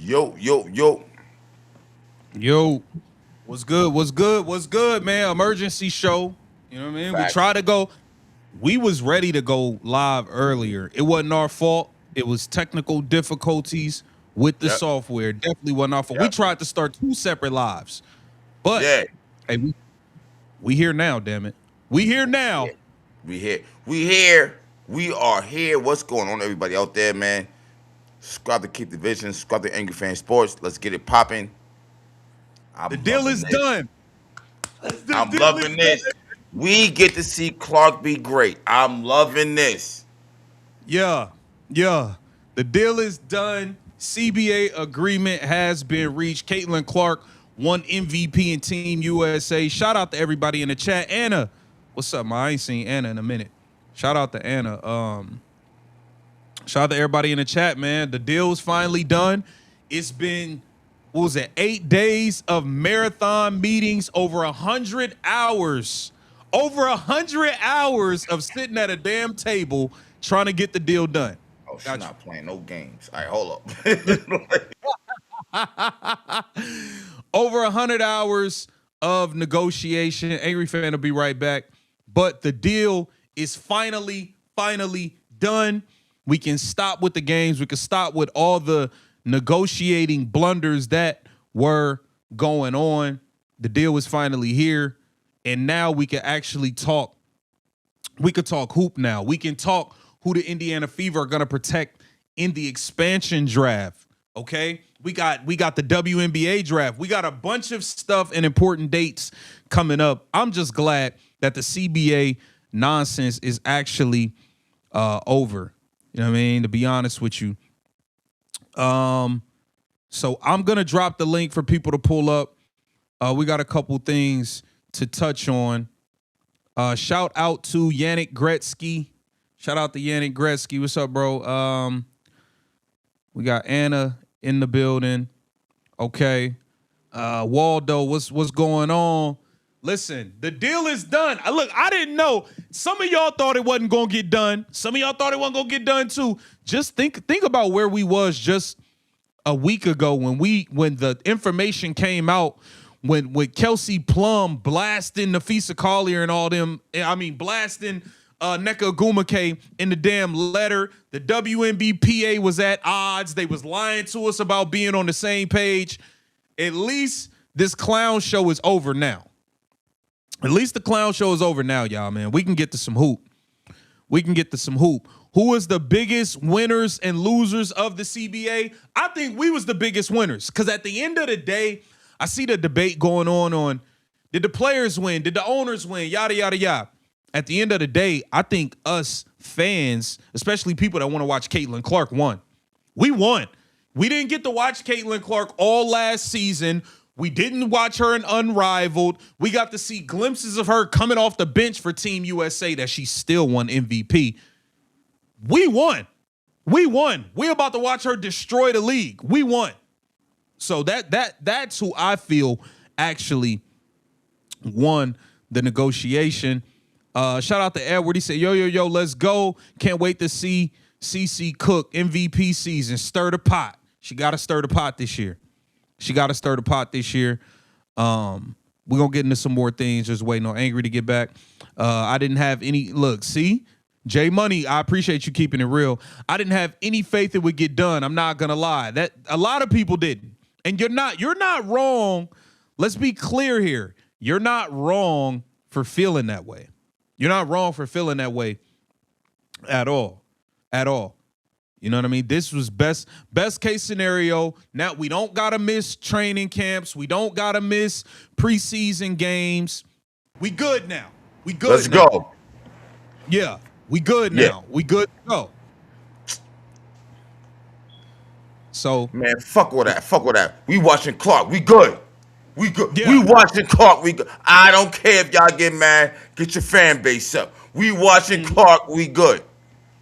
Yo, yo, yo. Yo, what's good? What's good? What's good, man? Emergency show. You know what I mean? We Facts. tried to go. We was ready to go live earlier. It wasn't our fault. It was technical difficulties with the Yep, software. Definitely wasn't our fault. We yep. tried to start two separate lives, but Yeah, hey, we here now. Damn it, we here yeah. now. We here. We here. We are here. What's going on, everybody out there, man? Subscribe to Keep the Vision. Subscribe to Angry Fan Sports. Let's get it popping. The I'm deal loving is this. done. The I'm deal is loving this. done. We get to see Clark be great. I'm loving this. Yeah, yeah. The deal is done. CBA agreement has been reached. Caitlin Clark won MVP in Team USA. Shout out to everybody in the chat. Anna, what's up, man? I ain't seen Anna in a minute. Shout out to Anna. Shout out to everybody in the chat, man. The deal's finally done. It's been, what was it, 8 days of marathon meetings, over 100 hours. Over 100 hours of sitting at a damn table trying to get the deal done. Oh, she's Got not playing no games. All right, hold up. you. Over 100 hours of negotiation. Angry fan will be right back. But the deal is finally done. We can stop with the games. We can stop with all the negotiating blunders that were going on. The deal is finally here. And now we can actually talk. We could talk hoop now. We can talk who the Indiana Fever are going to protect in the expansion draft. Okay? We got the WNBA draft. We got a bunch of stuff and important dates coming up. I'm just glad that the CBA nonsense is actually over. You know what I mean? To be honest with you. So I'm gonna drop the link for people to pull up. We got a couple things to touch on. Shout out to Yannick Gretzky. Shout out to Yannick Gretzky. What's up, bro? We got Anna in the building. Okay. Waldo, what's going on? Listen, the deal is done. Look, I didn't know. Some of y'all thought it wasn't gonna get done. Some of y'all thought it wasn't gonna get done too. Just think about where we was just a week ago when the information came out when with Kelsey Plum blasting Nafisa Collier and all them. I mean, blasting Neka Gumake in the damn letter. The WNBPA was at odds. They was lying to us about being on the same page. At least this clown show is over now. At least the clown show is over now, y'all, man. We can get to some hoop. Who is the biggest winners and losers of the CBA? I think we was the biggest winners because at the end of the day, I see the debate going on did the players win? Did the owners win? Yada, yada, yada. At the end of the day, I think us fans, especially people that want to watch Caitlin Clark, won. We won. We didn't get to watch Caitlin Clark all last season. We didn't watch her in Unrivaled. We got to see glimpses of her coming off the bench for Team USA that she still won MVP. We won. We're about to watch her destroy the league. We won. So that's who I feel actually won the negotiation. Shout out to Edward. He said, yo, let's go. Can't wait to see CC Cook MVP season. Stir the pot. She got to stir the pot this year. We're going to get into some more things. Just waiting on Angry to get back. I didn't have any. Look, see? J Money, I appreciate you keeping it real. I didn't have any faith it would get done. I'm not going to lie. That a lot of people didn't. And you're not wrong. Let's be clear here. You're not wrong for feeling that way. You're not wrong for feeling that way at all. At all. You know what I mean? This was best case scenario. Now we don't gotta miss training camps. We don't gotta miss preseason games. We good now. Let's go. Yeah, we good now. We good to go. So Man, fuck with that. We watching Clark. We good. Yeah. We watching Clark. We good. I don't care if y'all get mad. Get your fan base up. We watching Clark. We good.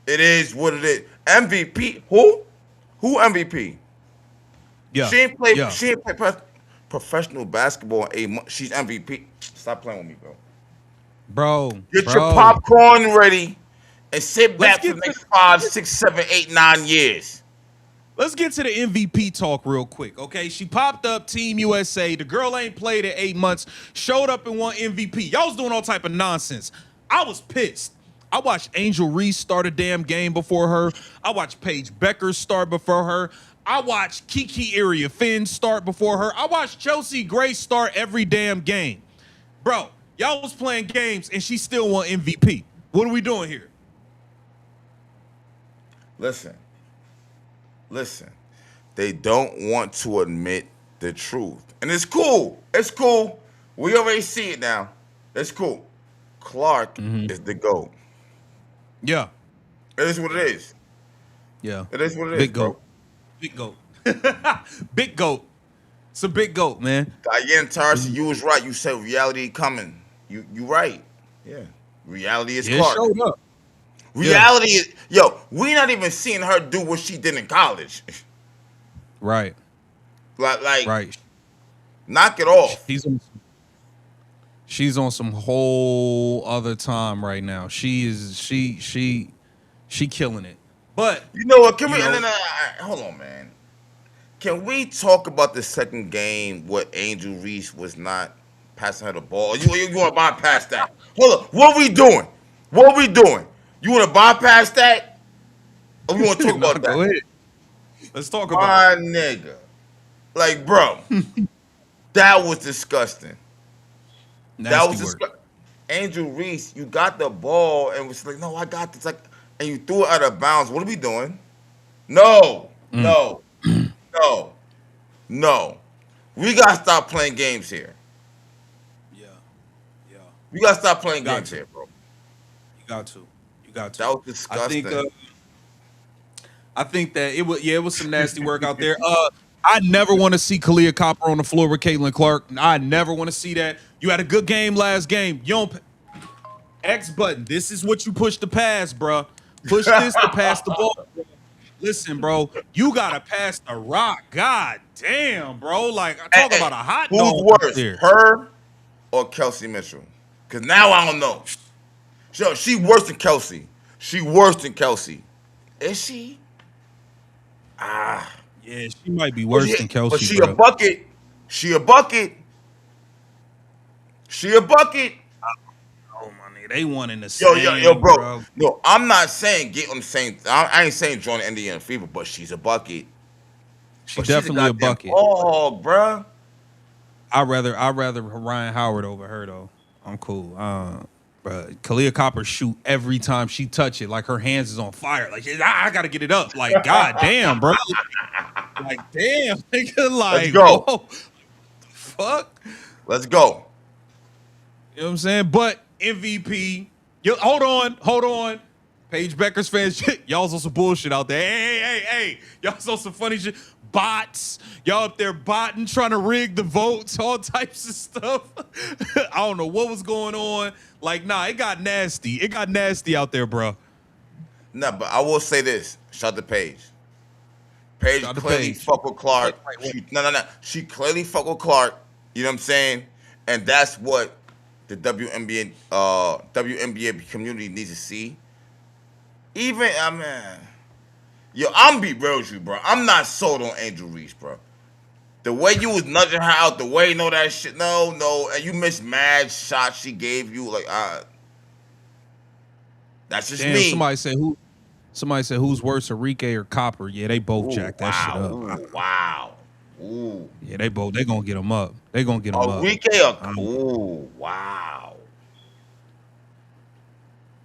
It is what it is. MVP. Who? Who MVP? Yeah. She ain't play. Yeah. She ain't play professional basketball in 8 months. She's MVP. Stop playing with me, bro. Bro. Get your popcorn ready and sit Let's back for get the next 5, 6, 7, 8, 9 years. Let's get to the MVP talk real quick, okay? She popped up, Team USA. The girl ain't played in 8 months, showed up and won MVP. Y'all was doing all type of nonsense. I was pissed. I watched Angel Reese start a damn game before her. I watched Paige Becker start before her. I watched Kiki Area Finn start before her. I watched Chelsea Gray start every damn game. Bro, y'all was playing games and she still won MVP. What are we doing here? Listen. They don't want to admit the truth. And it's cool. It's cool. We already see it now. It's cool. Clark is the GOAT. Yeah. It is what it is. Yeah. It is what it is, Big bro. GOAT. Big GOAT. Big GOAT. It's a big GOAT, man. Diane Taurasi, you was right. You said reality coming. You right. Yeah. Reality is Clark. It showed up. Reality is, we not even seeing her do what she did in college. Right. Like Right. knock it off. She's on some whole other time right now. She killing it. But You know what? Can we? Hold on, man. Can we talk about the second game where Angel Reese was not passing her the ball? You want to bypass that? Hold on. What are we doing? What are we doing? You want to bypass that? Or we want to talk about that? Go ahead. Let's talk about My nigga. Like, bro, that was disgusting. That was disgusting. Angel Reese, you got the ball and was like, no, I got this. Like, and you threw it out of bounds. What are we doing? No. We got to stop playing games here. Yeah. We got to stop playing games here, bro. You got to. That was disgusting. I think that it was some nasty work out there. I never want to see Kalia Copper on the floor with Caitlin Clark. I never want to see that. You had a good game last game. You don't X button. This is what you push to pass, bro. Push this to pass the ball. Listen, bro, you gotta pass the rock. God damn, bro. Like, talk about a hot dog. Who's worse, her or Kelsey Mitchell? Because now I don't know. She worse than Kelsey. Is she? Yeah, she might be worse than Kelsey. But she bro. a bucket. Oh my nigga, they won in the same. Yo, bro. No, I'm not saying get on the same. I ain't saying join the Indiana Fever, but she's a bucket. She's definitely a bucket. Oh, bro. I'd rather Ryan Howard over her though. I'm cool. But Kalia Copper shoot every time she touch it, like her hands is on fire. Like I gotta get it up. Like god damn, bro. Like damn, nigga. Like let's go. Whoa, fuck. Let's go. You know what I'm saying? But MVP. Hold on. Paige Becker's fans, y'all's on some bullshit out there. Hey. Y'all's on some funny shit. Bots. Y'all up there botting, trying to rig the votes, all types of stuff. I don't know what was going on. Like, nah, it got nasty. It got nasty out there, bro. Nah, but I will say this. Shout to Paige. Paige clearly fuck with Clark. She clearly fuck with Clark. You know what I'm saying? And that's what the WNBA community needs to see. I'm be real with you, bro. I'm not sold on Angel Reese, bro. The way you was nudging her out the way, know that shit. No, and you missed mad shots she gave you. Like, that's just me. Somebody said who's worse, Enrique or Copper? Yeah, they both jacked that shit up. Wow. Ooh. Yeah, they gonna get them up. They gonna get them up. Enrique or wow.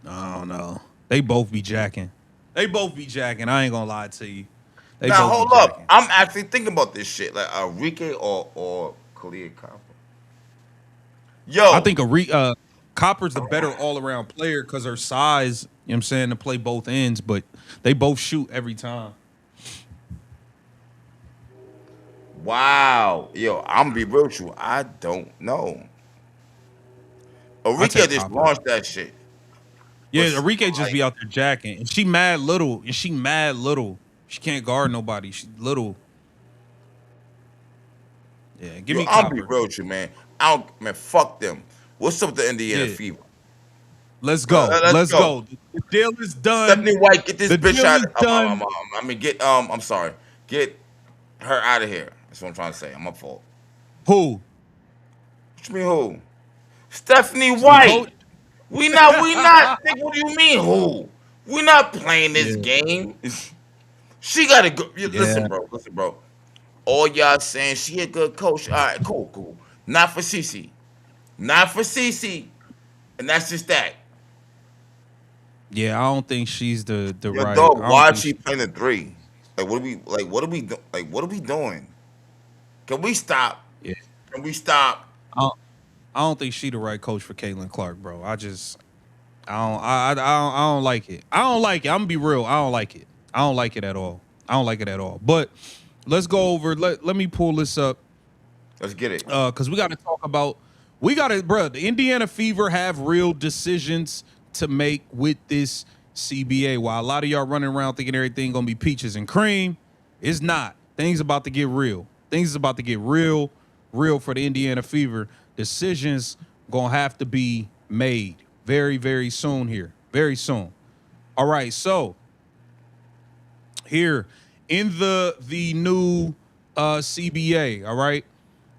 I don't know. They both be jacking. I ain't gonna lie to you. Now hold up. I'm actually thinking about this shit. Like Enrique or Kalia Copper. Yo, I think Copper's the better all around player because her size. You know what I'm saying, to play both ends, but they both shoot every time. Wow. Yo, I'm gonna be real with you. I don't know. Enrique just launched that shit. Yeah, Enrique just be out there jacking. And she mad little. She can't guard nobody. She's little. Yeah, give me Copper. I'll be real with you, man. Fuck them. What's up with the Indiana Fever? Let's go. Let's go. The deal is done. Stephanie White, get this bitch out. Done. I'm sorry. Get her out of here. That's what I'm trying to say. I'm my fault. Who? What you mean who? Stephanie She the coach? White. We not. Think, what do you mean who? We not playing this Yeah. game. She gotta go. Yeah. Listen, bro. All y'all saying she a good coach. All right, cool. Not for CC. Not for CC. And that's just that. Yeah, I don't think she's the Yo, right. dog, I don't why is think she she. playing the three? What are we doing? Can we stop? Yeah. Can we stop? I don't think she the right coach for Caitlin Clark, bro. I don't like it. I don't like it. I'm gonna be real. I don't like it. I don't like it at all. I don't like it at all. But let's go over. Let me pull this up. Let's get it. Because we got to talk about. We got to, bro. The Indiana Fever have real decisions to make with this CBA. While a lot of y'all running around thinking everything gonna be peaches and cream, it's not. Things about to get real. Things is about to get real for the Indiana Fever. Decisions gonna have to be made very, very soon here. Very soon. All right, so here in the new CBA, all right,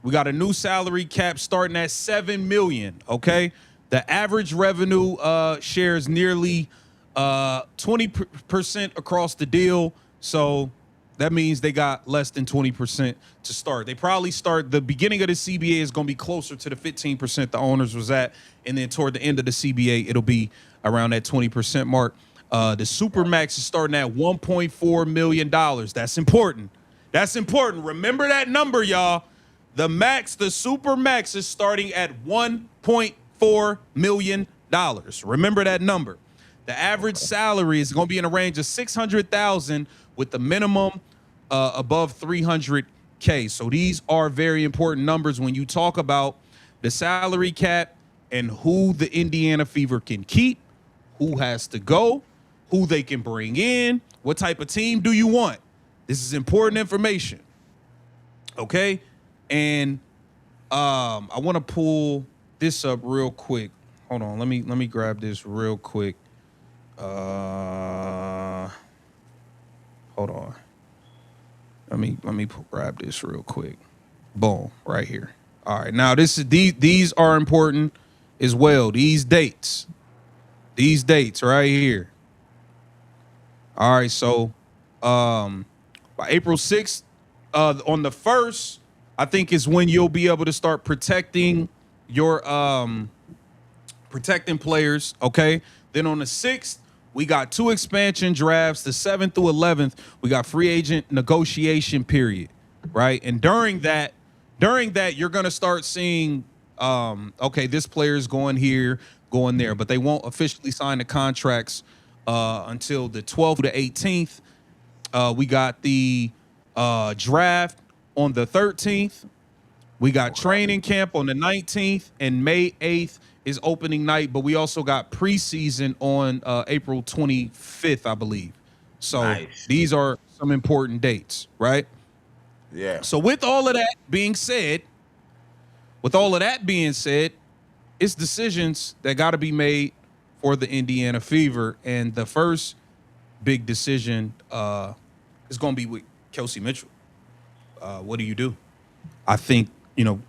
we got a new salary cap starting at 7 million. Okay, the average revenue shares nearly 20% across the deal, so that means they got less than 20% to start. They probably start the beginning of the CBA is going to be closer to the 15% the owners was at, and then toward the end of the CBA it'll be around that 20% mark. The Supermax is starting at $1.4 million. That's important. That's important. Remember that number, y'all. The super max is starting at $1.4 million. Remember that number. The average salary is going to be in a range of $600,000 with the minimum above $300K. So these are very important numbers when you talk about the salary cap and who the Indiana Fever can keep, who has to go, who they can bring in, what type of team do you want. This is important information. Okay? And I want to pull this up real quick. Hold on, let me grab this real quick. Hold on. Let me grab this real quick. Boom, right here. All right, now these are important as well. These dates right here. All right, so by April 6th, on the 1st, I think is when you'll be able to start protecting your protecting players. Okay. Then on the 6th, we got 2 expansion drafts. The 7th through 11th, we got free agent negotiation period. Right. And during that, you're gonna start seeing okay, this player is going here, going there, but they won't officially sign the contracts until the 12th to the 18th. We got the draft on the 13th. We got training camp on the 19th, and May 8th is opening night, but we also got preseason on April 25th, I believe. So Nice. these are some important dates, right? Yeah. So with all of that being said, it's decisions that got to be made for the Indiana Fever, and the first big decision is going to be with Kelsey Mitchell. What do you do? I think, I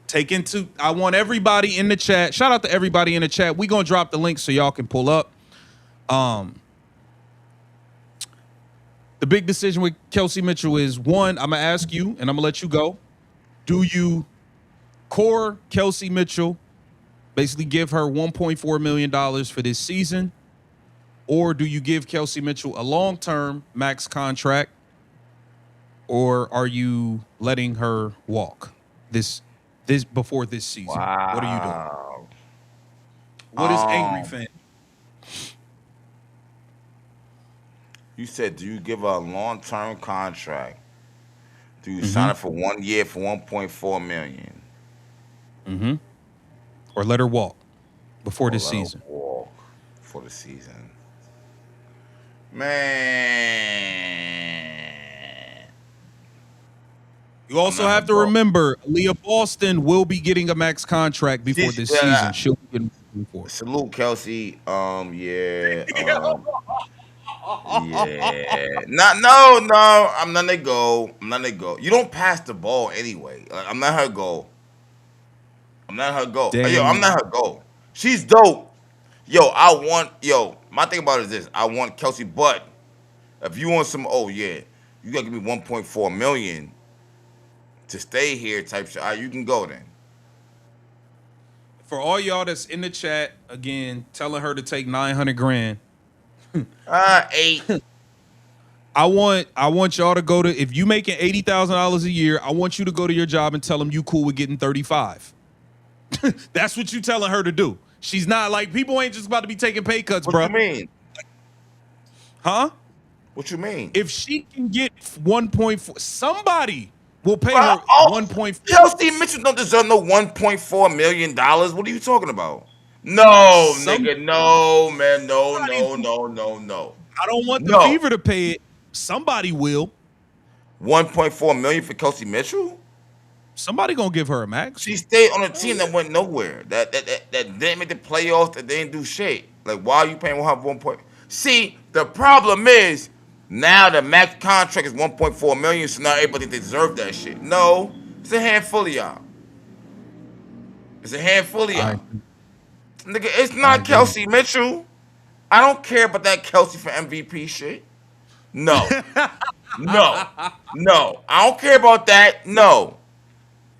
want everybody in the chat. Shout out to everybody in the chat. We're going to drop the link so y'all can pull up. The big decision with Kelsey Mitchell is, one, I'm going to ask you, and I'm going to let you go. Do you core Kelsey Mitchell, basically give her $1.4 million for this season? Or do you give Kelsey Mitchell a long-term max contract? Or are you letting her walk this before this season? Wow. What are you doing? What is angry fan? You said, do you give her a long-term contract? Do you sign her for 1 year for 1.4 million? Or let her walk before Or this let her season? walk for the season? Man. You also have to remember, Leah Boston will be getting a max contract before this season. She'll be getting before. Salute Kelsey. Yeah. Yeah. Not no, no. I'm not gonna go. I'm not gonna go. You don't pass the ball anyway. Like, I'm not her goal. I'm not her goal. Yo, I'm Dang. not her goal. She's dope. Yo, my thing about it is this. I want Kelsey, but if you want some, oh yeah, you gotta give me 1.4 million to stay here type shit. All right, you can go then. For all y'all that's in the chat, again, telling her to take 900 grand. Eight. I want y'all to go to, if you making $80,000 a year, I want you to go to your job and tell them you cool with getting 35. That's what you telling her to do. She's not like, people ain't just about to be taking pay cuts, What bro. you mean? Huh? What you mean? If she can get 1.4, somebody will pay her 1.4. Kelsey Mitchell don't deserve no 1.4 million dollars. What are you talking about? No, Some nigga, no, man, no, somebody no, will. no, no, no, I don't want the no. Fever to pay it. Somebody will. 1.4 million for Kelsey Mitchell? Somebody gonna give her a max. She stayed on a team that went nowhere. That didn't make the playoffs. That didn't do shit. Like, why are you paying her 1 point? See, the problem is now the max contract is 1.4 million. So now everybody deserve that shit. No, it's a handful of y'all. It's a handful of I y'all. Nigga, it's I not agree. Kelsey Mitchell. I don't care about that Kelsey for MVP shit. No, no, no. I don't care about that. No,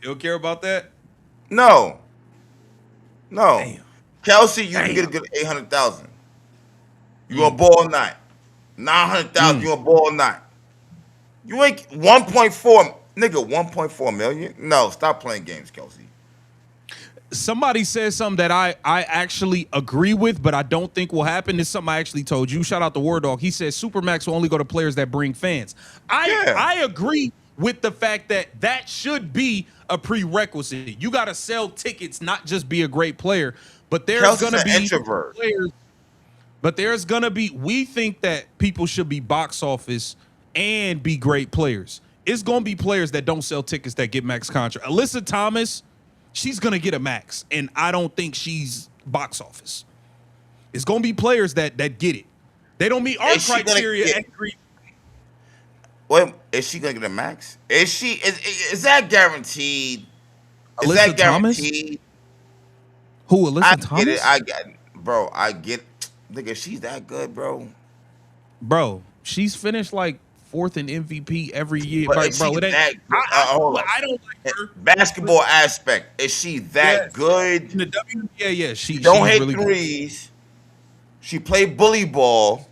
You don't care about that? no, no. Damn. Kelsey, you can get a Damn. good 800,000. You gonna Mm. ball or not? 900,000. You Mm. gonna ball or not? You ain't 1.4 nigga. 1.4 million? No, stop playing games, Kelsey. Somebody said something that I actually agree with, but I don't think will happen. This is something I actually told you. Shout out to War Dog. He says Supermax will only go to players that bring fans. Yeah. I agree with the fact that that should be a prerequisite. You got to sell tickets, not just be a great player. But there's Kelsey's gonna an be introvert. players. But there's gonna be. We think that people should be box office and be great players. It's gonna be players that don't sell tickets that get max contract. Alyssa Thomas, she's gonna get a max, and I don't think she's box office. It's gonna be players that get it. They don't meet our Is she gonna criteria. get? Wait, is she gonna get a max? Is she? Is that guaranteed? Is Alyssa that Thomas? guaranteed? Who? I Alyssa get it. Thomas? I got, bro. I get. Nigga, she's that good, bro. Bro, she's finished like fourth in MVP every year. But Like, is she bro, it ain't. that good? Hold on. I don't like her. Basketball aspect, is she that Yes. good? In the WNBA, yeah, She don't she's hit really good. threes. She played bully ball.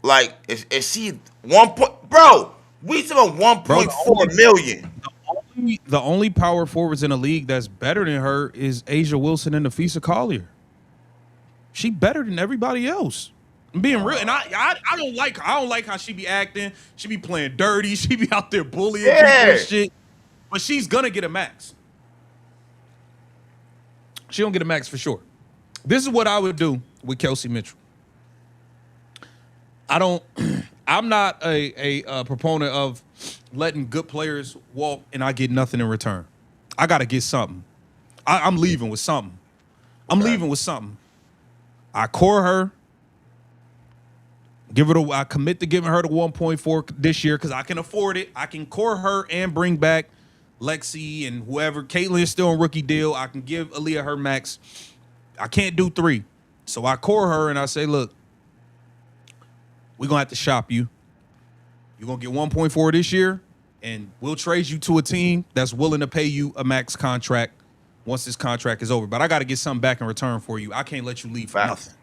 Like, is she 1 point? Bro, we talking about Bro, 1.4 million. the only power forwards in the league that's better than her is Asia Wilson and Nafisa Collier. She better than everybody else. I'm being real, and I don't like her. I don't like how she be acting. She be playing dirty. She be out there bullying people Yeah. and shit. But she's gonna get a max. She don't get a max for sure. This is what I would do with Kelsey Mitchell. I don't. I'm not a proponent of letting good players walk and I get nothing in return. I gotta get something. I'm leaving with something. I'm Okay. leaving with something. I core her. I commit to giving her the 1.4 this year because I can afford it. I can core her and bring back Lexi and whoever. Caitlyn is still on rookie deal. I can give Aaliyah her max. I can't do 3. So I core her and I say, look, we're gonna have to shop you. You're gonna get 1.4 this year, and we'll trade you to a team that's willing to pay you a max contract once this contract is over. But I gotta get something back in return for you. I can't let you leave for Facts. nothing.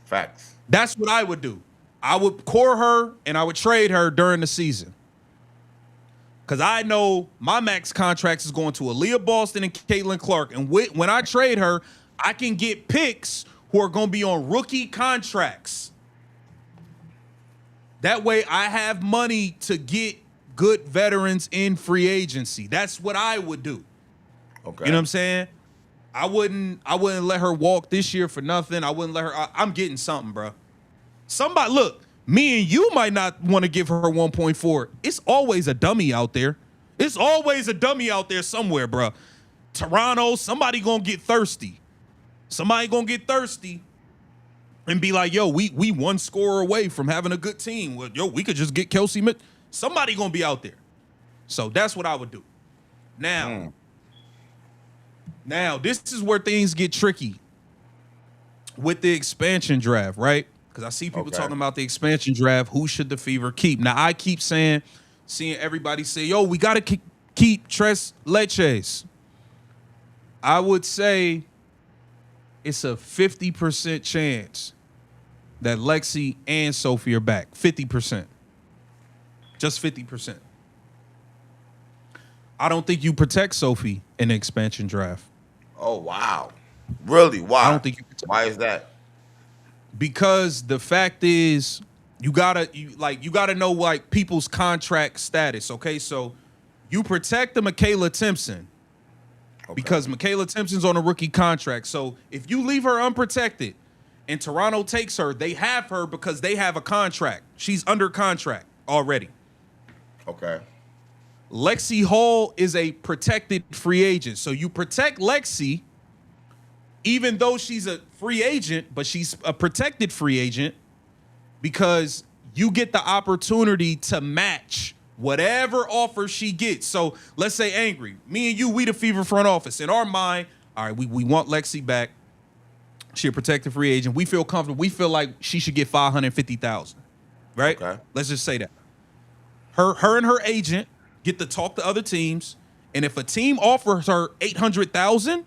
Facts. That's what I would do. I would core her and I would trade her during the season. Because I know my max contracts is going to Aaliyah Boston and Caitlin Clark. And when I trade her, I can get picks who are going to be on rookie contracts. That way I have money to get good veterans in free agency. That's what I would do. Okay. You know what I'm saying? I wouldn't let her walk this year for nothing. I wouldn't let her. I'm getting something, bro. Somebody, look, me and you might not want to give her 1.4. It's always a dummy out there. It's always a dummy out there somewhere, bro. Toronto, somebody gonna get thirsty. Somebody gonna get thirsty. and be like, yo, we one score away from having a good team. Well, yo, we could just get Kelsey. Somebody gonna be out there. So that's what I would do. Now, this is where things get tricky with the expansion draft, right? Because I see people talking about the expansion draft. Who should the Fever keep? Now, I keep seeing everybody say, yo, we got to keep Tres Leches. I would say it's a 50% chance that Lexi and Sophie are back. 50%. Just 50%. I don't think you protect Sophie in the expansion draft. Oh, wow. Really? Why? I don't think you protect. Why is that? Because the fact is, you gotta know like people's contract status. Okay, so you protect the Michaela Timpson because Michaela Timpson's on a rookie contract. So if you leave her unprotected and Toronto takes her, they have her because they have a contract. She's under contract already. Okay. Lexi Hall is a protected free agent. So you protect Lexi, even though she's a free agent, but she's a protected free agent because you get the opportunity to match whatever offer she gets. So let's say Angry, me and you, we the Fever front office. In our mind, all right, we want Lexi back. She a protected free agent. We feel comfortable. We feel like she should get $550,000, right? Okay. Let's just say that. Her and her agent get to talk to other teams, and if a team offers her $800,000,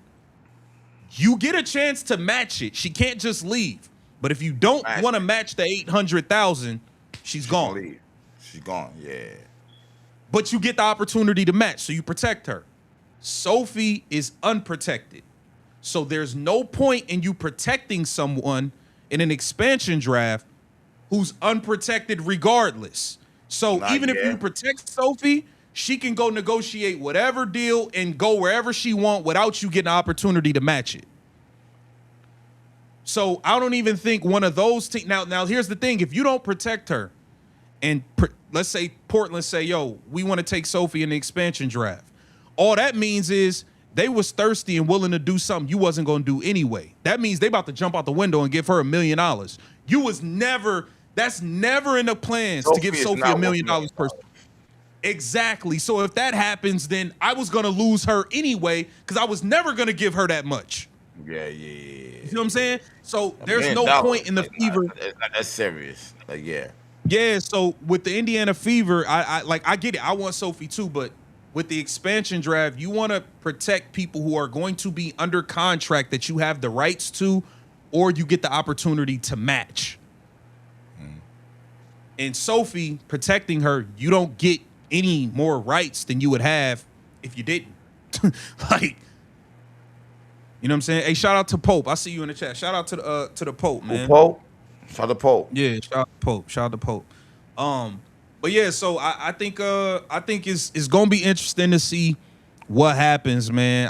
you get a chance to match it. She can't just leave. But if you don't want to match the $800,000, she's gone. Leave. She's gone. Yeah. But you get the opportunity to match, so you protect her. Sophie is unprotected. So there's no point in you protecting someone in an expansion draft who's unprotected regardless. So even if you protect Sophie, she can go negotiate whatever deal and go wherever she want without you getting an opportunity to match it. So I don't even think one of those teams. Now here's the thing: if you don't protect her, and let's say Portland say, "Yo, we want to take Sophie in the expansion draft," all that means is they was thirsty and willing to do something you wasn't going to do anyway. That means they about to jump out the window and give her $1 million. You was never. That's never in the plans to give Sophie $1 million per. Exactly. So if that happens, then I was going to lose her anyway because I was never going to give her that much. Yeah. You know what I'm saying? So there's no point in the Fever. It's not that serious. Like, yeah. Yeah, so with the Indiana Fever, I get it. I want Sophie too, but with the expansion draft, you want to protect people who are going to be under contract that you have the rights to, or you get the opportunity to match. And Sophie, protecting her, you don't get any more rights than you would have if you didn't. Like, you know what I'm saying? Hey, shout out to Pope. I see you in the chat. Shout out to the Pope, man. Pope? Shout out to Pope. Yeah, shout out to Pope. Shout out to Pope. But yeah, so I think it's gonna be interesting to see what happens, man.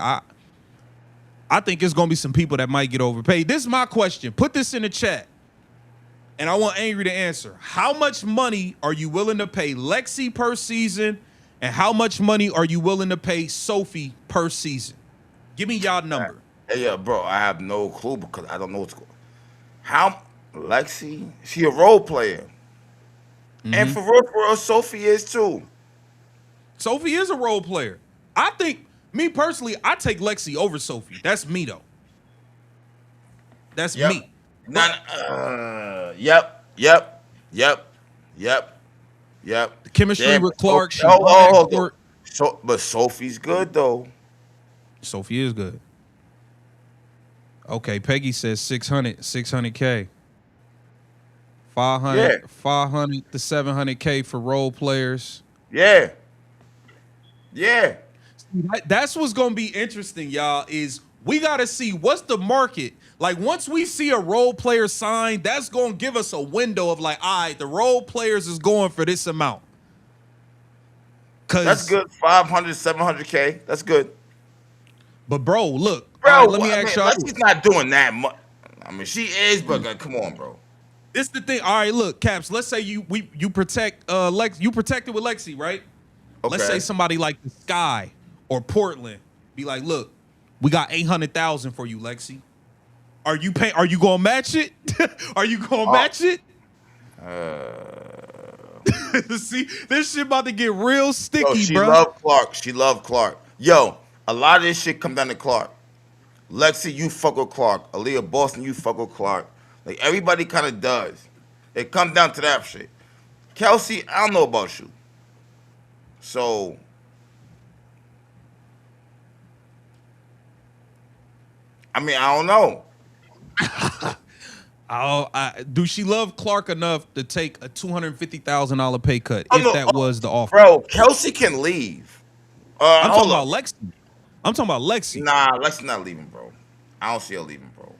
I think it's gonna be some people that might get overpaid. This is my question. Put this in the chat. And I want Angry to answer. How much money are you willing to pay Lexi per season? And how much money are you willing to pay Sophie per season? Give me y'all number. Yeah, bro, I have no clue because I don't know what's going on. How Lexi, she a role player. And for real, Sophie is too. Sophie is a role player. I think, me personally, I take Lexi over Sophie. That's me, though. That's me. Yep. The chemistry with Clark. But Sophie's good though. Sophie is good. Okay, Peggy says 600K. 500 to 700K for role players. Yeah. That's what's gonna be interesting, y'all. Is we gotta see what's the market. Like, once we see a role player sign, that's going to give us a window of like, all right, the role players is going for this amount. That's good. 500, 700K. That's good. But, bro, look. Right, let me ask y'all. She's not doing that much. I mean, she is, but come on, bro. It's the thing. All right, look, Caps, let's say you protect Lex. You protected with Lexi, right? Okay. Let's say somebody like the Sky or Portland be like, look, we got $800,000 for you, Lexi. Are you paying? Are you gonna match it? Are you gonna match it? See, this shit about to get real Yo, sticky, she bro. loved Clark. She loved Clark. Yo, a lot of this shit come down to Clark. Lexi, you fuck with Clark. Aaliyah Boston, you fuck with Clark. Like everybody kind of does. It comes down to that shit. Kelsey, I don't know about you. So I mean, I don't know. Do she love Clark enough to take a $250,000 pay cut Oh if no, that was the offer? bro. Kelsey can leave. I'm talking Hold up. about Lexi. I'm talking about Lexi. Nah, Lexi not leaving, bro. I don't see her leaving, bro.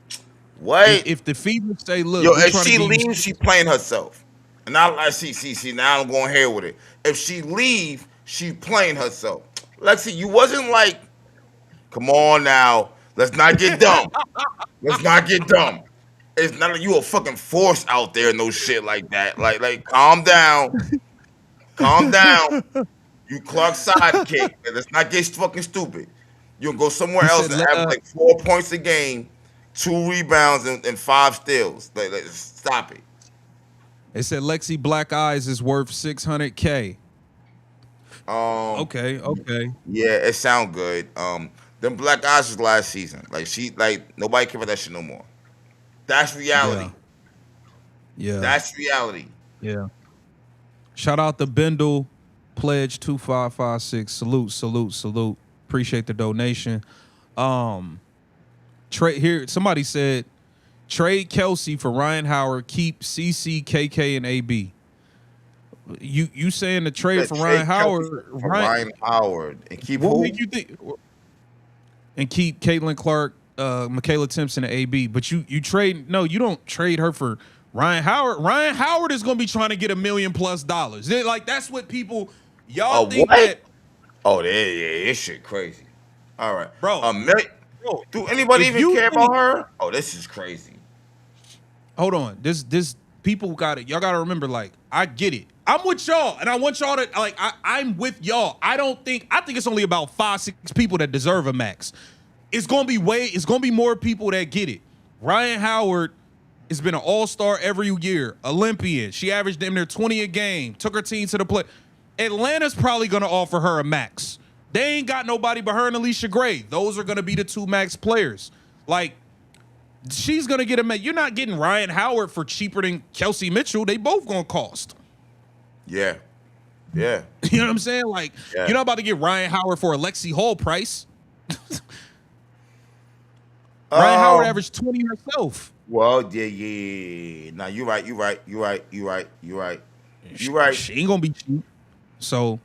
If What? if the Fever say, Yo, look, we if trying to she give you leaves, she playing herself. And now I see. Now I'm going here with it. If she leave, she playing herself. Lexi, you wasn't like, come on now. Let's not get dumb. Let's not get dumb. It's not like you a fucking force out there, no shit like that. Like, calm down. Calm down. You Clark sidekick. Let's not get fucking stupid. You can go somewhere he else said, and have like 4 points a game, 2 rebounds, and 5 steals. Like, stop it. they said Lexi Black Eyes is worth 600K. Um, Okay. yeah, it sound good. Them Black Eyes was last season. Like nobody care about that shit no more. That's reality. Yeah. Yeah. That's reality. Yeah. Shout out to Bendel Pledge 2556. Salute. Appreciate the donation. Trade here. Somebody said trade Kelsey for Ryan Howard. Keep CC, KK, and AB. You saying the trade for Ryan Howard? For Ryan Howard and keep What who? make you think? And keep Caitlin Clark, Michaela Timpson, and AB. But you trade? No, you don't trade her for Ryan Howard. Ryan Howard is going to be trying to get $1 million+ dollars. Like that's what people y'all think what? that. Oh, yeah, this shit crazy. All right, Bro. Bro, do anybody if even you care think- about her? Oh, this is crazy. Hold on. This people got it. Y'all got to remember. Like I get it. I'm with y'all, and I want y'all to like. I'm with y'all. I think it's only about 5-6 people that deserve a max. It's gonna be more people that get it. Ryan Howard has been an all-star every year, Olympian. She averaged damn near 20 a game, took her team to the play. Atlanta's probably gonna offer her a max. They ain't got nobody but her and Alicia Gray. Those are gonna be the 2 max players. Like, she's gonna get a max. You're not getting Ryan Howard for cheaper than Kelsey Mitchell. They both gonna cost. Yeah, yeah. You know what I'm saying? Like, Yeah. you're not about to get Ryan Howard for a Lexi Hall price. Ryan Howard averaged 20 herself. Well, yeah. Nah, you're right. You're right. She ain't gonna be cheap. So,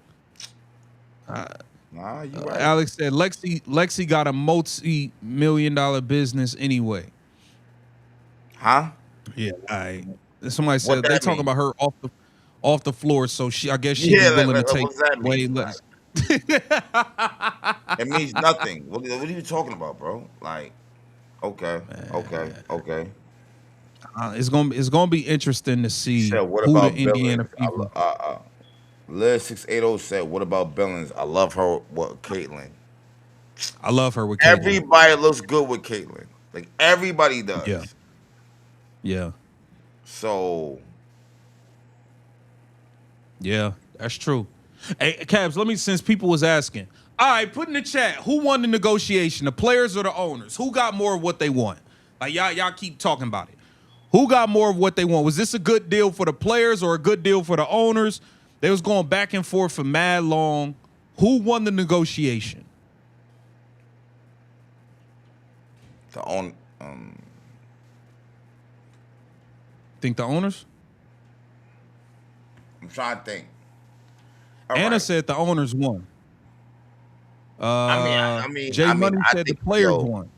Nah, you're right. Alex said Lexi got a multi-million-dollar business anyway. Huh? Yeah, somebody said What they that talking mean? about her off the floor, so I guess she's willing to take what's that way mean? less. It means nothing. What are you talking about, bro? Like, okay. It's gonna be interesting to see Said, what who the about Indiana Billings? people. Liz 680 said, what about Billings? I love her. What, Caitlyn? I love her with Caitlyn. Everybody looks good with Caitlyn. Like, everybody does. Yeah, So, yeah, that's true. Hey, Cabs, since people was asking, all right, put in the chat, who won the negotiation, the players or the owners? Who got more of what they want? Like, y'all keep talking about it. Who got more of what they want? Was this a good deal for the players or a good deal for the owners? They was going back and forth for mad long. Who won the negotiation? Think the owners? I'm trying to think. Anna said the owners won. I mean, Jay Money I said the think, players yo, won.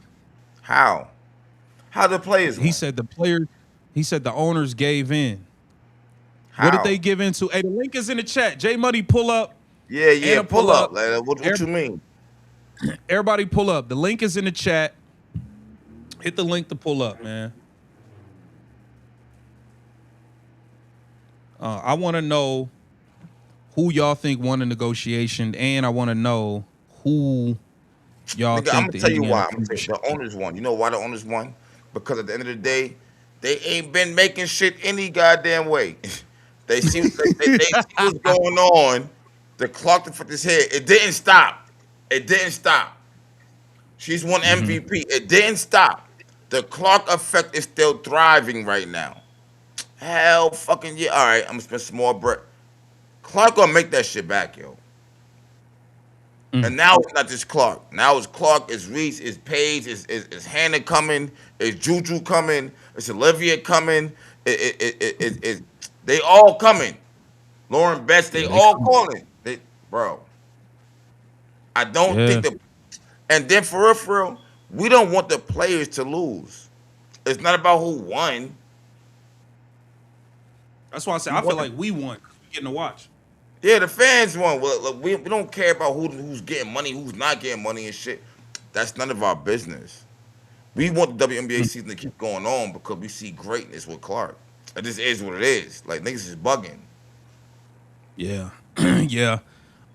How? How the players won? He said the players. He said the owners gave in. How? What did they give into? Hey, the link is in the chat. Jay Money, pull up. Yeah, Anna, pull up. Like, what you mean? Everybody pull up. The link is in the chat. Hit the link to pull up, man. I want to know who y'all think won the negotiation, and I want to know who y'all Nigga, think I'm gonna tell you why. Indiana I'm gonna tell you, the owners won. You know why the owners won? because at the end of the day, they ain't been making shit any goddamn way. They see what's going on. The clock to fuck his head. It didn't stop. It didn't stop. She's won Hmm. MVP. It didn't stop. The Clark effect is still thriving right now. Hell fucking yeah. All right, I'm gonna spend some more bread. Clark gonna make that shit back, yo. And Mm. now it's not just Clark. Now it's Clark, it's Reese, it's Paige, it's Hannah coming, it's Juju coming, it's Olivia coming, they all coming. Lauren Betts, they Yeah, they all come. calling. Bro, I don't Yeah, think the and then for real, we don't want the players to lose. It's not about who won. that's why I say We I feel want the, like we won. We getting to watch. yeah, the fans won. Well, look, we don't care about who's getting money, who's not getting money and shit. That's none of our business. We want the WNBA Mm. season to keep going on because we see greatness with Clark. It just is what it is. Like niggas is bugging. Yeah, yeah.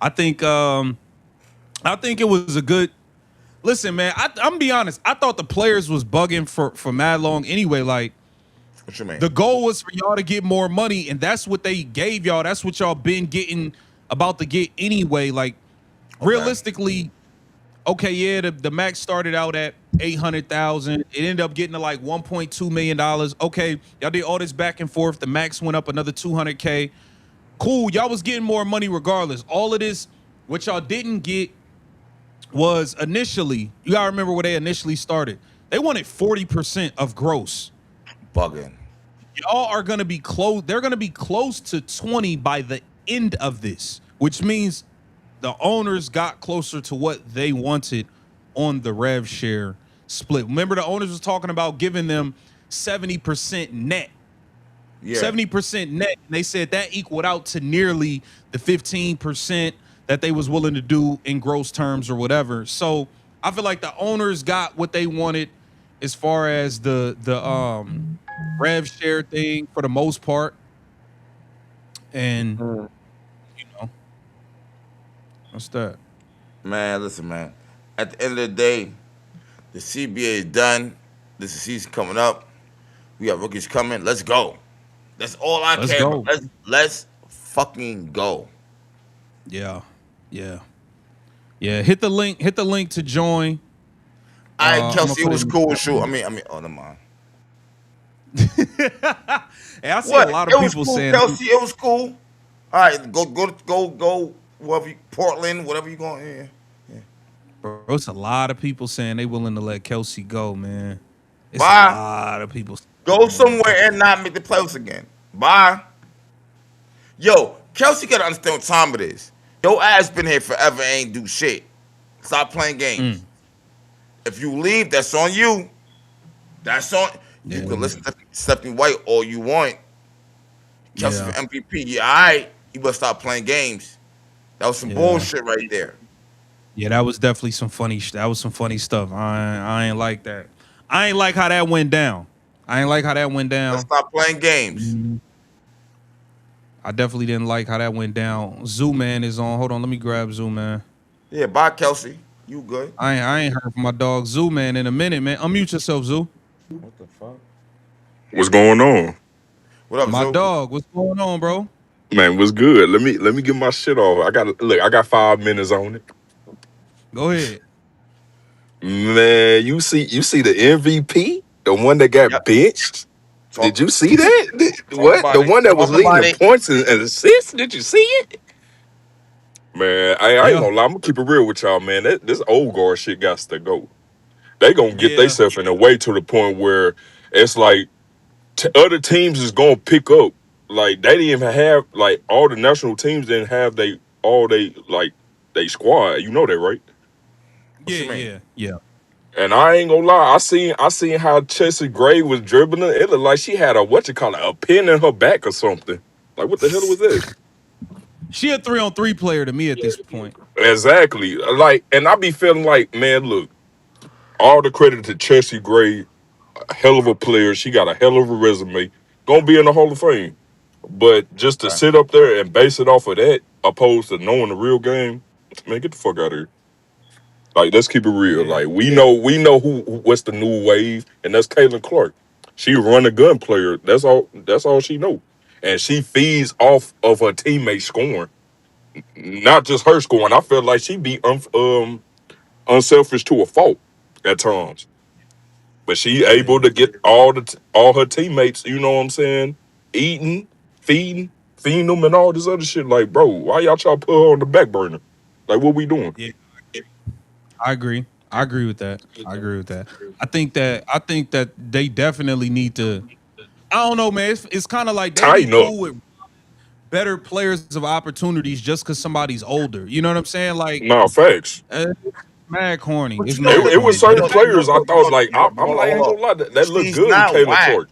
I think I think it was a good. Listen, man. I'm gonna be honest. I thought the players was bugging for mad long anyway. Like What you mean? the goal was for y'all to get more money, and that's what they gave y'all. That's what y'all been getting about to get anyway. Like Okay. realistically, okay, yeah, the max started out at 800,000. It ended up getting to like 1.2 million dollars. Okay, y'all did all this back and forth. The max went up another 200K. Cool, y'all was getting more money regardless. All of this, what y'all didn't get was initially. You gotta remember where they initially started. They wanted 40% of gross. Bugging. Y'all are gonna be close. They're gonna be close to 20 by the end of this, which means the owners got closer to what they wanted on the rev share split. Remember, the owners was talking about giving them 70% net. Yeah. 70% net. And they said that equaled out to nearly the 15% that they was willing to do in gross terms or whatever. So I feel like the owners got what they wanted as far as the rev share thing for the most part. And you know, what's that? Man, listen, man. At the end of the day, the CBA is done. This is season coming up. We got rookies coming. Let's go. That's all I Let's care about. go. Let's fucking go. Yeah. Yeah. Yeah. Hit the link. Hit the link to join. All right, I'm gonna Kelsey, it put it was in cool the with you. I mean, oh, never mind. chat. Hey, I see a What? lot of It was people cool, saying Kelsey. It was cool. All right, go. Wherever Portland, whatever you going. Yeah. Yeah. bro, it's a lot of people saying they willing to let Kelsey go, man. It's a Bye. lot of people Go willing to let somewhere Kelsey. and not make the playoffs again. Bye. Yo, Kelsey gotta understand what time it is. Your ass been here forever, ain't do shit. Stop playing games. Mm, If you leave, that's on you. That's on. You yeah, can listen to Stephanie White all you want. Kelsey yeah, for MVP. Yeah, all right. You better stop playing games. That was some yeah, bullshit right there. yeah. That was definitely some funny. That was some funny stuff. I ain't like that. I ain't like how that went down. I ain't like how that went Let's down. stop playing games. Mhm. I definitely didn't like how that went down. Zoo Man is on. Hold on, let me grab Zoo Man. Yeah, bye, Kelsey. You good? I ain't heard from my dog Zoo Man in a minute, man. Unmute yourself, Zoo. What the fuck? What's going on? What up, My Zoo? dog, what's going on, bro? Man, what's good? Let me get my shit off. I got 5 minutes on it. Go ahead. Man, you see the MVP? The one that got Yep. benched? Did Talk. you see that? Talk What? about The it. one that was Talk leading about in it. points and assists? Did you see it? Man, I ain't Yeah, gonna lie. I'm gonna keep it real with y'all, man. This old guard shit got to go. They gonna get yeah, themselves in the way to the point where it's like other teams is gonna pick up. Like they didn't even have like all the national teams didn't have they squad. You know that, right? What yeah, you mean? yeah, yeah. And I ain't gonna lie, I seen how Chelsea Gray was dribbling. It looked like she had a pin in her back or something. Like what the hell was that? She a 3-on-3 player to me at this point. Exactly. Like, and I be feeling like, man, look, all the credit to Chelsea Gray, a hell of a player. She got a hell of a resume. Gonna be in the Hall of Fame. But just to Okay. sit up there and base it off of that, opposed to knowing the real game, man, get the fuck out of here. Like, let's keep it real. Yeah. Like, we know what's the new wave, and that's Caitlin Clark. She run a gun player. That's all she know, and she feeds off of her teammates scoring, not just her scoring. I feel like she be unselfish to a fault at times, but she able to get all her teammates. You know what I'm saying? Eating, feeding them, and all this other shit. Like, bro, why y'all try to put her on the back burner? Like, what we doing? Yeah. I agree. I agree with that. I agree with that. I think that they definitely need to. I don't know, man. It's kind of like they be Tighten up. cool with better players of opportunities just because somebody's older. You know what I'm saying? Like, Nah, facts. it's mad corny. But It's you know mad the It corny, was bro. certain players I thought like I'm like, I ain't hold gonna on. lie, that looked She's good in not Caitlin whack. Clark.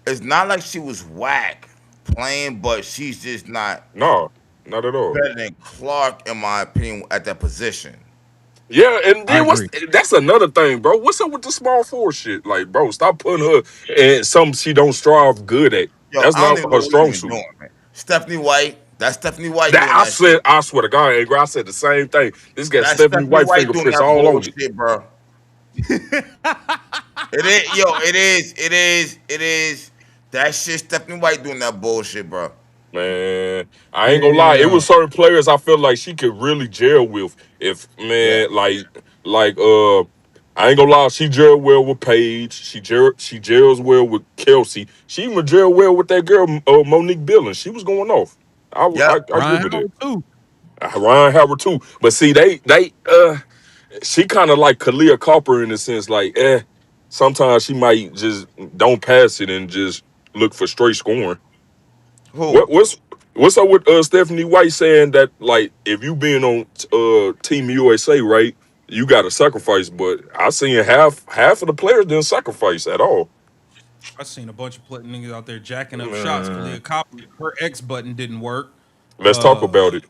It's not like she was whack playing, but she's just not No, not at all. better than Clark, in my opinion, at that position. Yeah, and I then agree. that's another thing, bro. What's up with the small forward shit? Like, bro, stop putting her in something she don't strive good at. Yo, That's I don't not even know her what you're strong even suit. doing, man. Stephanie White, that's Stephanie White That doing that shit. I swear to God, Angry, I said the same thing. This got That's Stephanie Stephanie White White doing fingerprints that all on it. bullshit, bro. It is, yo, it is. That shit, Stephanie White doing that bullshit, bro. Man, I ain't gonna lie. It Yeah. was certain players I feel like she could really gel with. If Yeah. man, like I ain't gonna lie. She gel well with Paige. She gels well with Kelsey. She even gel well with that girl Monique Billings. She was going off. Yep. I agree Ryan with it. Howard too. Ryan Howard too. But see, they she kind of like Kalia Copper in the sense like sometimes she might just don't pass it and just look for straight scoring. Who? What what's up with Stephanie White saying that like if you being on Team USA, right, you got to sacrifice, but I seen half of the players didn't sacrifice at all. I seen a bunch of niggas out there jacking up shots. Man, Kalia Copper, her X button didn't work. let's talk about it.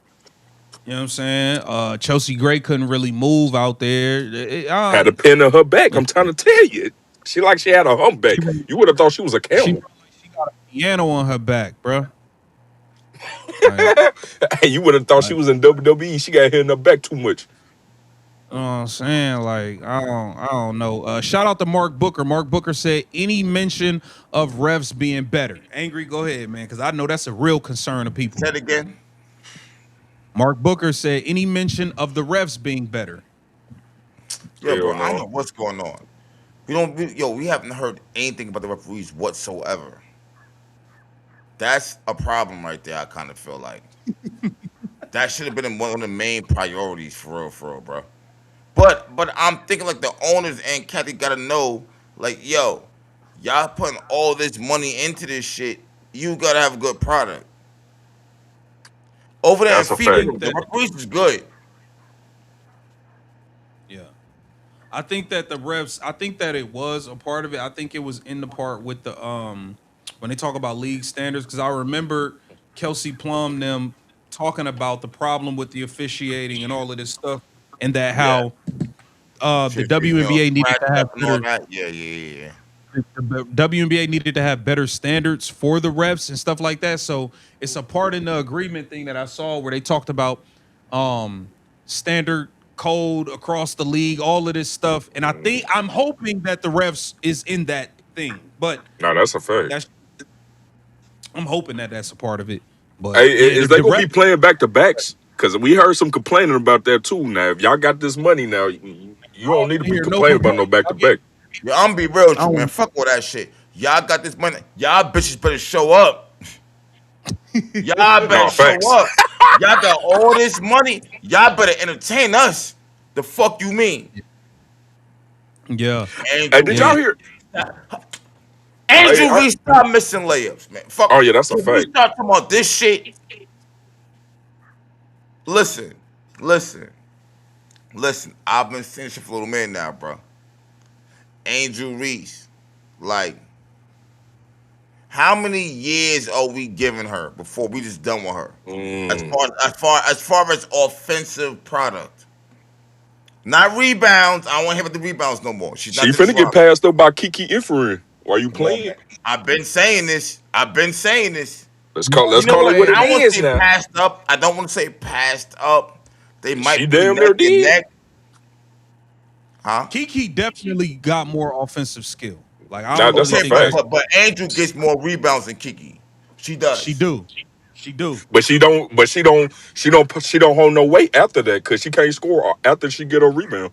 You know what I'm saying? Chelsea Gray couldn't really move out there. Had a pin in her back. I'm trying to tell you, she had a She humpback. run, You would have thought she was a she camel. run like she got a piano on her back, bro. Like, Hey, you would have thought she like, was in WWE. She got hit in her back too much. you know what I'm saying? Like, I don't know. Shout out to Mark Booker. Mark Booker said any mention of refs being better. Angry, go ahead, man, because I know that's a real concern of people. Say it again. Mark Booker said any mention of the refs being better. Yo, bro, Hell I don't no. know what's going on. We haven't heard anything about the referees whatsoever. That's a problem right there. I kind of feel like that should have been one of the main priorities for real, bro. But I'm thinking like the owners and Kathy gotta know, like, yo, y'all putting all this money into this shit. You gotta have a good product. Over there in That's a I fact. FIBA, think the that referees is good. yeah. I think that the refs, I think that it was a part of it. I think it was in the part with the when they talk about league standards, because I remember Kelsey Plum them talking about the problem with the officiating and all of this stuff, and that Yeah. how the Shit, female WNBA needed scratch to have up and all better that. Yeah. the WNBA needed to have better standards for the refs and stuff like that. So it's a part in the agreement thing that I saw where they talked about um standard code across the league, all of this stuff. And I'm hoping that the refs is in that thing. But No, that's a fact. that's I'm hoping that that's a part of it. But Hey, yeah, is they the gonna refs. be playing back to backs? Because we heard some complaining about that too. Now, if y'all got this money now, you I don't don't need to want to be hear no complaining about no complaints. back to back. Yeah, I'm gonna be real with I you, man. don't, Fuck all that shit. Y'all got this money. Y'all bitches better show up. Y'all better No show facts. up. Y'all got all this money. Y'all better entertain us. The fuck you mean? yeah, Hey, Andrew did y'all yeah. Reese. hear? Hey, Andrew Reese, stop missing layups, man. oh Fuck. yeah, that's a Can we fact. start talking about this shit? Listen, listen, listen. I've been saying shit for a little minute now, bro. Angel Reese, like, how many years are we giving her before we just done with her? As Mm. far as offensive product, not rebounds. I don't want to hear about the rebounds no more. She's She not Dennis finna get Rodman. passed up by Kiki Ifrin. Why you Come on, playing? man. I've been saying this. I've been saying this. Let's You know call it what? what it I don't want to is say now. passed up. I don't want to say passed up. They She might be damn near neck and did. neck. Huh? Kiki definitely got more offensive skill. Like I Now don't that's really a Okay, think fact. that's but Angel gets more rebounds than Kiki. She she does. do. She do. But she don't. But she don't hold no weight after that because she can't score after she get a rebound.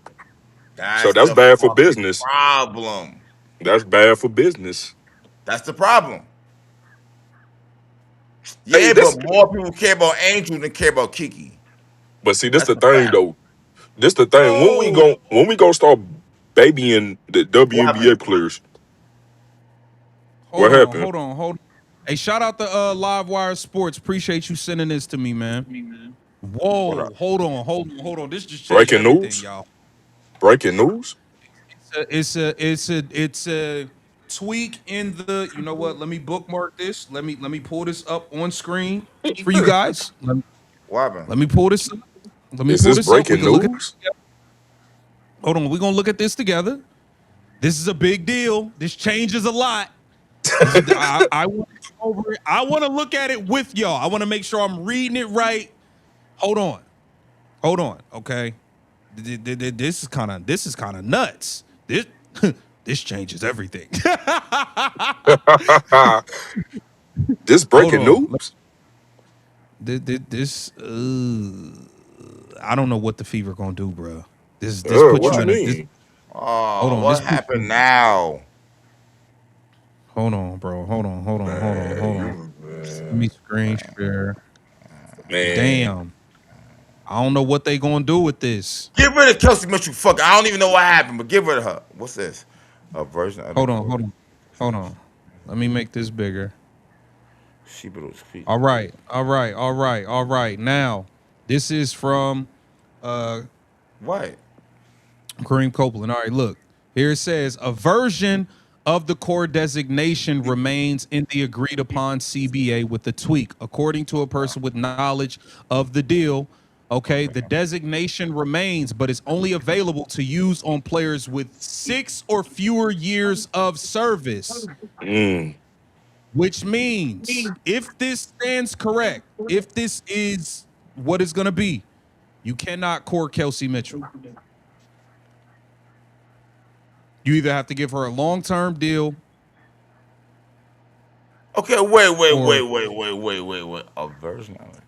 So That's that's the bad for fucking business. problem. That's bad for business. That's the problem. Hey, Yeah, but this. more people care about Angel than care about Kiki. But see, this That's the the thing fact. though. This the thing. Oh, When we go start babying the What WNBA happened? players, hold what on, happened? hold on, hold on. Hey, shout out to Live Wire Sports. Appreciate you sending this to me, man. What up? Whoa, hold on, hold on, hold on. This just changed Breaking everything, news. y'all. Breaking news. It's a tweak in the. You know what? Let me bookmark this. Let me pull this up on screen for you guys. What happened? Let me pull this up. Let me Is pull this this up. We breaking can look at this news? together. Hold on. We're gonna look at this together. This is a big deal. This changes a lot. This is I want to go over it. I want to look at it with y'all. I want to make sure I'm reading it right. Hold on. Hold on. Okay. This is kind of nuts. This this changes everything. This Hold breaking on. news? This I don't know what the fever gonna do, bro. This puts What you you in a this. mean? Hold Oh, on. This what puts happened you. now? Hold on, bro. Hold on. Hold on. Hold on. Man, Hold on. you Let me screen share. man. Damn. I don't know what they gonna do with this. Get rid of Kelsey Mitchell. Fuck, I don't even know what happened, but get rid of her. What's this? A version of the Hold on. court. Hold on. Hold on. Let me make this bigger. She below speak. All right. All right. All right. All right. Now, this is from uh What? Kareem Copeland. All right, look. Here it says a version of the core designation remains in the agreed upon CBA with the tweak. According to a person with knowledge of the deal, okay, the designation remains, but it's only available to use on players with 6 or fewer years of service, Mm, which means if this stands correct, if this is what it's going to be, you cannot core Kelsey Mitchell. You either have to give her a long-term deal Okay, or wait. A version of it.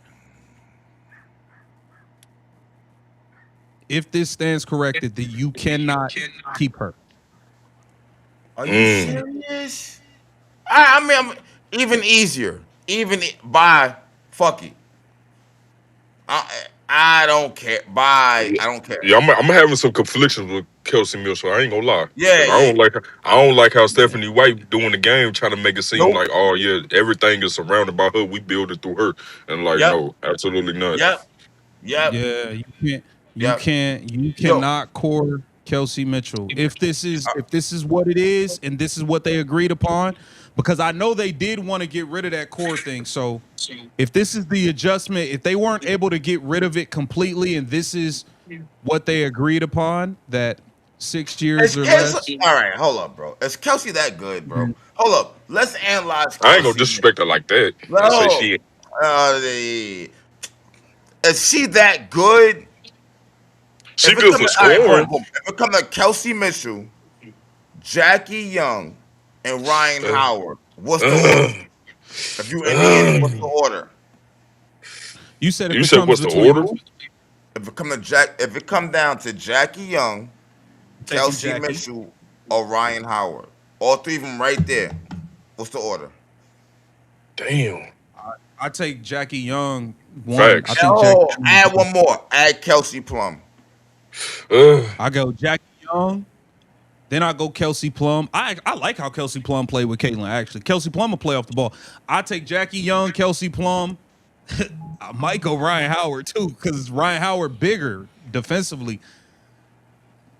if this stands corrected, that you cannot keep her. Are you mm. serious? I mean, even easier. Bye. Fuck it. I don't care. Bye. I don't care. Yeah, I'm having some conflictions with Kelsey Mitchell. I ain't gonna lie, Yeah, because yeah. I don't like how Stephanie White doing the game, trying to make it seem Nope. like, oh yeah, everything is surrounded by her. We build it through her, and like, Yep. no, absolutely not. Yep. Yep. Yeah, Yep. you Yo. cannot core Kelsey Mitchell. If this is what it is, and this is what they agreed upon, because I know they did want to get rid of that core thing. So if this is the adjustment, if they weren't able to get rid of it completely, and this is what they agreed upon, that 6 years Is or Kelsey, less. all right, hold up, bro. Is Kelsey that good, bro? Hold up. Let's analyze I ain't gonna Kelsey. disrespect her like that and say No. she. Is she that good? She If it good come for to, all right, boom, scoring. boom. If it come to Kelsey Mitchell, Jackie Young, and Ryan Uh, Howard, what's the order? uh, If you Indiana, what's the uh. order? You said if You it said comes what's the between order? who? If it come down to Jackie Young, Thank you, Kelsey Jackie. Mitchell, or Ryan Howard, all three of them right there. What's the order? Damn. I take Jackie Young one. I Facts. think Jackie Oh, Young. add one more. Add Kelsey Plum. Uh, I go Jackie Young. Then I go Kelsey Plum. I like how Kelsey Plum played with Caitlin. Actually, Kelsey Plum will play off the ball. I take Jackie Young, Kelsey Plum. I might go Ryan Howard too, because Ryan Howard bigger defensively.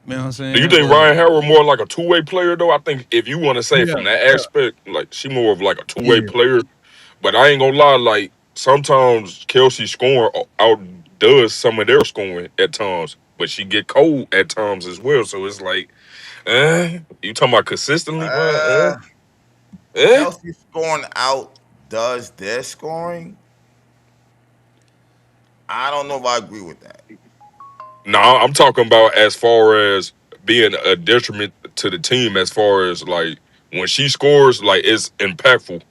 You know what I'm do you saying? think But Ryan Howard more like a two-way player though? I think if you want to say yeah, from that yeah, aspect, like she more of like a two-way yeah. player. But I ain't gonna lie, like sometimes Kelsey scoring outdoes some of their scoring at times, but she get cold at times as well. So it's like, you talking about consistently, bro? Uh, Eh. Kelsey scoring out does their scoring. I don't know if I agree with that. No, I'm talking about as far as being a detriment to the team as far as like when she scores, like it's impactful.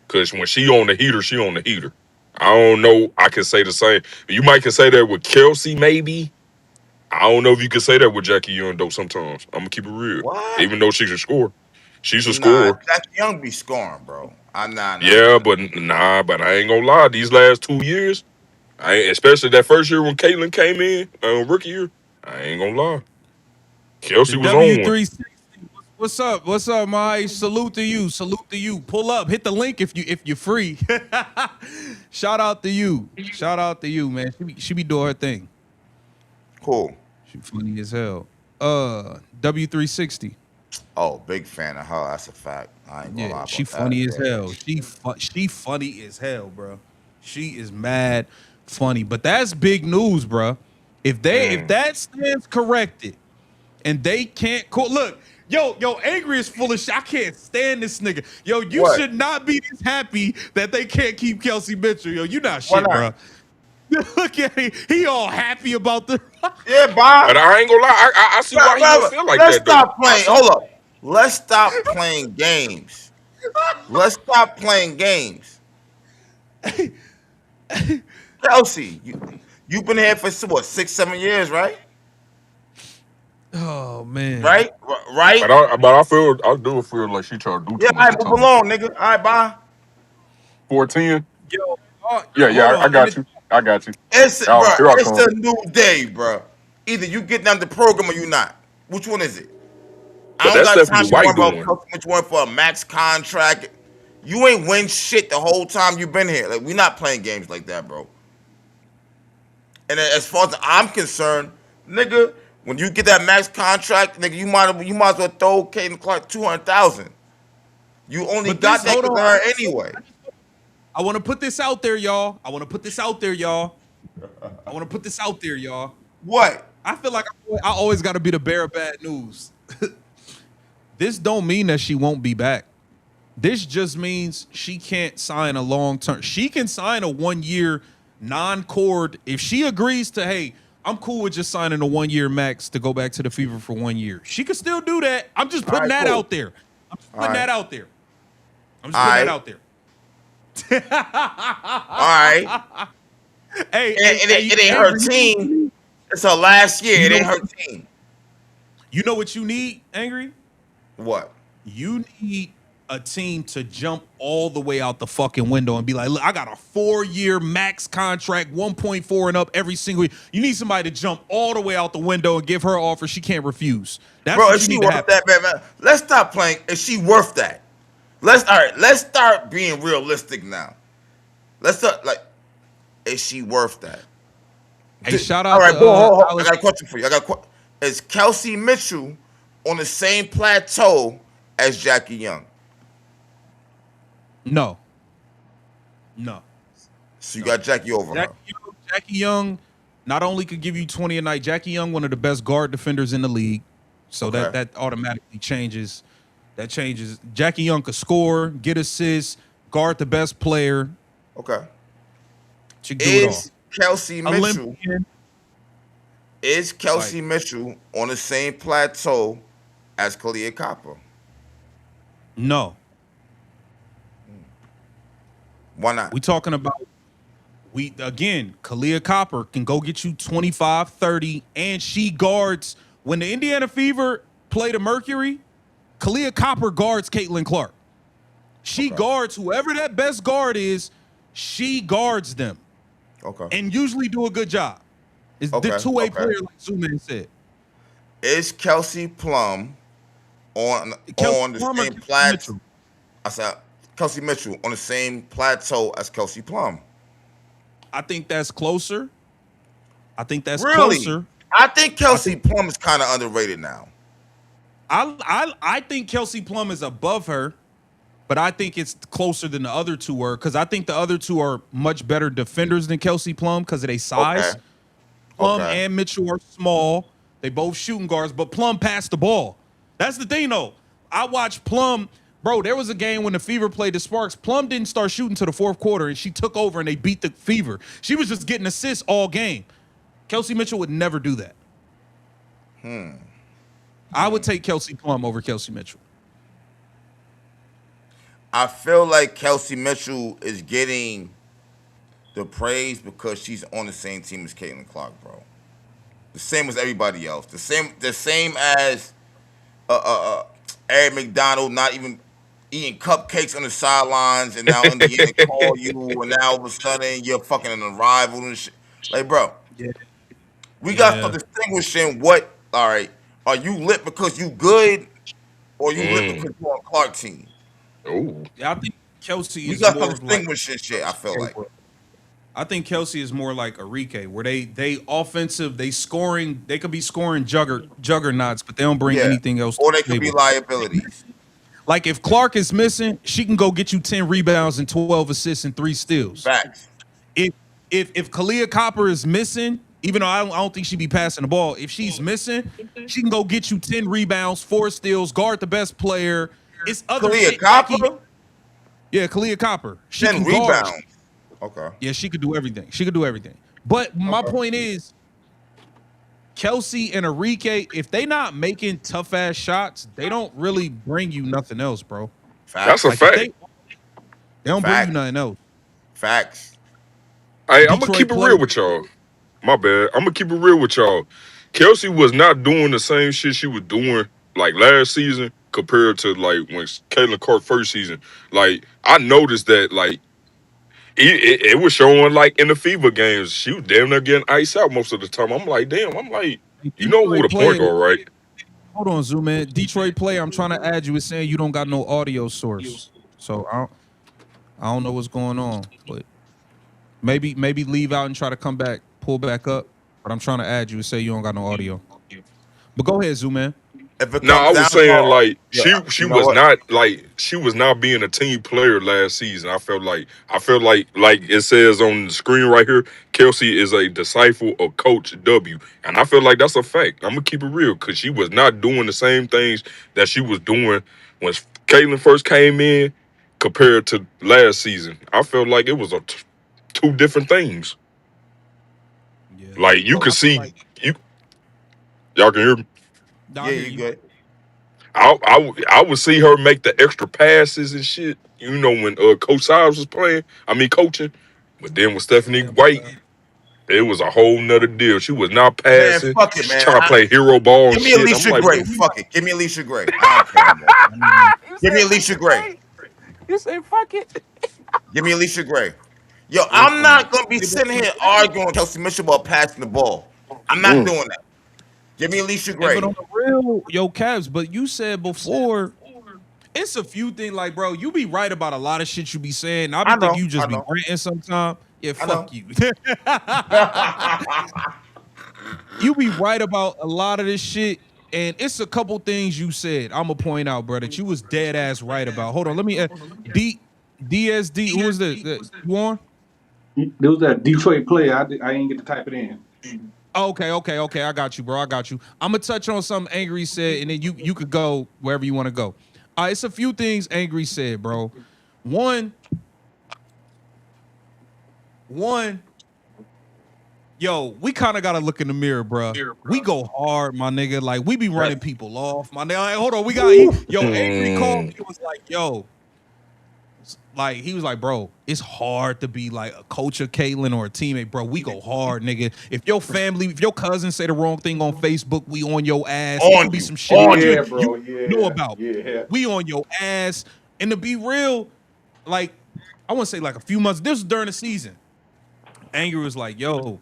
Cause when she on the heater, she on the heater. I don't know. I can say the same. You might can say that with Kelsey, maybe. I don't know if you can say that with Jackie Young though. Sometimes I'm gonna keep it real. What? Even though she's a scorer, she's a Nah, scorer. Jackie Young be scoring, bro. Yeah, Nah. but nah, but I ain't gonna lie. These last 2 years, I ain't, especially that first year when Caitlyn came in, rookie year. I ain't gonna lie. The Kelsey was on one. W360. What's up? What's up, my salute to you. Salute to you. Pull up. Hit the link if you're free. Shout out to you. Shout out to you, man. She be doing her thing. Cool. She funny as hell. W360. Oh, big fan of her. That's a fact. I ain't gonna Yeah, lie she about that. funny as Yeah. hell. She funny as hell, bro. She is mad funny. But that's big news, bro. If that stands corrected and they can't look, yo, Angry is full of shit. I can't stand this nigga. Yo, you What? should not be this happy that they can't keep Kelsey Mitchell. Yo, you not Why shit, not? bro. Look at him. He all happy about the Yeah, Bob. But I ain't gonna lie. I see why he would feel like Let's that though. stop playing. Hold up. Let's stop playing games. Let's stop playing games. Kelsey, you've been here for what 6, 7 years, right? Oh man. Right. I do feel like she trying to do Yeah. too All much right, at move times. along, nigga. All right, bye. 410. Yo, hold Yeah, I on. got you. I got you. It's Bro, bro. here I It's come. a new day, bro. Either you get down the program or you not. Which one is it? I But don't that's got time Stephanie to worry White about doing. Kelsey Mitchell for a max contract. You ain't win shit the whole time you've been here. Like we not playing games like that, bro. And as far as I'm concerned, nigga, when you get that max contract, nigga, you might as well throw Caden Clark 200,000. You only But got this, that hold because of on. her anyway. I want to put this out there, y'all. I want to put this out there, y'all. What? I feel like I always got to be the bearer of bad news. This don't mean that she won't be back. This just means she can't sign a long term. She can sign a 1 year non-cord if she agrees to. Hey, I'm cool with just signing a 1 year max to go back to the Fever for 1 year. She can still do that. I'm just All putting right, that cool. out there. All right. I'm just All putting that right. out there. All right. Hey, It ain't her Angry, team. It's her last year. you It know, ain't her team. you know what you need, Angry? What? You need a team to jump all the way out the fucking window and be like, look, I got a 4 year max contract, 1.4 and up every single year. You need somebody to jump all the way out the window and give her offer she can't refuse. That's Bro, what is you she need to worth happen. that, man? Let's stop playing. Is she worth that? Let's start being realistic now. Let's start like, is she worth that? Hey, shout All out right, to boy, hold. I Alex. got a question for you. Is Kelsey Mitchell on the same plateau as Jackie Young? No, no, So you no. got Jackie over her. Jackie Young not only could give you 20 a night, Jackie Young, one of the best guard defenders in the league. So Okay. that automatically changes. That changes. Jackie Young could score, get assists, guard the best player. Okay. She can do it all. Is Kelsey Mitchell Olympian. is Kelsey Like, Mitchell on the same plateau as Kalia Copper? no. Why not? We talking about Kalia Copper can go get you 25, 30, and she guards when the Indiana Fever play the Mercury, Kalia Copper guards Caitlin Clark. She Okay. guards whoever that best guard is, she guards them Okay. and usually do a good job. It's the Okay. two-way Okay. player, like Zuman said. Is Kelsey Plum Kelsey on the Plum or same Kelsey plateau? Mitchell? I said Kelsey Mitchell on the same plateau as Kelsey Plum. I think that's closer. Really? Closer. I think Kelsey Plum is kind of underrated now. I think Kelsey Plum is above her, but I think it's closer than the other two were because I think the other two are much better defenders than Kelsey Plum because of their size. Okay. Plum Okay. and Mitchell are small. They both shooting guards, but Plum passed the ball. That's the thing, though. I watched Plum. Bro, there was a game when the Fever played the Sparks. Plum didn't start shooting to the fourth quarter, and she took over, and they beat the Fever. She was just getting assists all game. Kelsey Mitchell would never do that. I would take Kelsey Plum over Kelsey Mitchell. I feel like Kelsey Mitchell is getting the praise because she's on the same team as Caitlin Clark, bro. The same as everybody else. The same as Eric McDonald not even eating cupcakes on the sidelines, and now Indiana call you, and now all of a sudden you're fucking an rival and shit. Like, bro, Yeah. we got to start Yeah. distinguishing what. All right, are you lit because you good, or you lit Mm. because you're on Clark team? Oh. Yeah, I think Kelsey We is got to more start of like distinguishing shit. I feel like I think Kelsey is more like Enrique, where they offensive, they scoring, they could be scoring juggernauts, but they don't bring yeah, anything else to or they the could be table. liabilities. Like if Clark is missing, she can go get you 10 rebounds and 12 assists and 3 steals. Facts. If if Kalia Copper is missing, even though I don't think she'd be passing the ball, if she's missing, she can go get you 10 rebounds, 4 steals, guard the best player. It's other Kalia shit. Jackie, Copper, yeah, Kalia Copper. She 10 can guard. rebounds. Okay. Yeah, she could do everything. She could do everything. But my Okay. point is, Kelsey and Enrique, if they not making tough ass shots, they don't really bring you nothing else, bro. That's a Facts. Like if fact. they don't bring you Facts. nothing else. Facts. Hey, I'm gonna Detroit keep it play. real with y'all. My bad. I'm gonna keep it real with y'all. Kelsey was not doing the same shit she was doing like last season compared to like when Caitlin Clark first season. Like I noticed that like it was showing like in the FIBA games she was damn near getting iced out most of the time. I'm like, damn. I'm like, you know who Detroit the point player. guard, right? Hold on, Zoom man. Detroit player. I'm trying to add you. It's saying you don't got no audio source. So I don't know what's going on. But maybe leave out and try to come back, pull back up. But I'm trying to add you and say you don't got no audio. But go ahead, Zoom man. If it No, comes I down was to, saying like yeah, she you know was what? not like she was not being a team player last season. I felt like it says on the screen right here, Kelsey is a disciple of Coach W, and I feel like that's a fact. I'm gonna keep it real because she was not doing the same things that she was doing when Caitlin first came in compared to last season. I felt like it was two different things. Yeah. Like you I could feel see like you y'all can hear me. I Yeah, hear you you. good. I would see her make the extra passes and shit. You know when Coach Siles was playing, I mean coaching. But then with Stephanie Yeah, White, it was a whole nother deal. She was not Man, passing. fuck it, She man. trying to play hero ball and Give me shit. I'm Alicia like, Gray. bro, Fuck it. Give me Alicia Gray. I don't care no more. I mean, you Give me said Alicia Alicia Gray. Gray. You said fuck it. Give me Alicia Gray. Yo, I'm listen. not gonna be sitting here arguing with Kelsey Mitchell about passing the ball. I'm not Mm. doing that. Give me Alicia But Gray. on the real, yo, Cavs, but you said before, it's a few things like, bro, you be right about a lot of shit you be saying. I be I thinking know. you I just be know. ranting sometime. Yeah, I know. fuck you. You be right about a lot of this shit. And it's a couple things you said. I'm gonna point out, bro, that you was dead ass right about. Hold on, let me D DSD. Who is this? You on? There was that Detroit player. I didn't get to type it in. Okay. I got you, bro. I got you. I'm gonna touch on something Angry said, and then you could go wherever you want to go. It's a few things Angry said, bro. One, one, yo, we kind of gotta look in the mirror, bro. We go hard, my nigga. Like we be running people off, my nigga. Like, hold on, we got yo. Angry called me. Was like, yo, like he was like, bro, it's hard to be like a coach of Caitlin or a teammate, bro. We go hard, nigga. If your family, if your cousin say the wrong thing on Facebook, we on your ass. It On could be you. some shit On that you. Yeah, you bro. know Yeah, about. yeah. We on your ass. And to be real, like I want to say like a few months. This was during the season. Angry was like, yo,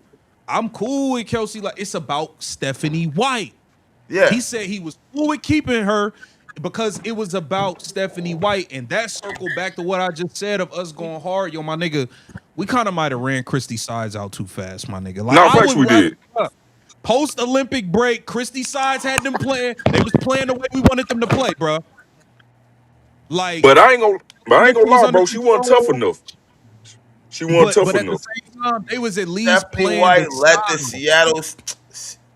I'm cool with Kelsey. Like it's about Stephanie White. Yeah. He said he was cool with keeping her because it was about Stephanie White. And that circled back to what I just said of us going hard. Yo, my nigga, we kind of might have ran Christy Sides out too fast, my nigga. Like Nah, I facts would we did. post Olympic break, Christy Sides had them playing. They was playing the way we wanted them to play, bro. Like But I ain't gonna Mitchell was lie, under bro. She wasn't tough control, enough. She wasn't tough but at the enough. same time, they was at least Stephanie playing the White let the style. Seattle.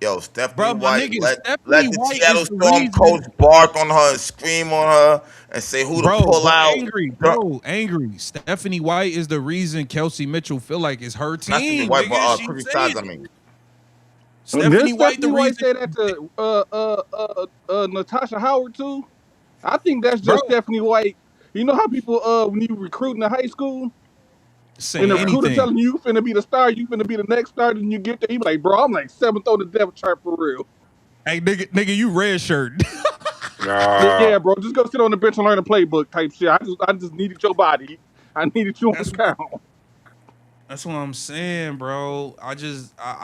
Yo, Stephanie Bro, my White nigga, let Stephanie the White Seattle is the Storm reason. coach bark on her and scream on her and say who to Bro, pull but out. angry. Stephanie White is the reason Kelsey Mitchell feel like it's her Not Stephanie team, White, but nigga. She Chrissy say Sides. it. I mean, Did Stephanie White, the Stephanie White reason, say that to Natasha Howard too? I think that's bro, just Stephanie White. You know how people when you recruiting in high school and saying the recruiter anything. telling you finna be the star, you finna be the next star, then you get there, you be like, bro, I'm like seventh on the depth chart for real. Hey, nigga, you red shirt. Nah, Yeah, bro, just go sit on the bench and learn the playbook type shit. I just needed your body. I needed you on the That's count. that's what I'm saying, bro. I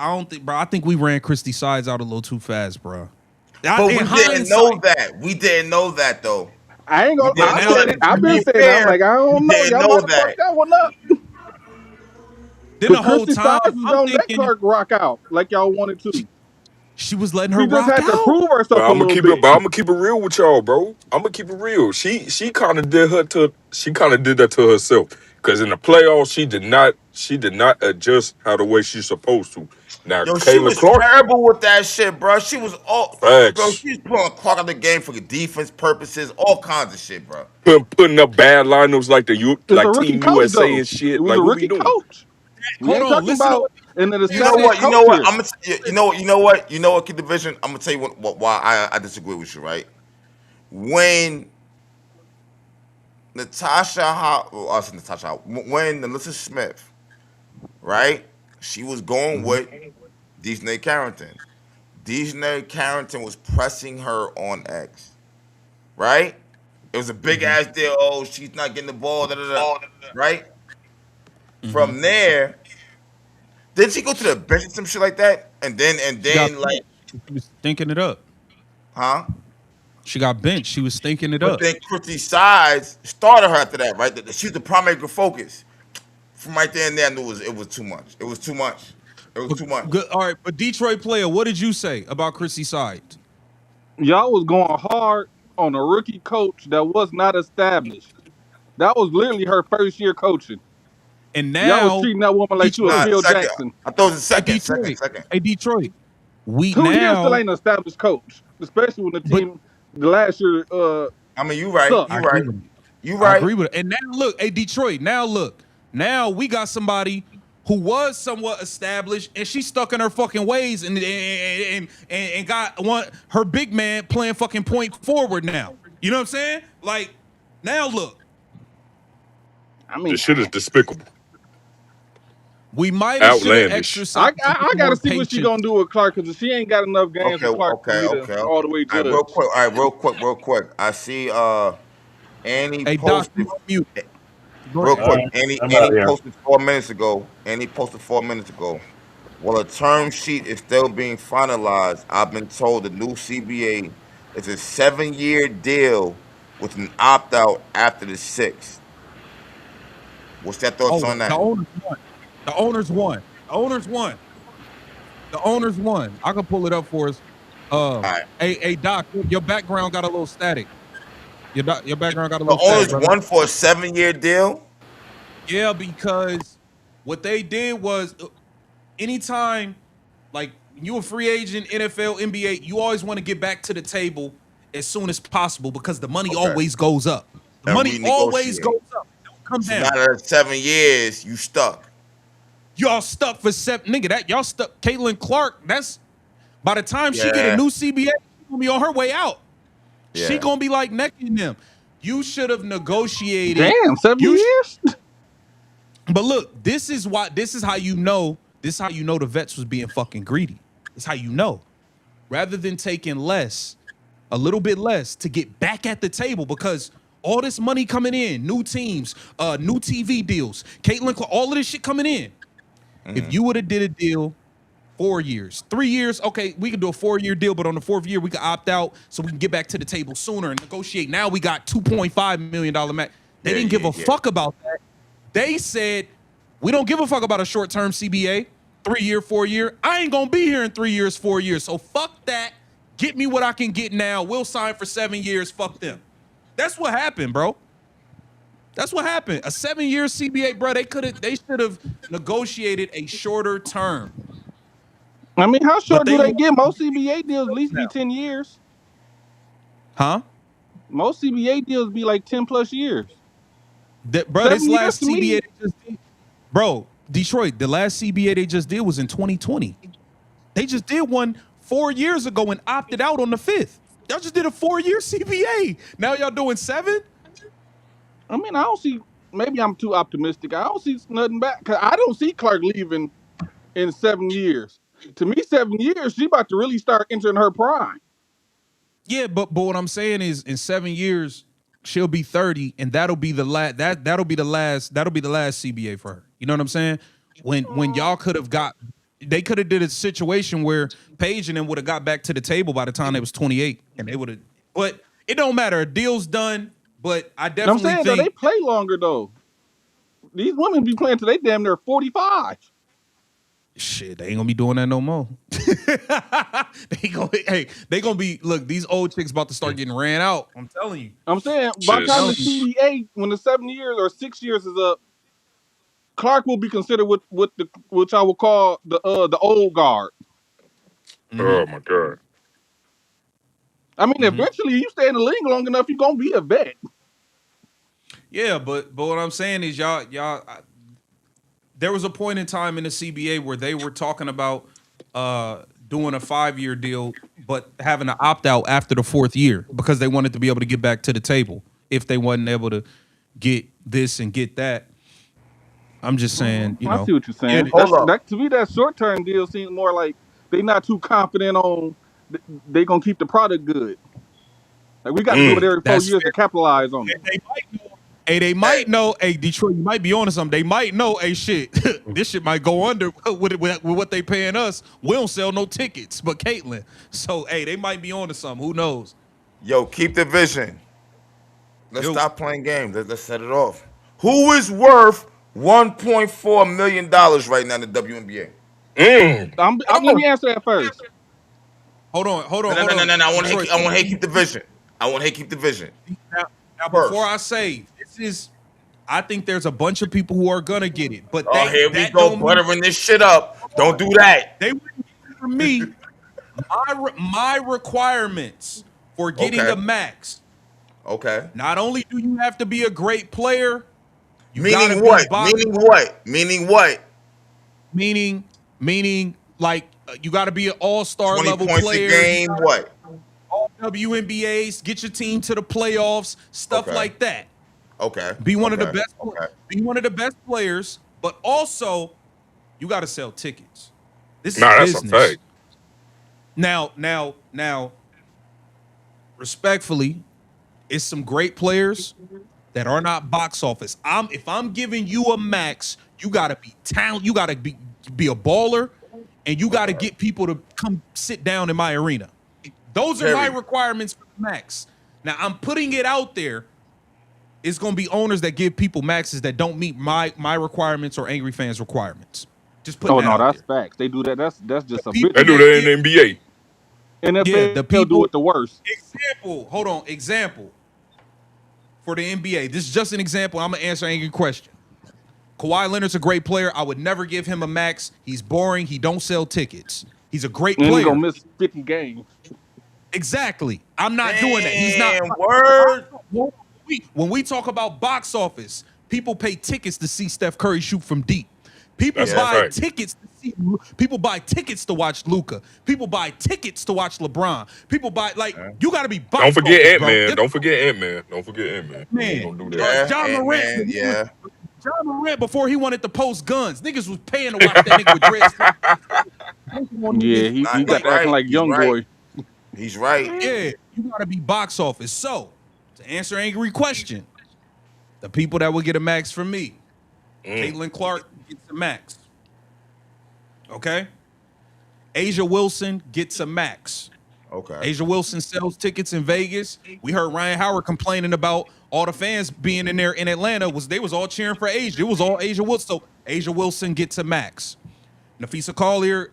don't think, bro. I think we ran Christy Sides out a little too fast, bro. But In we didn't know hindsight, that. We didn't know that though. I ain't We gonna. but didn't I know now said that. it. To I've been be saying it. I'm fair, like, I we don't know. didn't Y'all know might have fucked that. that one up. then Cause the whole Christy time Styles was I'm gonna let thinking Clark rock out like y'all wanted to. she was letting her She just rock had to out. prove but herself a I'm gonna little keep it. bit. But I'm gonna keep it real with y'all, bro. I'm gonna keep it real. She kind of did her to. She kind of did that to herself. Because in the playoffs, she did not. She did not adjust how the way she's supposed to. Now, Yo, she Kayla was Clark, terrible with that shit, bro. She was all, bro. facts. She was pulling Clark out of the game for defense purposes, all kinds of shit, bro. Putting up bad lineups like It's a like rookie Team coach USA though. and It shit. was Like, a what we rookie doing? coach. We Hold ain't on, talking listen to about what an You know established what? You coach know what? here. I'm gonna. You know what? You know what? You know what? Kid Division. I'm gonna tell you why I disagree with you. Right? When I said Natasha, when Alyssa Smith, right? She was going Mhm. with Dejanay Carrington. Dejanay Carrington was pressing her on X, right? It was a big Mhm. ass deal. Oh, she's not getting the ball, da, da, da, right? Mhm. From there, did she go to the bench or some shit like that? And She got then like, benched. She was stinking it up. huh? She got benched. She was stinking it But up. then Christy Sides started her after that, right? She's the primary focus. From right there and there, I knew it was too much. It was too much. It was But too much. good. All right, but Detroit player, what did you say about Chrissy Sides? Y'all was going hard on a rookie coach that was not established. That was literally her first year coaching. And Y'all was now treating that woman like she was Nah, Detroit, Phil second. Jackson. I thought it was a hey second, second, Detroit, second. hey Detroit. We 2 years still now, ain't an established coach, especially when the but team the last year I mean, you right. I You sucked. agree right. with it. You I right. agree with it. And now look, hey Detroit, now look. Now we got somebody who was somewhat established and she's stuck in her fucking ways and got one her big man playing fucking point forward now. You know what I'm saying? Like now look, I The mean, shit is despicable, we might have should have outlandish. exercised I a I, I little got to more see what she patience. gonna do with Clark because she ain't got enough games Okay, with Clark for okay, me to okay, all okay. the way All right, real judge. quick. All right, real quick. I see Annie Hey Doc, posted you unmute. Go real ahead. All quick. right, Annie I'm out Annie here. posted 4 minutes ago. Annie posted 4 minutes ago. While a term sheet is still being finalized, I've been told the new CBA is a 7-year deal with an opt out after the sixth. What's your thoughts Oh, on the that? owners won. The owners won. The owners won. The owners won. I can pull it up for us. All right. Hey, Doc, your background got a little static. Your background got a The little static, owners brother. won for a 7-year deal. Yeah, because what they did was anytime, like you a free agent, NFL, NBA, you always want to get back to the table as soon as possible because the money Okay. always goes up. The And money always renegotiate. goes up. It don't come So now down. that it's 7 years, you stuck. Y'all stuck for 7 nigga. That y'all stuck. Caitlin Clark. That's by the time she get a Yeah. new CBA, she gonna be on her way out. She Yeah. gonna be like necking them. You should have negotiated. Damn, seven You, sh- years? but look, this is why. This is how you know. This is how you know the vets was being fucking greedy. It's how you know. Rather than taking less, a little bit less to get back at the table because all this money coming in, new teams, new TV deals, Caitlin, all of this shit coming in. If you would have did a deal 4 years, 3 years, okay, we could do a 4 year deal, but on the fourth year we could opt out so we can get back to the table sooner and negotiate. Now we got $2.5 million max. They Yeah. didn't give Yeah. a Yeah. fuck about that. They said we don't give a fuck about a short term CBA, 3 year, 4 year. I ain't gonna be here in 3 years, 4 years. So fuck that. Get me what I can get now. We'll sign for 7 years. Fuck them. That's what happened, bro. That's what happened. A 7 year CBA, bro. They should have negotiated a shorter term. I mean, how But short do they they want get? Most CBA deals at least be 10 years. huh? Most CBA deals be like 10 plus years. That, bro, this 7 years last to CBA me. they just did, bro, Detroit, the last CBA they just did was in 2020. They just did one 4 years ago and opted out on the 5th. Y'all just did a 4-year CBA. Now y'all doing 7? I mean, I don't see. Maybe I'm too optimistic. I don't see nothing back. Cause I don't see Clark leaving in 7 years. To me, 7 years, she about to really start entering her prime. Yeah, but what I'm saying is in 7 years she'll be 30 and that'll be the last that'll be the last CBA for her. You know what I'm saying? When y'all could have they could have did a situation where Paige and them would have got back to the table by the time they was 28 and they would have, but it don't matter. A deal's done, but I I'm definitely saying though, they think play longer though. These women be playing till they damn near 45. shit, they ain't gonna be doing that no more. They gonna be, look, these old chicks about to start getting ran out. I'm telling you. I'm saying by the Shit. time the CBA, when the 7 years or 6 years is up, Clark will be considered with the which I would call the old guard. Oh my God. I mean, eventually you stay in the league long enough, you're gonna be a vet. Yeah, but what I'm saying is y'all there was a point in time in the CBA where they were talking about doing a 5-year deal, but having to opt out after the 4th year because they wanted to be able to get back to the table if they wasn't able to get this and get that. I'm just saying, you know. I see what you're saying. Hold up. That to me, that short term deal seems more like they not too confident on they gonna keep the product good. Like we got to do it every 4 That's years fair. to capitalize on it. They might know. Hey, Detroit, you might be onto something. They might know. Hey, shit, this shit might go under with what they paying us. We don't sell no tickets, but Caitlyn. So, hey, they might be onto something. Who knows? Yo, keep the vision. Let's Yo. stop playing games. Let's set it off. Who is worth $1.4 million right now in the WNBA? Let me answer that first. Hold on. No. I want Detroit, to keep the vision. Now, First. before I say this is, I think there's a bunch of people who are gonna get it, but Oh, here we go, buttering this shit up. Don't do that. They wouldn't get it from me. My requirements for getting Okay. a max. Okay. Not only do you have to be a great player, you Meaning gotta what? be box- Meaning what? meaning like you got to be an all-star 20 level points player. a game. What? All WNBAs, get your team to the playoffs, stuff Okay. like that. Okay. Be one of the Okay. best. Okay. Be one of the best players, but also you got to sell tickets. This is Nah, that's a business. fact. Now, respectfully, it's some great players that are not box office. If I'm giving you a max, you gotta be talent. You gotta be a baller, and you gotta get people to come sit down in my arena. Those are my Terry. requirements for the max. Now I'm putting it out there. It's gonna be owners that give people maxes that don't meet my requirements or angry fans' requirements. Just put Oh that no, out that's there. facts. They do that. That's just a people They bit. do that in the NBA. NFL Yeah, the people do it the worst. Example for the NBA. This is just an example. I'm gonna answer an angry question. Kawhi Leonard's a great player. I would never give him a max. He's boring. He don't sell tickets. He's a great And he's player. gonna miss 50 games. Exactly. I'm not doing that. He's not. Damn, word. When we talk about box office, people pay tickets to see Steph Curry shoot from deep. People That's a buy fact. tickets to see. People buy tickets to watch Luka. People buy tickets to watch LeBron. People buy you got to be box Don't forget office, Ant bro. Man. Don't forget Ant Man. Don't forget Ant Man. Man, Don't do that. John Morant. Man, yeah. John Morant before he wanted to post guns. Niggas was paying to watch that nigga with dreads. Yeah, he Nah, got he's acting like He's young right. boy. He's right. Yeah, you gotta be box office. So, to answer angry question, the people that will get a max from me, Caitlin Clark gets a max. Okay? Asia Wilson gets a max. Okay. Asia Wilson sells tickets in Vegas. We heard Ryan Howard complaining about all the fans being in there in Atlanta. They was all cheering for Asia. It was all Asia Wilson. So Asia Wilson gets a max. Nafisa Collier,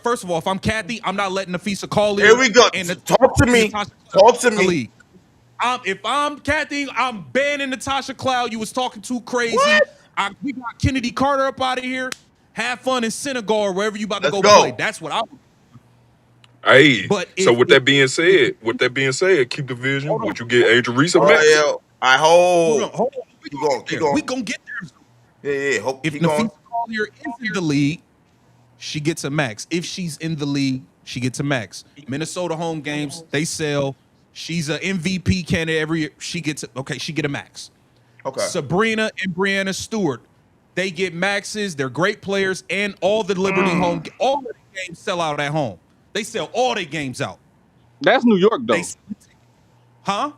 first of all, if I'm Kathy, I'm not letting Nafisa Collier. Here we go. Talk to me. Talk to me. League. If I'm Kathy, I'm banning Natasha Cloud. You was talking too crazy. What? We got Kennedy Carter up out of here. Have fun in Senegal or wherever you about to Let's go go. play. That's what I would. Hey, But so with that being said, keep the vision. Would you get Angel Reese a Oh, max? yeah. I hope. Hold on. Keep going. We gonna get there. Yeah. Hope. If Keep Nafisa going. Collier is in the league, she gets a max. If she's in the league, she gets a max. Minnesota home games, they sell. She's an MVP candidate every year. She get a max. Okay. Sabrina and Brianna Stewart, they get maxes. They're great players, and all the Liberty all of the games sell out at home. They sell all their games out. That's New York though. Huh?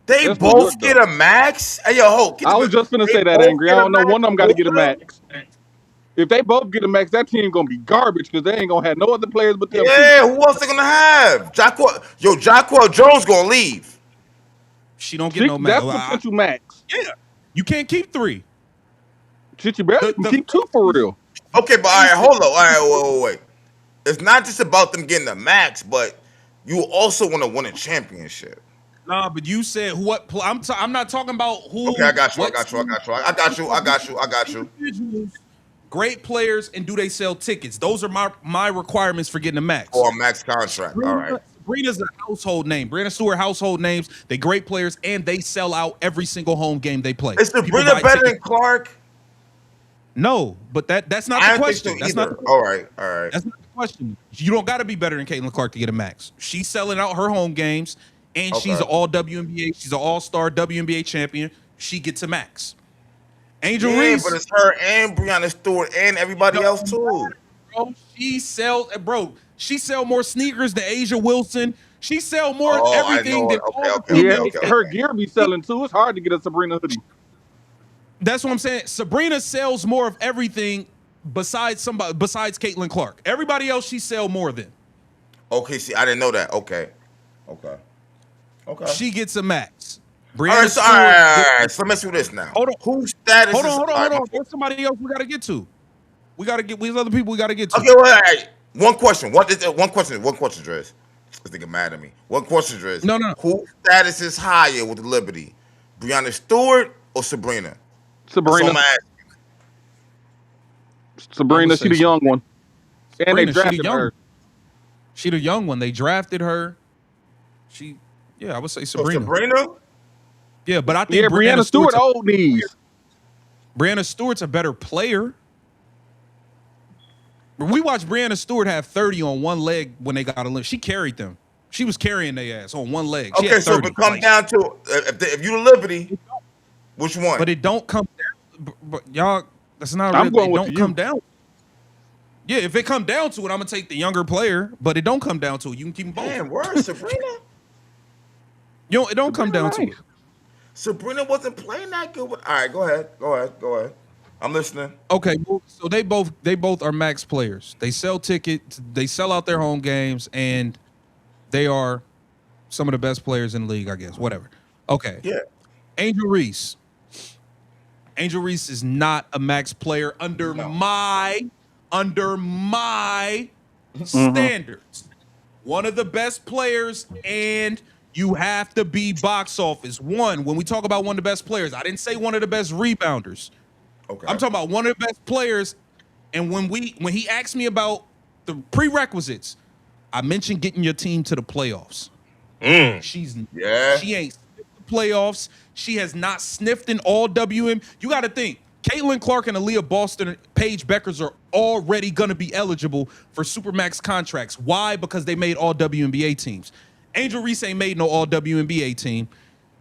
They That's both get a max? Hey, yo, Hope. I was just gonna say that, Angry. I don't know. One of them got to get a max. If they both get a max, that team gonna be garbage because they ain't gonna have no other players but them. Yeah, who else they gonna have? Jacquel Jones gonna leave. She don't get no max. That's potential max. Yeah, you can't keep 3. Shit, you barely can keep 2 for real. Okay, but all right, hold on. All right, wait. It's not just about them getting the max, but you also want to win a championship. Nah, but you said what? I'm not talking about who. Okay, I got you. Great players, and do they sell tickets? Those are my requirements for getting a max. Or a max contract. All right. Sabrina's a household name. Brianna Stewart, household names. They great players, and they sell out every single home game they play. Is Sabrina better than Clark? No, but that's not the question. That's not. All right. That's not the question. You don't got to be better than Caitlin Clark to get a max. She's selling out her home games, and she's an all WNBA. She's an all-star WNBA champion. She gets a max. Angel Reese, but it's her and Brianna Stewart and everybody else too. Bro, she sells more sneakers than Asia Wilson. She sell more everything than her gear be selling too. It's hard to get a Sabrina hoodie. That's what I'm saying. Sabrina sells more of everything besides Caitlin Clark. Everybody else she sell more than. Okay, see, I didn't know that. Okay. She gets a max. Brianna all right. So let's do this now. Hold on. Whose status? Hold on. There's somebody else we gotta get to. These other people we gotta get to. Okay, well, all right. One question. One question, Drez. This nigga mad at me. One question, Drez. No. Whose status is higher with the Liberty? Brianna Stewart or Sabrina? Sabrina, she the young one. And they drafted her. She the young one. They drafted her. I would say Sabrina. Sabrina? Yeah, but I think Brianna Stewart old knees. Brianna Stewart's a better player. We watched Brianna Stewart have 30 on one leg when they got a limp. She carried them. She was carrying their ass on one leg. Okay, so if it comes down to if you the Liberty, which one? But it don't come down. But y'all, that's not. I'm going it with don't come down. Yeah, if it come down to it, I'm gonna take the younger player. But it don't come down to it. You can keep them both. Man, where's Sabrina? It don't come down to it. Sabrina wasn't playing that good. All right, go ahead. I'm listening. Okay, so they both are max players. They sell tickets. They sell out their home games, and they are some of the best players in the league, I guess. Whatever. Okay. Yeah. Angel Reese. Angel Reese is not a max player under my standards. One of the best players, and you have to be box office. When we talk about one of the best players, I didn't say one of the best rebounders. Okay. I'm talking about one of the best players. And when he asked me about the prerequisites, I mentioned getting your team to the playoffs. She ain't sniffed the playoffs. She has not sniffed an all WM. You got to think, Caitlin Clark and Aaliyah Boston and Paige Beckers are already going to be eligible for Supermax contracts. Why? Because they made all WNBA teams. Angel Reese ain't made no all WNBA team.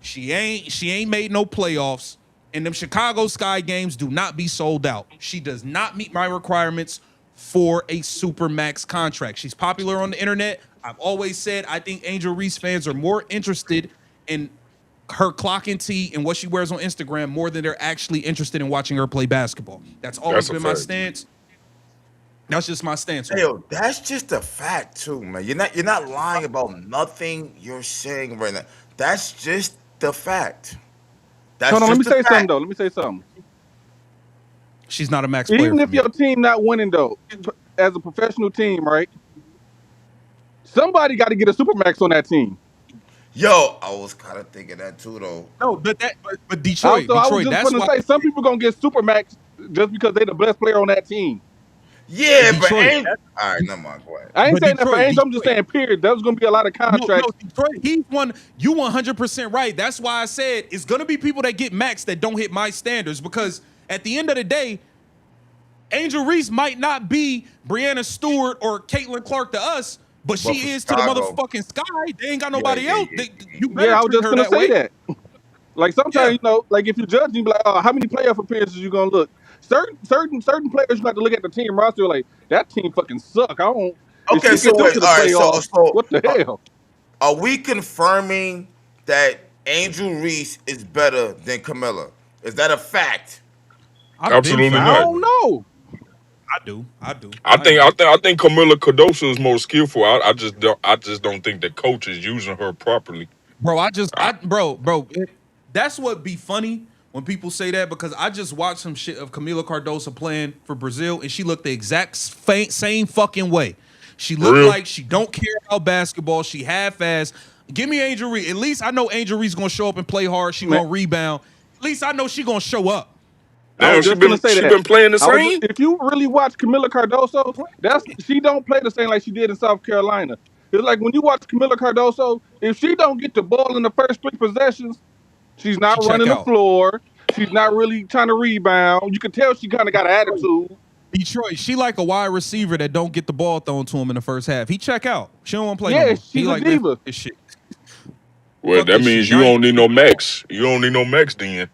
She ain't made no playoffs. And them Chicago Sky games do not be sold out. She does not meet my requirements for a Supermax contract. She's popular on the internet. I've always said I think Angel Reese fans are more interested in her clock and tee and what she wears on Instagram more than they're actually interested in watching her play basketball. That's always been my stance. That's just my stance. Hey, yo, that's just a fact too, man. You're not lying about nothing you're saying right now. That's just the fact. Hold on, let me say something. She's not a max player. Even if your team not winning though, as a professional team, right? Somebody got to get a Supermax on that team. Yo, I was kind of thinking that too, though. No, but Detroit. I was just going to say some people gonna get Supermax just because they the best player on that team. Yeah, but Angel. All right, never mind. Go ahead. I ain't saying that for Angel. I'm just saying, period. There's gonna be a lot of contracts. No, Detroit, he's one. You 100% right. That's why I said it's gonna be people that get max that don't hit my standards because at the end of the day, Angel Reese might not be Brianna Stewart or Caitlin Clark to us, but But for she is to the Chicago, motherfucking Sky. They ain't got yeah, nobody yeah, else. yeah, yeah, You yeah. better Yeah, I was treat just her gonna that say way. that. Like sometimes, Yeah. like if you judge, you be like, oh, how many playoff appearances you gonna look? Certain players you got to look at the team roster like that team fucking suck. I don't. If Okay, she so get them wait, to the all right, so playoffs, so what the uh, hell? are we confirming that Angel Reese is better than Camilla? Is that a fact? I've been Absolutely I felt that not. don't way. know. I agree. I think Camilla Cardoso is more skillful. I just don't think the coach is using her properly. Bro, I, that's what be funny when people say that because I just watched some shit of Camila Cardoso playing for Brazil and she looked the exact same fucking way. She for looked real. like she don't care about basketball. She half-ass. Give me Angel Reese. At least I know Angel Reese gonna show up and play hard. She Man, gonna rebound. At least I know she gonna show up. I Damn, was just gonna say she that. been playing the same. If you really watch Camila Cardoso, she don't play the same like she did in South Carolina. It's like when you watch Camila Cardoso, if she don't get the ball in the first three possessions, she's not She check running the out. floor. She's not really trying to rebound. You can tell she kind of got an attitude. Detroit, she like a wide receiver that don't get the ball thrown to him in the first half. He check out. She don't want to play no Yeah, more. He she's a like, man, fuck diva. this shit. Well, Fuck that this shit. means you Y'all ain't don't need no max. You don't need no max then.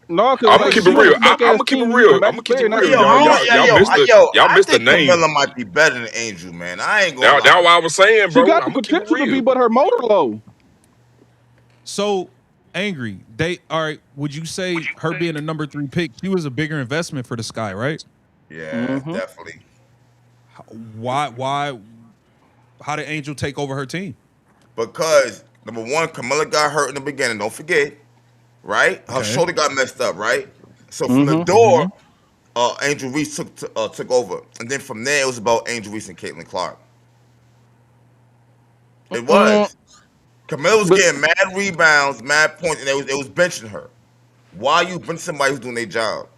No, because I'm gonna like keep if it you got a real. weak I'm ass gonna keep it team, you need a real. I'm max gonna keep it player, not real. Yo, just I, anybody. I Y'all missed the think name. Camilla might be better than Angel, man. I ain't gonna Now lie. what I was saying, She bro. got I'm the gonna keep it potential to be, real. but her motor low. So angry. They all right. Would you say her being a number 3 pick, she was a bigger investment for the Sky, right? Yeah, Hmm. definitely. Why how did Angel take over her team? Because number one, Camilla got hurt in the beginning. Don't forget, right? Her Okay. shoulder got messed up, right? So from the Hmm. door, Angel Reese took over, and then from there it was about Angel Reese and Caitlin Clark. It Mm, was. Camilla was but getting mad rebounds, mad points, and it was benching her. Why you bench somebody who's doing their job?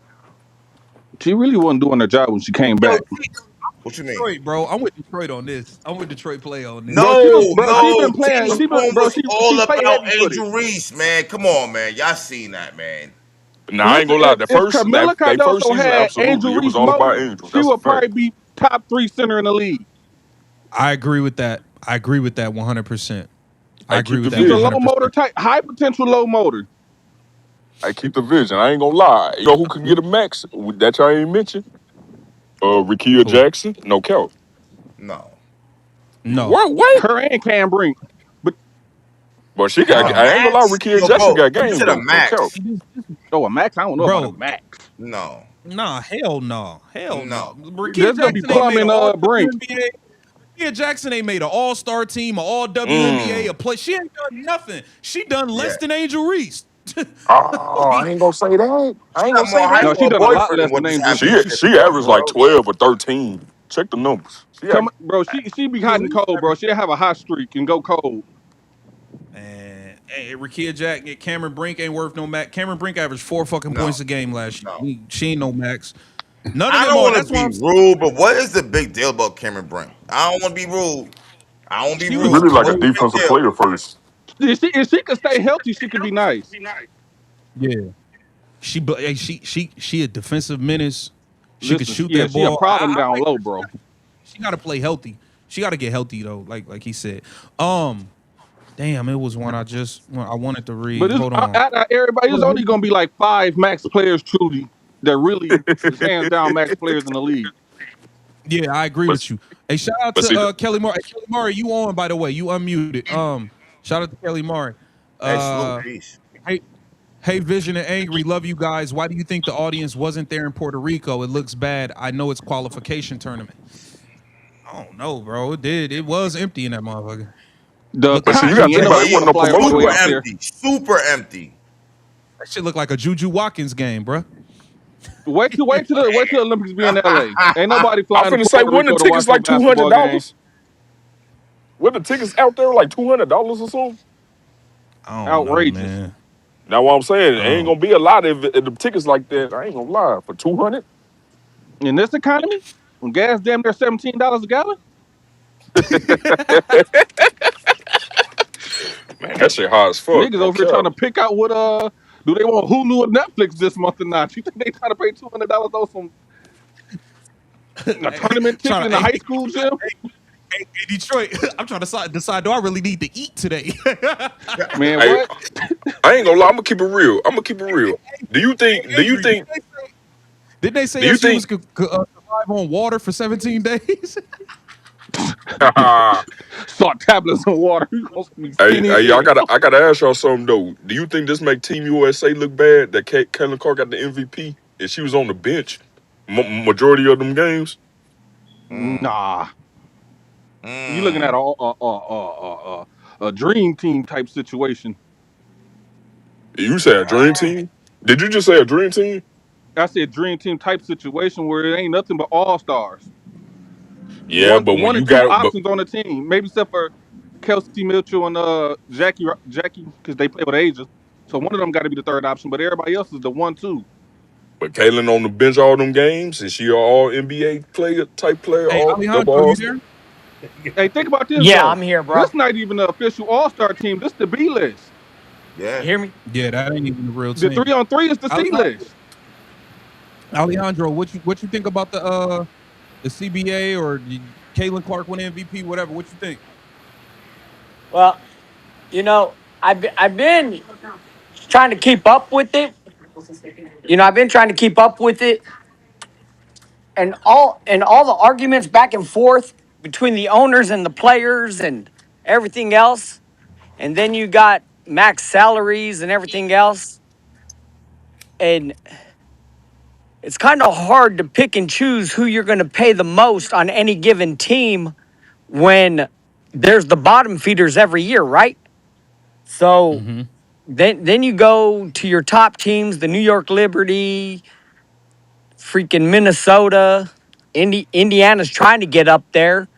she really wasn't doing her job when she came Yo, back. see, What you mean? Detroit, bro. I'm with Detroit on this. I'm with Detroit play on this. No, She no. been playing. Taylor Storm Bro. was She all play about heavy footed. Angel Reese, man. Come on, man. Y'all seen that, man. Nah, I ain't Listen, gonna lie. if Camila That first Cardoso season, had Angel absolutely, it was Reese all about motor, Angel. she That's a would fact. probably be top three center in the league. I agree with that. I agree with that 100%. I I agree keep the with that She's a low vision. motor 100%. type, high potential low motor. I keep the vision. I ain't gonna lie. You know who can get a max? That y'all ain't mentioned. Rikia Who? Jackson. No count. No. No. What? Her and Cam Brink. But But she At got. the No. I ain't gonna lie. max? Rikia Yo, Jackson bro, got you game said a though. No count. max. oh, a max. I don't know about a Bro, max. No. nah, hell no. Hell no. No. Rakia There's gonna be Jackson ain't made an plumbing. all Brink. WNBA. Rakia Jackson ain't made an all-star team, an all WNBA, Mm. a play. She ain't done nothing. She done Yeah. less than Angel Reese. Oh, I Like, ain't gonna say that. I She ain't got gonna more say hype No, that. for she her done a lot boyfriend than less what than just Angel happened Reese. in She Chicago, averaged like bro. 12 or 13. Check the numbers. She Come, had, bro. She be hot and Reese cold, bro. averaged, She have a hot streak and go cold. man, hey, Rakia Jackson, Cameron Brink ain't worth no max. Cameron Brink averaged 4 fucking No. points a game last year. No. She ain't no max. None of I them don't are. want to That's why be I'm saying rude, but what is the big deal about Cameron Brink? I don't want to be rude. I don't want to be she she was rude, really but like a what's the big defensive deal? player first. If she could stay healthy, she could be nice. yeah. Hey, she a defensive menace. She could Listen, shoot yeah, that she a ball. problem I down like low, her. bro. She got to play healthy. She got to get healthy though. Like he said. Damn, it was one I wanted to read. But it's Hold on. everybody. There's only gonna be like five max players truly that really is hands down max players in the league. Yeah, I agree but with you. Hey, shout out but to see, Kelly Murray. Hey, Kelly Murray, you on by the way? You unmuted. Shout out to Kelly Murray. Hey, salute, Uh, peace. hey, hey, Vision and Angry, love you guys. Why do you think the audience wasn't there in Puerto Rico? It looks bad. I know it's qualification tournament. I don't know, bro. It did. It was empty in that motherfucker. The Looked but like see, a you gotta economy think ain't Juju. about it. nobody It want wasn't to no fly all the way promotion. Super out there. empty. Super empty. That shit looked like a Juju Watkins game, bro. Wait till the Olympics be in LA. Ain't nobody I'm flying to finna say, Puerto when the Rico to watch tickets no like basketball game. $200? When the tickets out there like $200 or something? I don't know, Outrageous. man. Now what I'm saying, it ain't Um, gonna be a lot if the tickets like that. I ain't gonna lie, for 200. In this economy, when gas damn near $17 a gallon, Man, that shit hard as fuck. niggas No over here trying cap. to pick out what do they want Hulu or Netflix this month or not? You think they trying to pay $200 on some? A tournament ticket Trying in to, a hey, high school gym? hey, Detroit, I'm trying to decide, do I really need to eat today? Man, Hey, what? I ain't gonna lie. I'm gonna keep it real. I'm gonna keep it real. Do you think? Do you Adrian, think? didn't they say Do you SU think? could survive on water for 17 days? Saw tablets of water. You supposed to be Hey, skinny as hey, y'all hell. I gotta ask y'all something though. Do you think this make Team USA look bad that Caitlin Clark got the MVP and she was on the bench majority of them games? Nah. You looking at Mm. a dream team type situation. You said a dream team. Did you just say a dream team? I said dream team type situation where it ain't nothing but all stars. Yeah, but when One you and two got but options on the team, maybe except for Kelsey Mitchell and Jackie because they play with ages. So one of them got to be the third option, but everybody else is the 1-2. but Caitlin on the bench all them games and she a all NBA player type player, Hey, all double Alejandro, all you star. there? Hey, think about this Yeah, though. I'm here, This bro. not even the official All Star team. This the B list. You Yeah. hear me? Yeah, that ain't even the real The team. 3-on-3 is the C Alejandro, list. Alejandro, what you think about the CBA or Caitlin Clark win MVP, whatever? What you think? Well, I've been trying to keep up with it. I've been trying to keep up with it, and all the arguments back and forth between the owners and the players and everything else. And then you got max salaries and everything else. And it's kind of hard to pick and choose who you're going to pay the most on any given team when there's the bottom feeders every year, right? So Mm-hmm. then you go to your top teams, the New York Liberty, freaking Minnesota, Indiana's trying to get up there,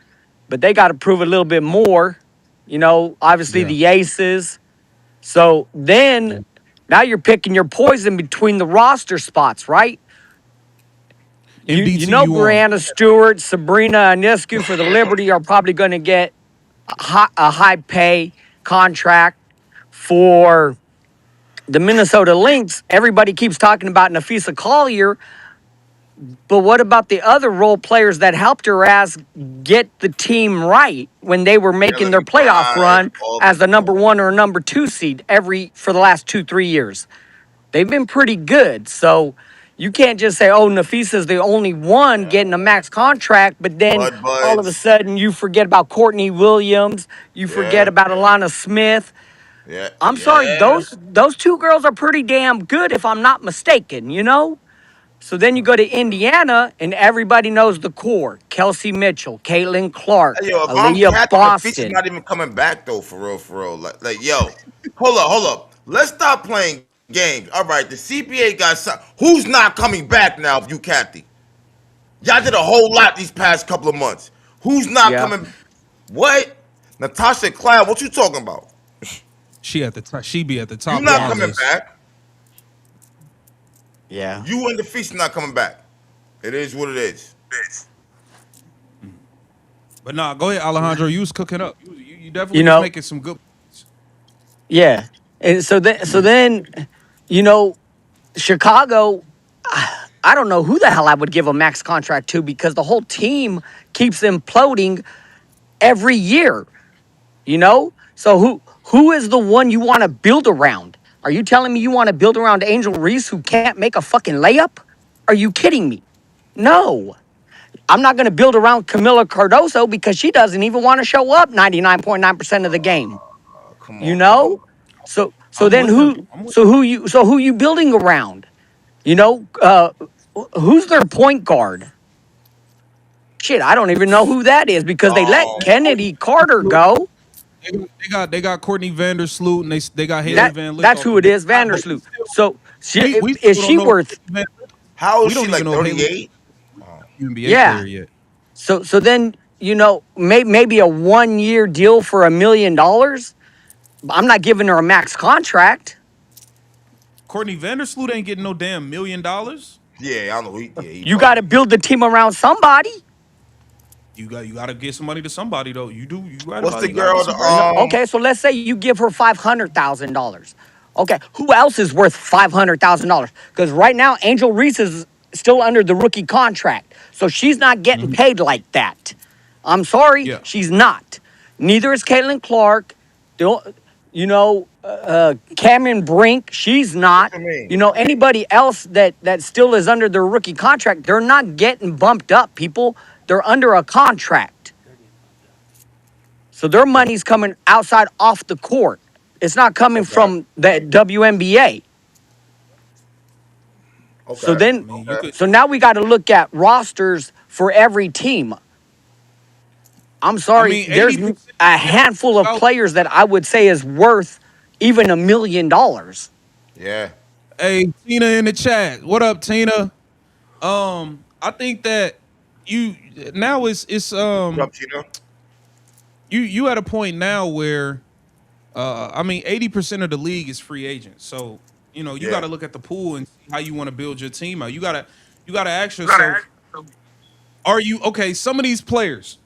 but they got to prove a little bit more. Obviously Yeah. the Aces. So Yeah. then now you're picking your poison between the roster spots, right? You MDT, know you on? Brianna Stewart, Sabrina Ionescu for the Liberty are probably going to get a high pay contract. For the Minnesota Lynx, everybody keeps talking about Nafisa Collier, but what about the other role players that helped her ass get the team right when they were making their Kelly playoff Grimes, run all as the them. number one or number two seed for the last 2-3 years? They've been pretty good. So you can't just say, oh, Nafisa's the only one getting a max contract, but then Bud all of a Buds. sudden you forget about Courtney Williams, you forget Yeah. about Alana Smith. Yeah. I'm sorry, Yeah. those two girls are pretty damn good if I'm not mistaken. So then you go to Indiana and everybody knows the core. Kelsey Mitchell, Caitlin Clark, Hey, yo, if I'm Aaliyah Captain, the fish is Boston. not even coming back though, for real, for real. Like, yo, hold up. Let's stop playing games. All right, the CBA got some. Who's not coming back now? If you Kathy, y'all did a whole lot these past couple of months. Who's not Yeah. coming? What? Natasha Cloud? What you talking about? She be at the You top of not Yeah. my coming list. back. Yeah. You and the fish not coming back. It is what it is. But nah, go ahead, Alejandro. You was cooking up. You You definitely was know, making some good points. yeah. And so then, you know, Chicago, I don't know who the hell I would give a max contract to because the whole team keeps imploding every year, you know? So who is the one you want to build around? Are you telling me you want to build around Angel Reese who can't make a fucking layup? Are you kidding me? No. I'm not going to build around Camila Cardoso because she doesn't even want to show up 99.9% of the game. Come You on, man. know? So I'm then with him. I'm with who you building around? You know, who's their point guard? Shit, I don't even know who that is because they let Kennedy Carter him. go. They got Courtney Vandersloot and they got Haley Yeah. Van Lith That's off the who it bench. is, But Vandersloot. So we is still don't she know worth? Haley Van Lith. How old We is she? don't even Like know Haley 38? NBA Yeah. player yet. So then maybe a 1 year deal for $1 million. I'm not giving her a max contract. Courtney Vandersloot ain't getting no damn $1 million. Yeah, I don't know. He You got to bugging. build the team around somebody. You got to get some money to somebody though. You do. You right What's about it. the You got to get girl? some bread. Okay, so let's say you give her $500,000. Okay, who else is worth $500,000? Because right now Angel Reese is still under the rookie contract. So she's not getting paid like that. I'm sorry, Yeah. she's not. Neither is Caitlin Clark. Cameron Brink, she's What not. you mean? Anybody else that still is under their rookie contract, they're not getting bumped up, people. They're under a contract. So their money's coming outside off the court. It's not coming Okay. from the WNBA. So Okay. I then, mean, you Okay. could. so now we got to look at rosters for every team. I'm I sorry, mean, there's 80% a handful of out. players that I would say is worth even $1 million. Yeah. Hey, Tina in the chat. What up, Tina? I think that you now it's What up, Cheetah? you at a point now where I mean 80% of the league is free agents. So, you Yeah. gotta look at the pool and see how you want to build your team out. You gotta ask yourself, are you okay? Some of these players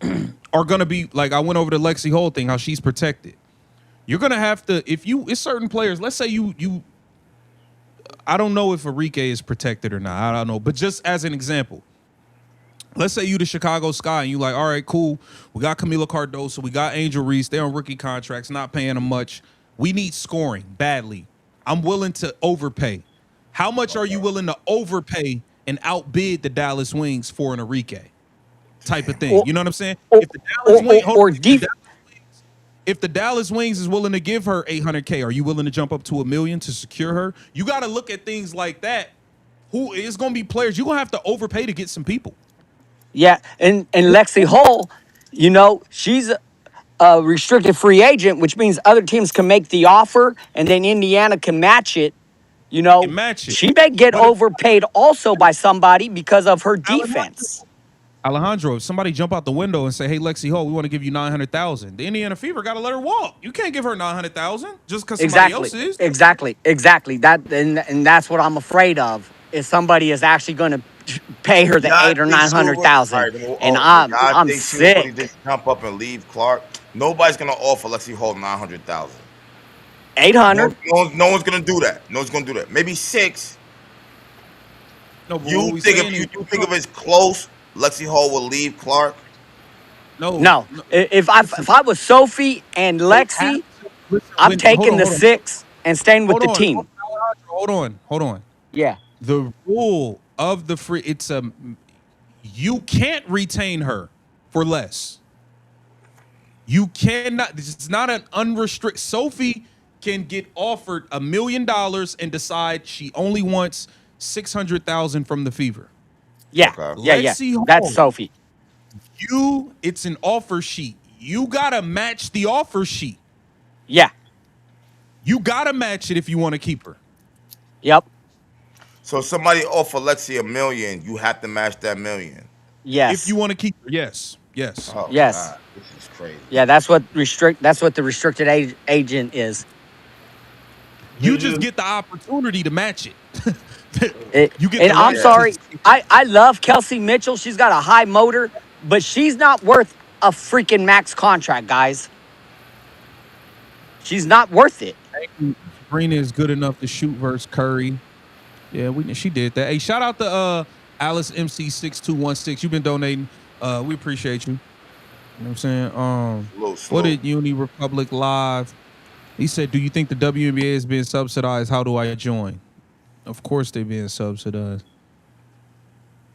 are gonna be like I went over the Lexi Hole thing, how she's protected. You're gonna have to if you it's certain players, let's say you I don't know if Enrique is protected or not. I don't know. But just as an example, let's say you the Chicago Sky and you like, all right, cool. We got Camila Cardoso, we got Angel Reese. They're on rookie contracts, not paying them much. We need scoring badly. I'm willing to overpay. How much are you willing to overpay and outbid the Dallas Wings for an Enrique? Type of thing. Or, You know what I'm saying? or, If the Dallas Wings, hold on, or def- if the Dallas Wings is willing to give her 800K, are you willing to jump up to $1 million to secure her? You got to look at things like that. Who is going to be players? You're going to have to overpay to get some people. yeah, and Lexi Hull, she's a restricted free agent, which means other teams can make the offer, and then Indiana can match it. And match it. She may get But if overpaid also by somebody because of her Alejandro, defense. Alejandro, if somebody jump out the window and say, "Hey, Lexi Hall, we want to give you 900,000," the Indiana Fever got to let her walk. You can't give her 900,000 just because somebody Exactly, else is. exactly. And that's what I'm afraid of. Is somebody is actually going to pay her the Y'all eight or think nine she hundred would? All thousand, right. Then, and oh, y'all I'm think she would really sick. just jump up and leave Clark? Nobody's gonna offer Lexi Hall 900,000. Eight No, hundred. no one's gonna do that. No one's gonna do that. Maybe six. No, but what You we think saying if is, you think if it's close, Lexi Hall will leave Clark? no, No, no, listen, if I was Sophie and they have Lexi, to listen. I'm Hold taking on, the hold on, 6 and staying with hold the on, team. Alejandro, hold on. Yeah, The rule of the free, you can't retain her for less. You cannot. This is not an unrestricted. Sophie can get offered $1 million and decide she only wants 600,000 from the Fever. yeah, Okay. yeah. Lexi That's Hall, Sophie. it's an offer sheet. You gotta match the offer sheet. Yeah, You gotta match it if you want to keep her. yep, So if somebody offer Lexi 1 million, you have to match that million. If you yes, want to keep her, yes. Oh yes. God, this is crazy. Yeah, that's what the restricted agent is. You just get the opportunity to match it. You get And the I'm right Yeah. to. sorry, I love Kelsey Mitchell. She's got a high motor, but she's not worth a freaking max contract, guys. She's not worth it. Sabrina is good enough to shoot versus Curry. Yeah, she did that. Hey, shout out to Alice MC6216. You've been donating. We appreciate you. You know what I'm saying? A little What slow. did Uni Republic Live? He said, "Do you think the WNBA is being subsidized? How do I join?" Of course they're being subsidized.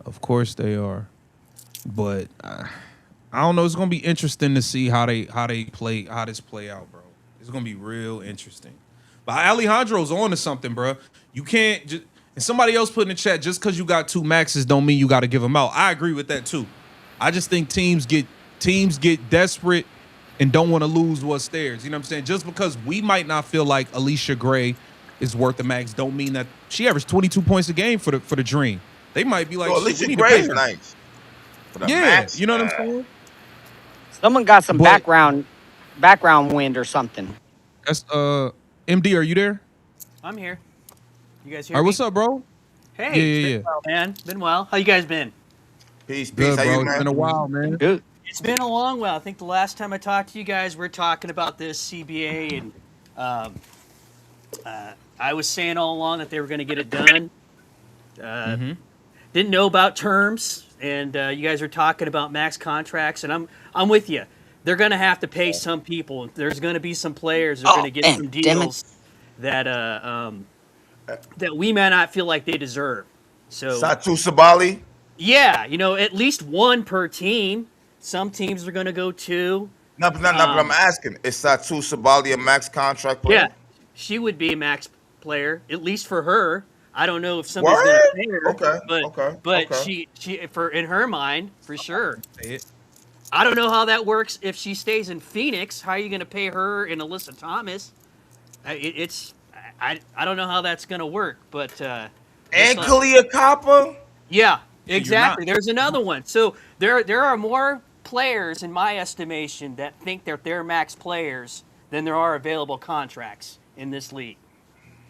Of course they are. But I don't know. It's gonna be interesting to see how this play out, bro. It's gonna be real interesting. But Alejandro's on to something, bro. You can't just and somebody else put in the chat just because you got two maxes don't mean you got to give them out. I agree with that too. I just think teams get desperate and don't want to lose what's theirs. You know what I'm saying? Just because we might not feel like Alicia Gray is worth the max, don't mean that she averaged 22 points a game for the Dream. They might be like, So shit, we Alicia need to Gray pay is her. nice. For the Yeah, max, you know what I'm saying? Someone got some But background wind or something. that's MD, are you there? I'm here. You guys All hear right, me? what's up, bro? Hey, Yeah, it's yeah, been yeah. well, man. Been well. How you guys been? Peace, peace. Good, How you, bro. It's been man? a while, man. Good. It's been a long while. I think the last time I talked to you guys, we are talking about this CBA, and um, I was saying all along that they were going to get it done. didn't know about terms, and you guys are talking about max contracts, and I'm with you. They're going to have to pay some people. There's going to be some players that are going Oh, to get and some damn it. deals that that we may not feel like they deserve. So Satu Sabali. yeah, at least one per team. Some teams are going to go two. No, but I'm asking, is Satu Sabali a max contract Yeah, player? she would be a max player, at least for her. I don't know if somebody's going to Word? pay her, Okay, but okay, but okay. she for in her mind for sure. Say it. I don't know how that works if she stays in Phoenix. How are you going to pay her and Alyssa Thomas? I don't know how that's going to work, but And Kalia Copper? yeah, You're exactly. not. There's another one. So there are more players in my estimation that think that they're max players than there are available contracts in this league.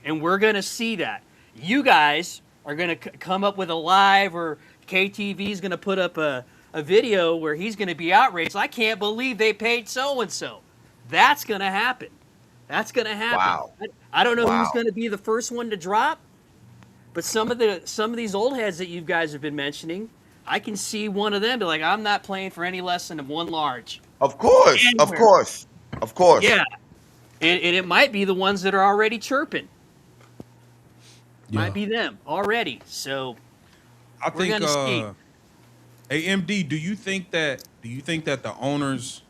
And we're going to see that. You guys are going to come up with a live, or KTV is going to put up a video where he's going to be outraged. I can't believe they paid so and so. That's going to happen. That's going to happen. Wow. I don't know who's Wow. going to be the first one to drop, but some of these old heads that you guys have been mentioning, I can see one of them be like, I'm not playing for any less than one large. Of course, of Anywhere. course, of course. Yeah. And it might be the ones that are already chirping. Might be them already. So I we're think. gonna see. Hey, MD, do you think that the owners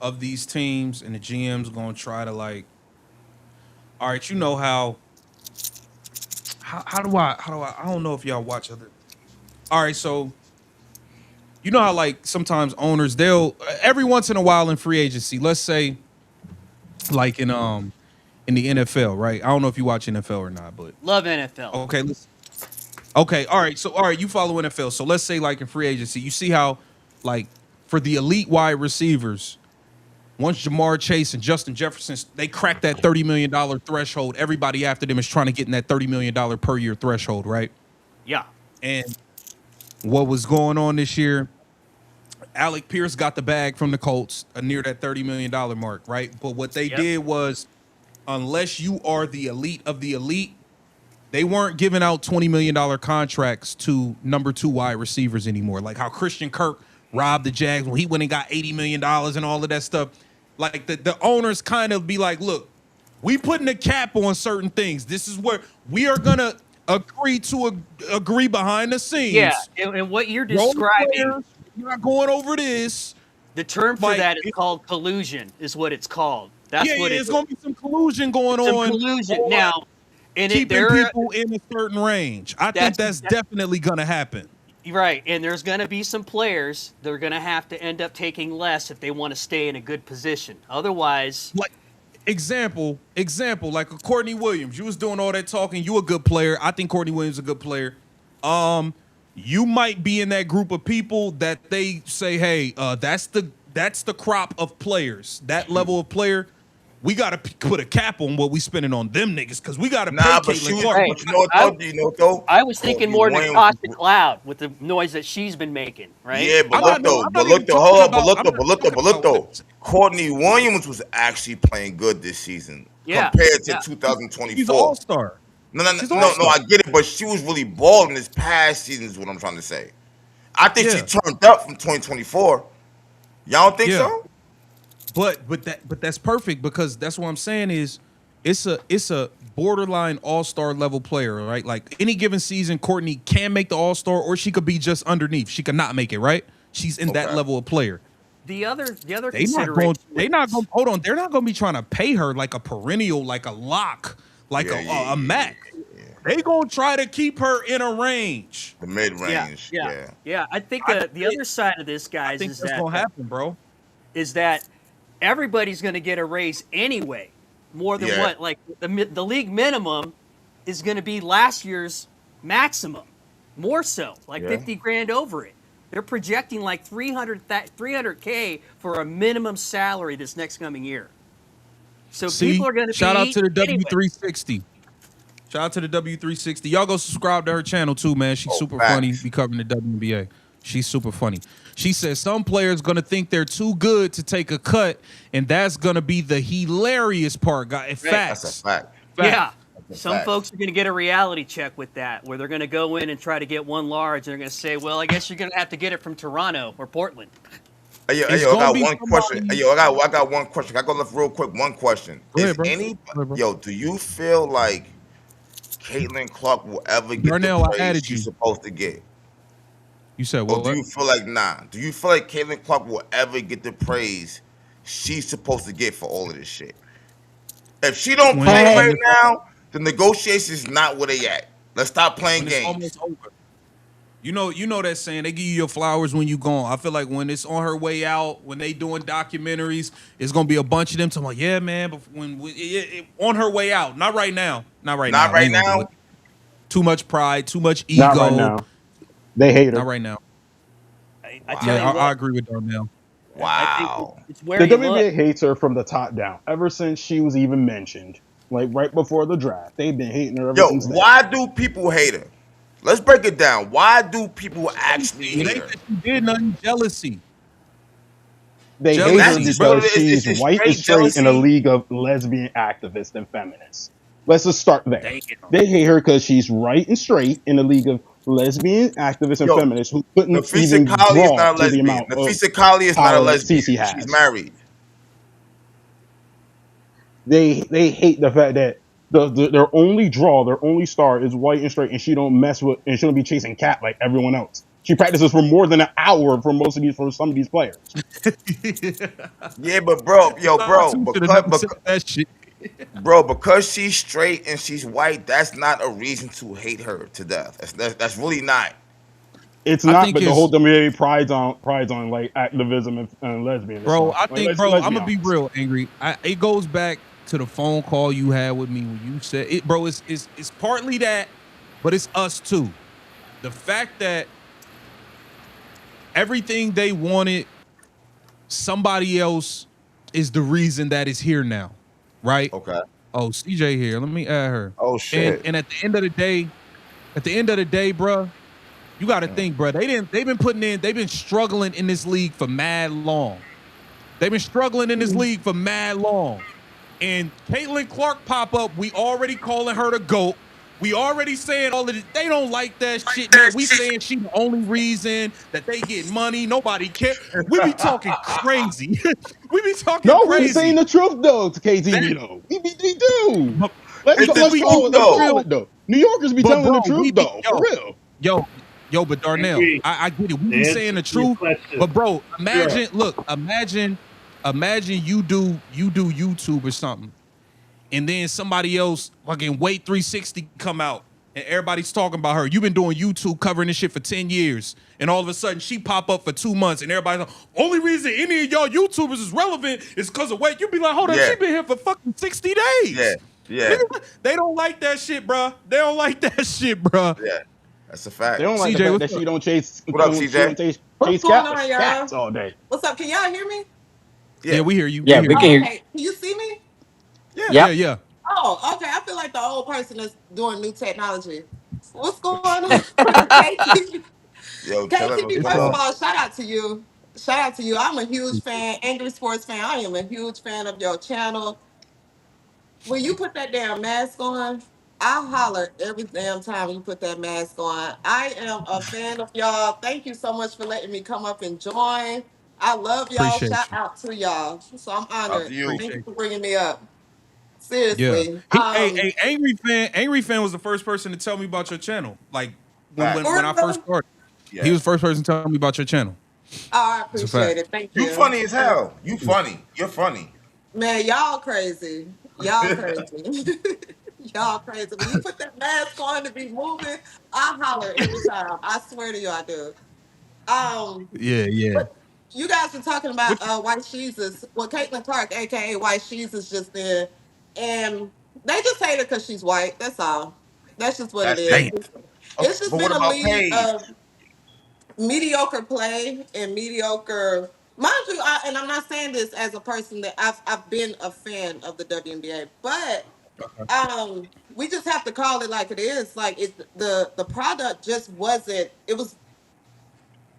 of these teams and the GMs gonna try to like? All right, you know how do I don't know if y'all watch other. All right, so you know how like sometimes owners they'll every once in a while in free agency, let's say like in the NFL, right? I don't know if you watch NFL or not, but Love NFL. okay, okay, all right. So all right, you follow NFL. So let's say like in free agency, you see how like for the elite wide receivers, once Jamar Chase and Justin Jefferson they crack that $30 million threshold, everybody after them is trying to get in that $30 million per year threshold, right? Yeah. And what was going on this year? Alec Pierce got the bag from the Colts near that $30 million mark, right? But what they Yep. did was, unless you are the elite of the elite, they weren't giving out $20 million contracts to number 2 wide receivers anymore. Like how Christian Kirk robbed the Jags when he went and got $80 million and all of that stuff. Like the owners kind of be like, look, we putting a cap on certain things. This is where we are going to agree behind the scenes. Yeah. And what you're Role describing, players, you're not going over this. the term for like, that is called collusion, is what it's called. That's Yeah, what it's going to be some collusion going some on. collusion. on Now, and keeping people in a certain range. I think That's- that's definitely going to happen. right, and there's going to be some players that are going to have to end up taking less if they want to stay in a good position. Otherwise, Like example, like a Courtney Williams. You was doing all that talking. You a good player. I think Courtney Williams is a good player. You might be in that group of people that they say, hey, that's the crop of players. That level of player. We gotta put a cap on what we spending on them niggas because we gotta Nah, pay but she Caitlin was, Clark. Hey, but you know what though? You know what though? I was thinking Courtney more Williams- Natasha Cloud with the noise that she's been making, right? Yeah, but I'm look not- though, I'm but not look even though, talking hold on, about- but look I'm though, not but look though, talking but look about though. Courtney Williams was actually playing good this season Yeah, compared to yeah. 2024. She's an all-star. No, She's an no, all-star. I get it, but she was really balling this past season. Is what I'm trying to say. I think Yeah. she turned up from 2024. Y'all don't think Yeah. so? But that's perfect because that's what I'm saying is it's a borderline all-star level player, right? Like any given season, Courtney can make the all-star or she could be just underneath. She could not make it, right? She's in that Okay. level of player. The other They're not consideration. going hold on. They're not going to be trying to pay her like a perennial, like a lock, like Yeah, a Mac. They going to try to keep her in a range. The mid Yeah, range. yeah. I think I the other side of this, I guys, think is that's that going to happen, bro. is that everybody's going to get a raise anyway, more than Yeah. what like the league minimum is going to be last year's maximum, more so like Yeah. 50 grand over it. They're projecting like 300K for a minimum salary this next coming year. So See, people are going to shout out to the anyway. W360. Shout out to the W360. Y'all go subscribe to her channel too, man. She's super facts. funny. Be covering the WNBA. She's super funny. She says some players gonna think they're too good to take a cut, and that's gonna be the hilarious part, guys. Facts. That's a fact. Yeah. The Some facts. folks are going to get a reality check with that, where they're going to go in and try to get one large, and they're going to say, "Well, I guess you're going to have to get it from Toronto or Portland." Hey, It's yo, I gonna got be one question. Hey, somebody. yo, I got one question. I go left real quick. One question. Go Is ahead, bro. any Go ahead, bro. yo? Do you feel like Caitlin Clark will ever get the Darnell, I praise added she's you. supposed to get? You said Or do what? you feel like nah? Do you feel like Caitlin Clark will ever get the praise she's supposed to get for all of this shit? If she don't When play when right Hey, it's now, the negotiations not where they at. Let's stop playing when it's games. almost over. You know that saying. They give you your flowers when you gone. I feel like when it's on her way out, when they doing documentaries, it's gonna be a bunch of them talking about, yeah, man. But on her way out, not right now, not right Not now. They right ain't gonna do it. now. Too much pride, too much Not right ego. now. They hate Not her. right now. I tell Yeah, you Wow. I what, agree with Darnell. I think Wow. it's where The you look. WNBA hates her from the top down. Ever since she was even mentioned, like right before the draft, they've been hating her ever Yo, since then. why do people hate her? Let's break it down. Why do people actually It hate ain't her? that she did nothing. Jealousy, They hate her That's jealousy, just bro. what because it is. she's It's white and straight straight in a jealousy. league of lesbian activists and feminists. Let's just start there. Damn. They hate her because she's white and straight in a league of lesbian activists and Yo, feminists who couldn't Nafisa even Kali is draw not a to the lesbian. amount of Nafisa Kali is not a power lesbian. Cece She's has. married. They hate the fact that their only draw, their only star is white and straight, and she don't mess with and she don't be chasing cat like everyone else. She practices for more than an hour for some of these players. Yeah, but bro, yo, bro, Latu should have never said because that shit. bro, because she's straight and she's white, that's not a reason to hate her to death. That's really not. It's I not, think but the whole it's, WNBA prides on like activism and lesbianism. bro. I Like think, bro. let's I'm be gonna be honest. real, angry. It goes back to the phone call you had with me when you said it, bro. It's partly that, but it's us too. The fact that everything they wanted, somebody else is the reason that it's here now, right? Okay. Oh, CJ here. Let me add her. Oh And shit. and at the end of the day, bro, you got to think, bro. They've been putting in. They've been struggling in this league for mad long. They've been struggling in this league for mad long. And Caitlin Clark pop up. We already calling her the GOAT. We already saying all of this. They don't like that shit, man. We saying she the only reason that they get money. Nobody care. We be talking crazy. We be talking No, we saying crazy. the truth though to That, KTV though. We do. but It's the Let's truth call it. Let's though. call it though. New Yorkers be but telling bro, the truth we be though, for real. yo, yo, but Darnell, Angry. I get it. We To be answer saying the your truth, question, but bro, sure. imagine, look, imagine you do YouTube or something, and then somebody else fucking Wait 360 come out, and everybody's talking about her. You've been doing YouTube covering this shit for 10 years, and all of a sudden she pop up for 2 months, and everybody's like, only reason any of y'all YouTubers is relevant is because of Wait. You be like, hold up, Yeah. she been here for fucking 60 Yeah. days. Yeah. Nigga, they don't like that shit, bruh. They don't like that shit, bruh. Yeah. That's a They fact. don't like the CJ, fact what's that up? she don't chase What up, she CJ? don't chase What's chase going cat on, cats y'all? all day. What's up? Can y'all hear me? Yeah, Yeah. we hear you. We yeah, hear we you. can Oh, hear. okay. Can you see me? Yeah. Yeah, Yep. yeah. Oh, okay. I feel like the old person that's doing new technology. What's going on, KT? Yo, chilling. What's KTV, What's going first of up? on? all, shout out to you. Shout out to you. I'm a huge fan, angry sports fan. I am a huge fan of your channel. When you put that damn mask on, I holler every damn time you put that mask on. I am a fan of y'all. Thank you so much for letting me come up and join. I love y'all. Appreciate Shout you. out to y'all. So I'm After honored. you. Thank you Appreciate for you. bringing me up. Yeah. Seriously. Hey, Angry Fan was the first person to tell me about your channel. Like when when Facts. when I first For started, he Yeah. was the first person to tell me about your channel. Oh, I It's a appreciate fact. it. Thank You you. funny as hell. You funny. You're funny. Man, y'all crazy. Y'all crazy. Y'all crazy. When you put that mask on to be moving, I holler every time. I swear to you, I do. Um, Yeah, yeah. but you guys were talking about Which White Jesus. Well, Caitlin Clark, aka White Jesus, just there, and they just hate her because she's white. That's all. That's just what it That's is. it. damn. It's just But what been a about league Paige? of mediocre play and mediocre. Mind you, and I'm not saying this as a person that I've been a fan of the WNBA, but we just have to call it like it is. Like the product just wasn't.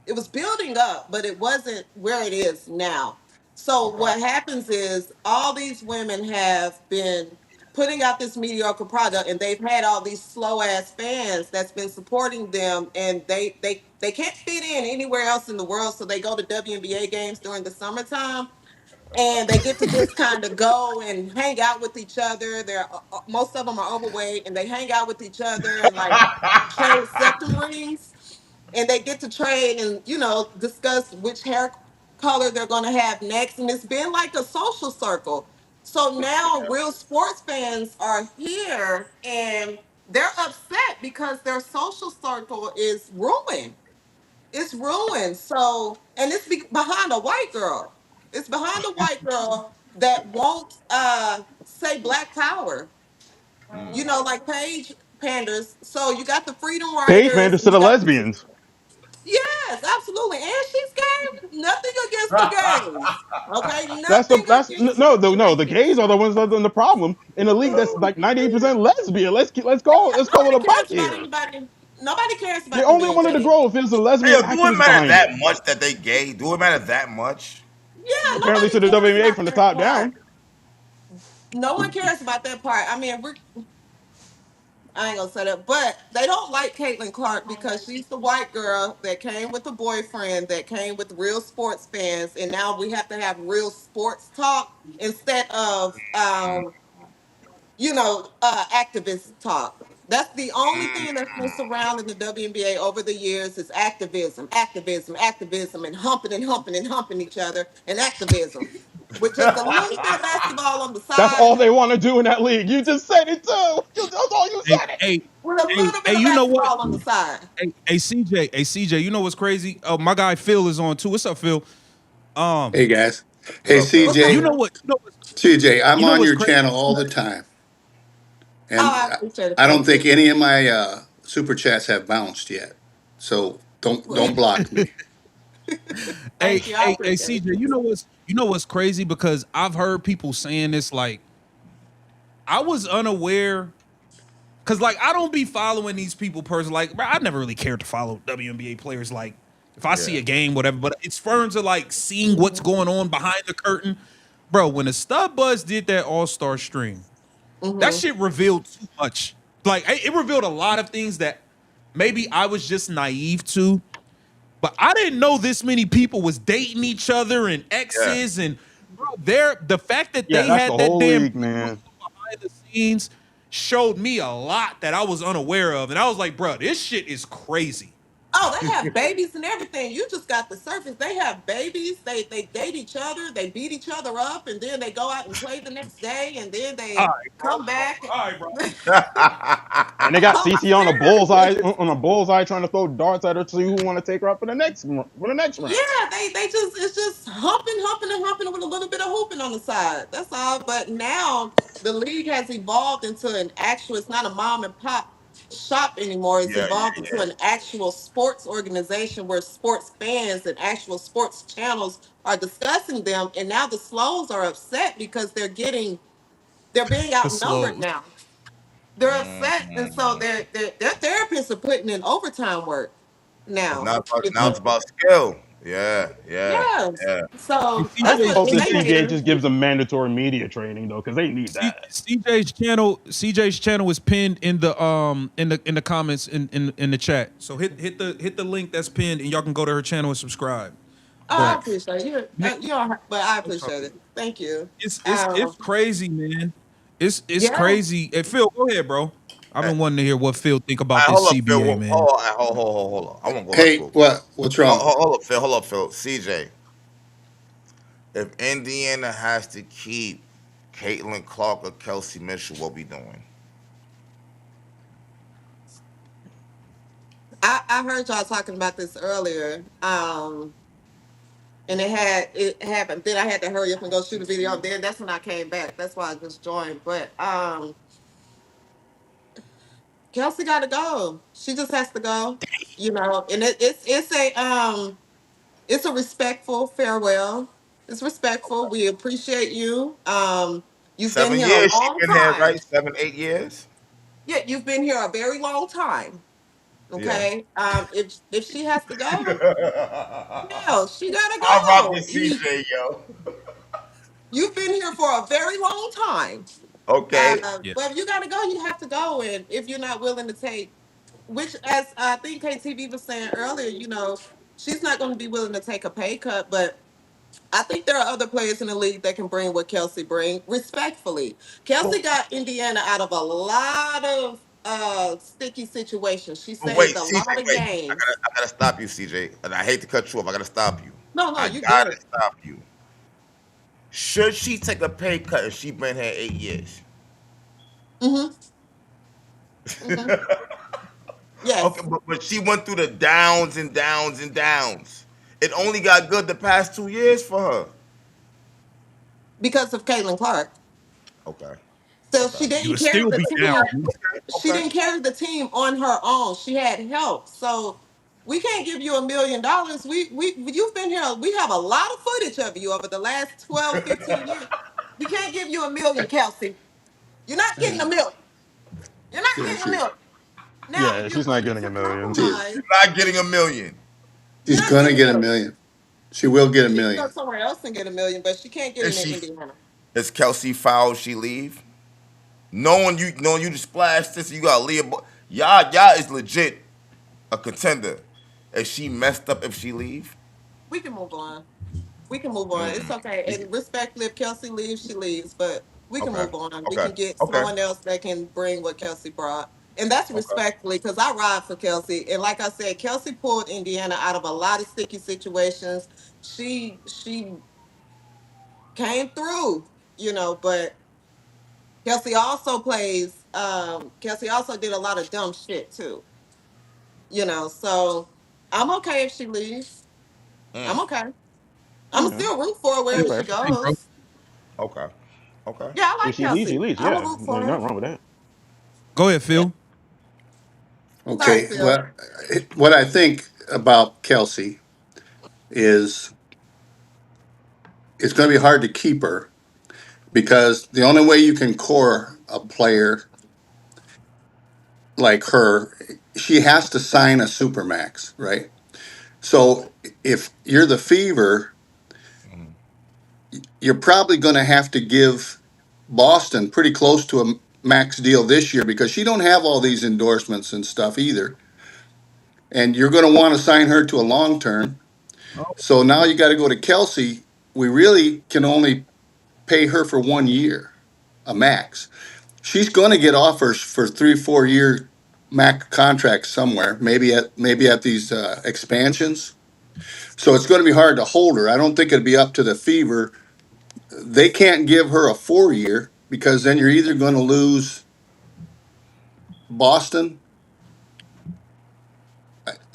It was building up, but it wasn't where it is now. So Okay. what happens is all these women have been. putting out this mediocre product, and they've had all these slow ass fans that's been supporting them, and they can't fit in anywhere else in the world, so they go to WNBA games during the summertime, and they get to just kind of go and hang out with each other. They're most of them are overweight, and they hang out with each other and like trade septum rings, and they get to trade and discuss which hair color they're going to have next, and it's been like a social circle. So now real sports fans are here and they're upset because their social circle is ruined. It's ruined. So, and it's behind a white girl. It's behind a white girl that won't say Black Power. Like Paige panders. So you got the freedom Page riders, panders to and you the got lesbians. yes, absolutely, and she's gay. Nothing against the gays. Okay, That's the nothing that's against no the the gays gays. are the ones that are the problem in a league that's like 98% lesbian. Let's call it a Nobody buck cares about here. anybody. Nobody cares They about them only being wanted to gay. grow if there's a Hey, lesbian yo, do it activist matter behind that it. much that they gay? Do it matter that much? Yeah, Apparently nobody to the cares WNBA about from the that top part. down. No one cares about that part. I mean, I ain't gonna say that, but they don't like Caitlin Clark because she's the white girl that came with a boyfriend, that came with real sports fans, and now we have to have real sports talk instead of activist talk. That's the only thing that's been surrounding the WNBA over the years is activism, activism, activism, and humping each other, and activism with just a little bit of basketball on the That's side. all they want to do in that league. You just said it too. That's all you Hey, said it. hey, With a hey, little hey, bit of you know what? basketball on the side. CJ, you know what's crazy? Oh, my guy Phil is on too. What's up, Phil? Um, Hey guys. What Hey up, Phil? What's up, you CJ. know Phil? what? CJ, I'm You know on what's your crazy? channel all the time. Oh, And I appreciate it. I don't Thank think you. any of my super chats have bounced yet. So don't block me. Hey, Thank you. I hey, appreciate it. CJ, you know what's crazy because I've heard people saying this like I was unaware because like I don't be following these people personally. Like bro, I never really cared to follow WNBA players. Like if I see Yeah. a game, whatever. But it's fun to like seeing what's Hmm. going on behind the curtain, bro. When the Stud Buzz did that All Star stream, that Hmm. shit revealed too much. Like it revealed a lot of things that maybe I was just naive to. But I didn't know this many people was dating each other and Yeah. exes and bro, the fact that Yeah, they that's the had that whole damn league, drama man. behind the scenes showed me a lot that I was unaware of, and I was like, bro, this shit is crazy. Oh, they have babies and everything. You just got the surface. They have babies. They date each other. They beat each other up, and then they go out and play the next day, and then All they right, bro. come back. All right, bro. And they got Oh, I'm CC on a bullseye serious. trying to throw darts at her to see who want to take her up for the next round. Yeah, they just it's just humping and humping with a little bit of hooping on the side. That's all. But now the league has evolved into an actual. It's not a mom and pop shop anymore. It's Yeah, evolved yeah, into yeah. an actual sports organization where sports fans and actual sports channels are discussing them. And now the slows are upset because they're being The outnumbered slows. now. They're upset, and so Mm. their therapists are putting in overtime work It's now. not about, You now know? it's about skill. Yeah, yeah, Yes. yeah. Hey, So I that's just CJ, what hope and that they CJ, CJ later. just gives them mandatory media training though, because they need that. CJ's channel is pinned in the comments in the chat. So hit the link that's pinned, and y'all can go to her channel and subscribe. Oh, I But appreciate you. man, You don't, but I appreciate it. Thank you. it's crazy, man. It's Yeah. crazy. Hey, Phil, go ahead, bro. I've Hey, been wanting to hear what Phil think about this hold up, Phil. CBA, man. Hold on. I want to go left Hey, real quick. what's wrong? Hold up, Phil. Hold up, Phil. CJ, if Indiana has to keep Caitlin Clark or Kelsey Mitchell, what we doing? I heard y'all talking about this earlier. And it happened. Then I had to hurry up and go shoot a video. And then that's when I came back. That's why I just joined. But Kelsey gotta go. She just has to go. And it's a respectful farewell. It's respectful. We appreciate you. You've been Seven here a years she long been here, time. right? 7, 8 years. Yeah, you've been here a very long time. Yeah. Okay. If she has to go, I no, she gotta rock go. with CJ, yo. You've been here for a very long time. Okay. Yeah. But if you gotta go, you have to go. And if you're not willing to take, which as I think KTV was saying earlier, she's not going to be willing to take a pay cut. But I think there are other players in the league that can bring what Kelsey bring. Respectfully, Kelsey But, got Indiana out of a lot of sticky situations. She but wait, saved a CJ, lot of wait. games. I gotta stop you, CJ. And I hate to cut you off. I gotta stop you. No, no, I you gotta good. stop you. Should she take a pay cut if she been here 8 years? Mm-hmm. Mm-hmm. Okay, Yes, but she went through the downs and downs and downs. It only got good the past 2 years for her. because of Caitlin Clark. Okay. So Okay. she You didn't would carry still the be down. team. She Okay. didn't carry the team on her own. She had help. So we can't give you $1 million. We you've been here. We have a lot of footage of you over the last 12, 15 years. We can't give you 1 million, Kelsey. You're not getting 1 million. You're not Yeah, getting 1 million. Now, if Yeah, you're she's not willing getting to a million. she, compromise, Not getting 1 million. you're she's not gonna getting a get a million. million. She will get a She can go million. somewhere else and get 1 million, but she can't get Is it in she? Indiana. Is Kelsey foul? She leave. Knowing you to splash this, you got Leah. Y'all is legit a contender. Is she messed up if she leave? We can move on. We can move on. It's okay. And respectfully, if Kelsey leaves, she leaves. But we can Okay. move on. We Okay. can get Okay. someone else that can bring what Kelsey brought. And that's Okay. respectfully because I ride for Kelsey. And like I said, Kelsey pulled Indiana out of a lot of sticky situations. She came through, but Kelsey also did a lot of dumb shit too. So I'm okay if she leaves. I'm okay. I'm Yeah, still root for her That's that's wherever she fair. fine, bro. goes. Okay. Okay. Yeah, I If like she leaves, she Kelsey. leaves. I'm a Yeah, root there's for her. nothing wrong with that. Go ahead, Yeah. Phil. Sorry, Okay. Phil. Well, what I think about Kelsey is it's going to be hard to keep her because the only way you can core a player like her, she has to sign a supermax, right? So if you're the Fever, you're probably going to have to give Boston pretty close to a max deal this year because she don't have all these endorsements and stuff either. And you're going to want to sign her to a long term. So now you got to go to Kelsey. We really can only pay her for 1 year, a max. She's going to get offers for 3 4 year max contracts somewhere, maybe at these expansions. So it's going to be hard to hold her. I don't think it'd be up to the Fever. They can't give her a 4 year because then you're either going to lose Boston.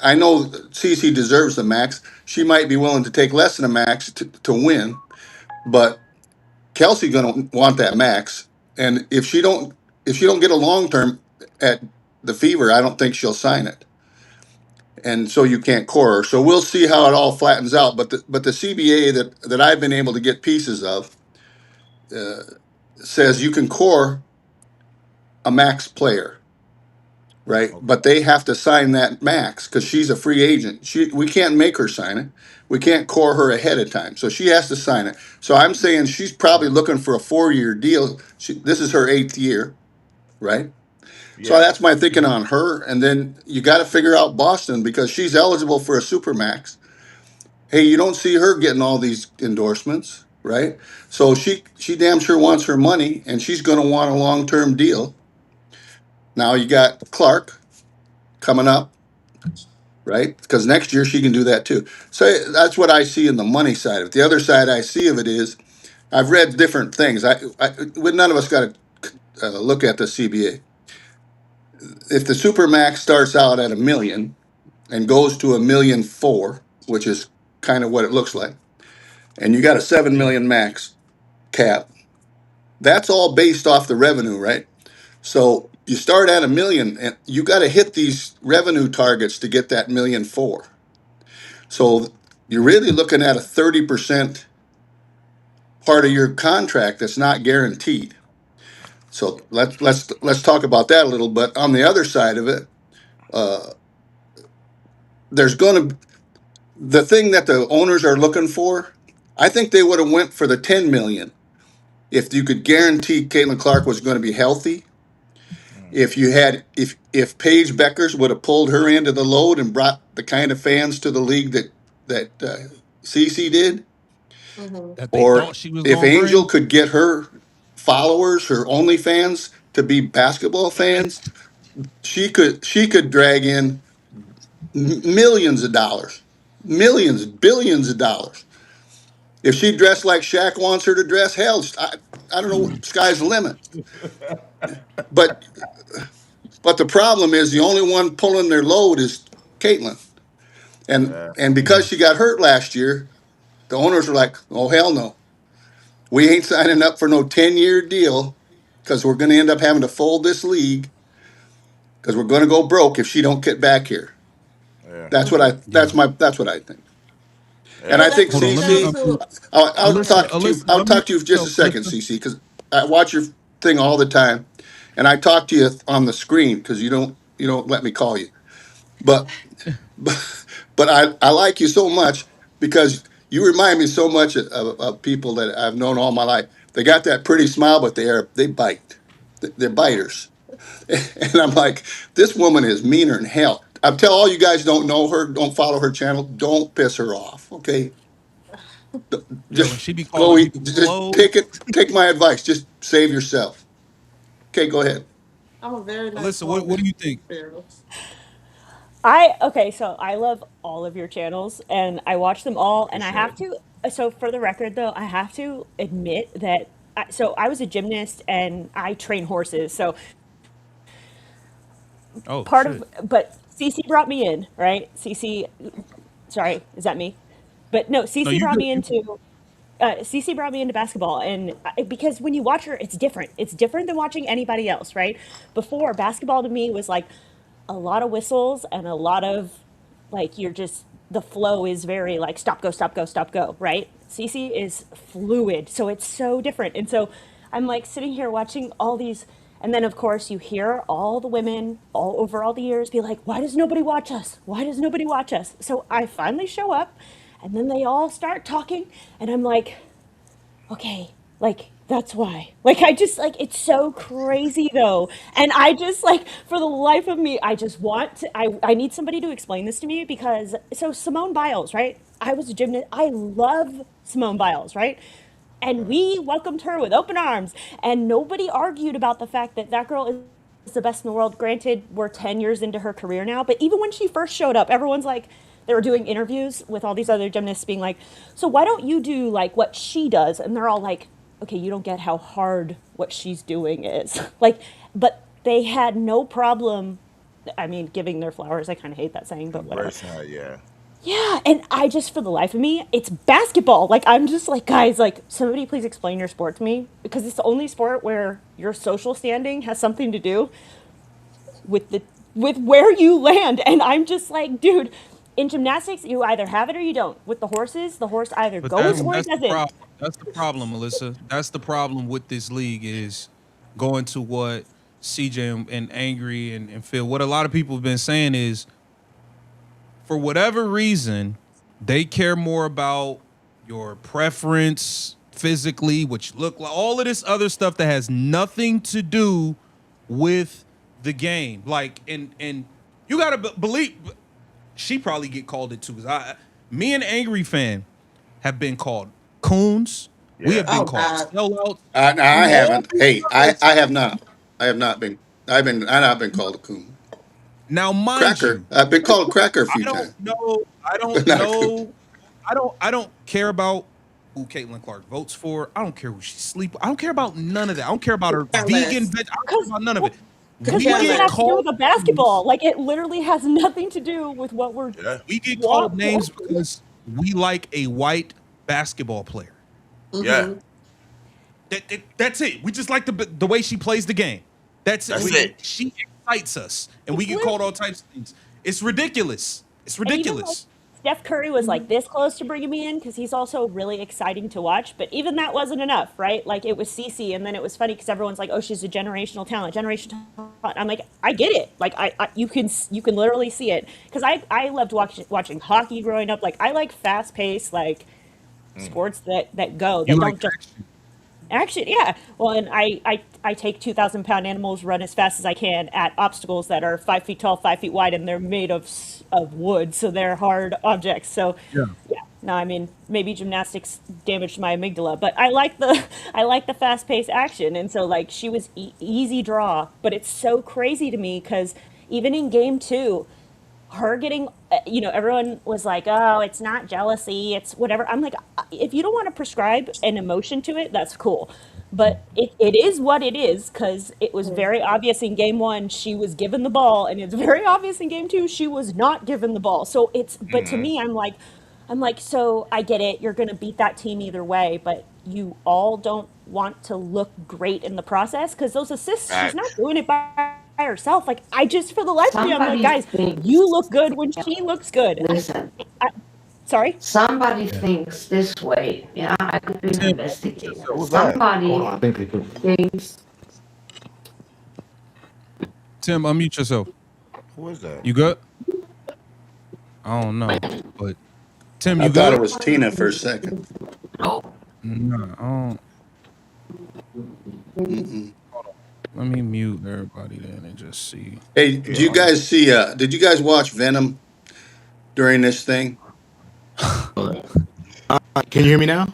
I know CC deserves the max. She might be willing to take less than a max to win, but Kelsey going to want that max. And if she don't get a long term at the Fever, I don't think she'll sign it. And so you can't core her. So we'll see how it all flattens out. But the CBA that I've been able to get pieces of uh, says you can core a max player, right? Okay. But they have to sign that max because she's a free agent. We can't make her sign it. We can't core her ahead of time, so she has to sign it. So I'm saying she's probably looking for a 4 year deal. This is her 8th year, right? So Yeah. that's my thinking on her. And then you got to figure out Boston because she's eligible for a super max. Hey, you don't see her getting all these endorsements, right? So she damn sure wants her money, and she's going to want a long term deal. Now you got Clark coming up, right? Because next year she can do that too. So that's what I see in the money side of it. The other side I see of it is I've read different things. None of us got to look at the CBA. If the super max starts out at 1 million and goes to 1,000,004, which is kind of what it looks like, and you got a 7 million max cap, that's all based off the revenue, right? So you start at 1 million, and you got to hit these revenue targets to get that 1,000,004. So you're really looking at a 30% part of your contract that's not guaranteed. So let's talk about that a little. But on the other side of it, uh, there's going to the thing that the owners are looking for. I think they would have went for the 10 million if you could guarantee Caitlin Clark was going to be healthy, if Paige Beckers would have pulled her into the load and brought the kind of fans to the league that Cece did, Mhm. That they or thought she was if gonna Angel bring. could get her followers, her OnlyFans to be basketball fans, she could drag in millions of dollars, millions, billions of dollars. If she dressed like Shaq wants her to dress, hell, I don't know, sky's the limit. But but the problem is the only one pulling their load is Caitlin. Yeah. And because she got hurt last year, the owners were like, oh hell no. We ain't signing up for no 10-year deal because we're gonna end up having to fold this league because we're gonna go broke if she don't get back here. Yeah. Mhm. Yeah. That's what I think. And Yeah. I But that think Hold on. comes Let me. down CC, to Alyssa. Alyssa. I'll Let me. talk to you for just So a second, Alyssa. CC, because I watch your thing all the time, and I talk to you on the screen because you don't let me call you. But but I like you so much because you remind me so much of people that I've known all my life. They got that pretty smile, but they bite. They're biters, and I'm like, this woman is meaner than hell. I tell all you guys don't know her, don't follow her channel, don't piss her off. Okay, Yeah, when she just be go calling eat. people Just clothes. take my advice. Just save yourself. Okay, go ahead. I'm a very nice Alyssa, what do woman. you think? Fearless. I okay, so I love all of your channels and I watch them all and I Appreciate have it. to so for the record though, I have to admit that so I was a gymnast and I train horses. So Oh part of shit. but Cece brought me in, right? Cece, sorry, is that me? But no, No, Cece you brought good. me You good. into Cece brought me into basketball, and because when you watch her, it's different. It's different than watching anybody else, right? Before, basketball to me was like a lot of whistles and a lot of like you're just the flow is very like stop, go, stop, go, stop, go, right? Cece is fluid, so it's so different. And so I'm like sitting here watching all these, and then of course you hear all the women all over all the years be like, why does nobody watch us? Why does nobody watch us? So I finally show up, and then they all start talking, and I'm like, okay, like that's why. Like I just like it's so crazy though. And I just like for the life of me, I just want to I need somebody to explain this to me because so Simone Biles, right? I was a gymnast. I love Simone Biles, right? And we welcomed her with open arms and nobody argued about the fact that that girl is the best in the world. Granted, we're 10 years into her career now, but even when she first showed up, everyone's like, they were doing interviews with all these other gymnasts being like, so why don't you do like what she does? And they're all like, okay, you don't get how hard what she's doing is. Like, but they had no problem, I mean, giving their flowers. I kind of hate that saying, but whatever. Embrace her. Yeah. Yeah, and I just, for the life of me, it's basketball. Like, I'm just like, guys, like, somebody please explain your sport to me because it's the only sport where your social standing has something to do with the with where you land. And I'm just like, dude, in gymnastics, you either have it or you don't. With the horses, the horse either But goes or it that's the doesn't. problem. That's the problem, Melissa. That's the problem with this league is going to what CJ and Angry and Phil. What a lot of people have been saying is for whatever reason, they care more about your preference physically, which look like all of this other stuff that has nothing to do with the game. Like, and you gotta believe she probably get called it too. 'Cause me and Angry Fan have been called coons. We have Yeah. been Oh called God. sellouts. No, I All haven't. these Hey, others. I have not. I have not been. I've not been called a coon. Now, mind Cracker. you, I've been called a cracker a I few don't times, know. I don't but not a coon. know. I don't care about who Caitlin Clark votes for. I don't care who she sleep. I don't care about none of that. I don't care about her vegan. Careless. Veg. I don't care Because about none of it. because We what does it get have to Careless. do called with a names. basketball? Like it literally has nothing to do with what we're Yeah. We get called want. names because we like a white basketball player. Yeah. Mm-hmm. That's it. We just like the way she plays the game. That's it. That's Mhm. it. She excites us, and we It's get called all literally types of things. It's ridiculous. It's and even like ridiculous. Steph Curry was like this close to bringing me in because he's also really exciting to watch. But even that wasn't enough, right? Like it was Cece, and then it was funny because everyone's like, "Oh, she's a generational talent, generational talent." I'm like, I get it. Like you can literally see it because I loved watching hockey growing up. Like I like fast paced like sports that go You that like don't just action. Actually, yeah. Well, and I take 2,000 pound animals, run as fast as I can at obstacles that are 5 feet tall, 5 feet wide, and they're made of of wood, so they're hard objects. So, Yeah. yeah. No, I mean maybe gymnastics damaged my amygdala, but I like the I like the fast paced action, and so like she was easy draw, but it's so crazy to me because even in game two, her getting everyone was like, oh, it's not jealousy, it's whatever. I'm like, if you don't want to prescribe an emotion to it, that's cool, but it is what it is, because it was very obvious in game one she was given the ball, and it's very obvious in game two she was not given the ball. So it's, but to me, I'm like, so I get it, you're going to beat that team either way, but you all don't want to look great in the process, because those assists, she's not Facts. doing it by herself. Like, I just, for the life of me, I'm like, Somebody guys, thinks, you look good when she looks good. listen, I sorry? somebody Yeah. thinks this way. Yeah, I could be an Tim, unmute investigator. yourself. Who's that? Hold on, Somebody I think they can. thinks Tim, unmute yourself. Who is that? You good? I don't know, but Tim, I you thought it good? was Tina for a second. no. No, I don't. Mm-mm. Let me mute everybody then and just see. Hey, Yeah. do you guys see? Did you guys watch Venom during this thing? Can you hear me now?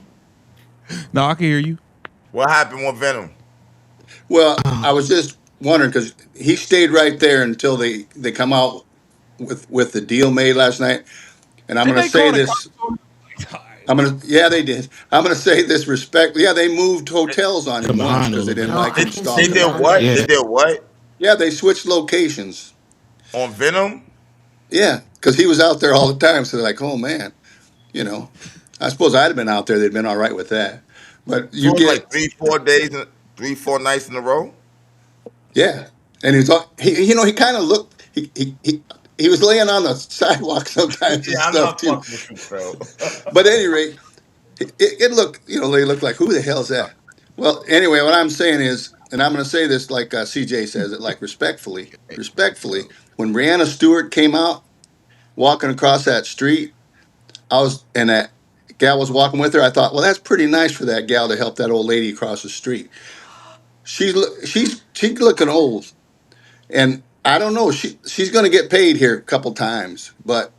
No, I can hear you. What happened with Venom? Well, I was just wondering because he stayed right there until they come out with the deal made last night. And I'm Did going to they say call the this. cops on him? Yeah, they did. I'm going to say this respect. Yeah, they moved hotels on Come him once behind a because they little didn't bit. No, like I him They, can they see stalking did them. on what? They Yeah. this. did what Yeah, they switched locations. on Venom? Yeah, because he was out there all the time. So they're like, oh man, you know. I suppose I'd have been out there. They'd been all right with that. But So you it was get, like 3, 4 days, 3, 4 nights in a row. yeah. And he's all, he kind of looked, he was laying on the sidewalk sometimes and Yeah, I'm stuff not too. fucking with you, Phil. But at any rate, it looked, they looked like, who the hell's that? Well, anyway, what I'm saying is, and I'm going to say this like CJ says it, like respectfully, when Brianna Stewart came out walking across that street, and that gal was walking with her. I thought, well, that's pretty nice for that gal to help that old lady across the street. She's looking old, and I don't know. She's going to get paid here a couple times, but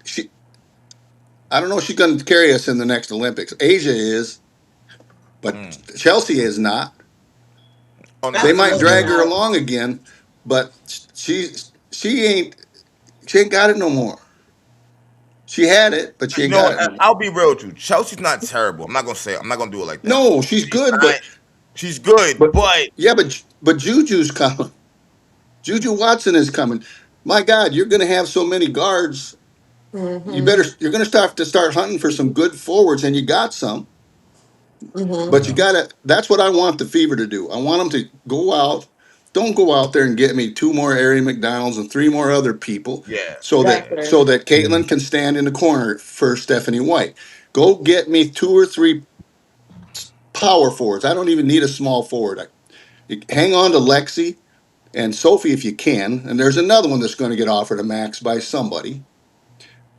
I don't know if she's going to carry us in the next Olympics. Asia is, but Mm. Chelsea is not. Oh no, They might Absolutely drag Chelsea. her not. along again, but she ain't she ain't got it no more. She had it, but she You ain't know, got it no more. I'll be real with you. Chelsea's not terrible. I'm not gonna say. I'm not gonna do it like that. No, she's She's good, not. She's good, but but yeah, but Juju's coming. Juju Watson is coming. My God, you're going to have so many guards. Mm-hmm. You're going to start hunting for some good forwards, and you got some. Mm-hmm. But you Yeah. got to. That's what I want the Fever to do. I want them to go out. Don't go out there and get me two more Ari McDonald's and three more other people, yeah, so that yeah. Exactly. so that Yeah. Caitlin can stand in the corner for Stephanie White. Go get me two or three power forwards. I don't even need a small forward. Hang on to Lexi and Sophie if you can. And there's another one that's going to get offered a max by somebody.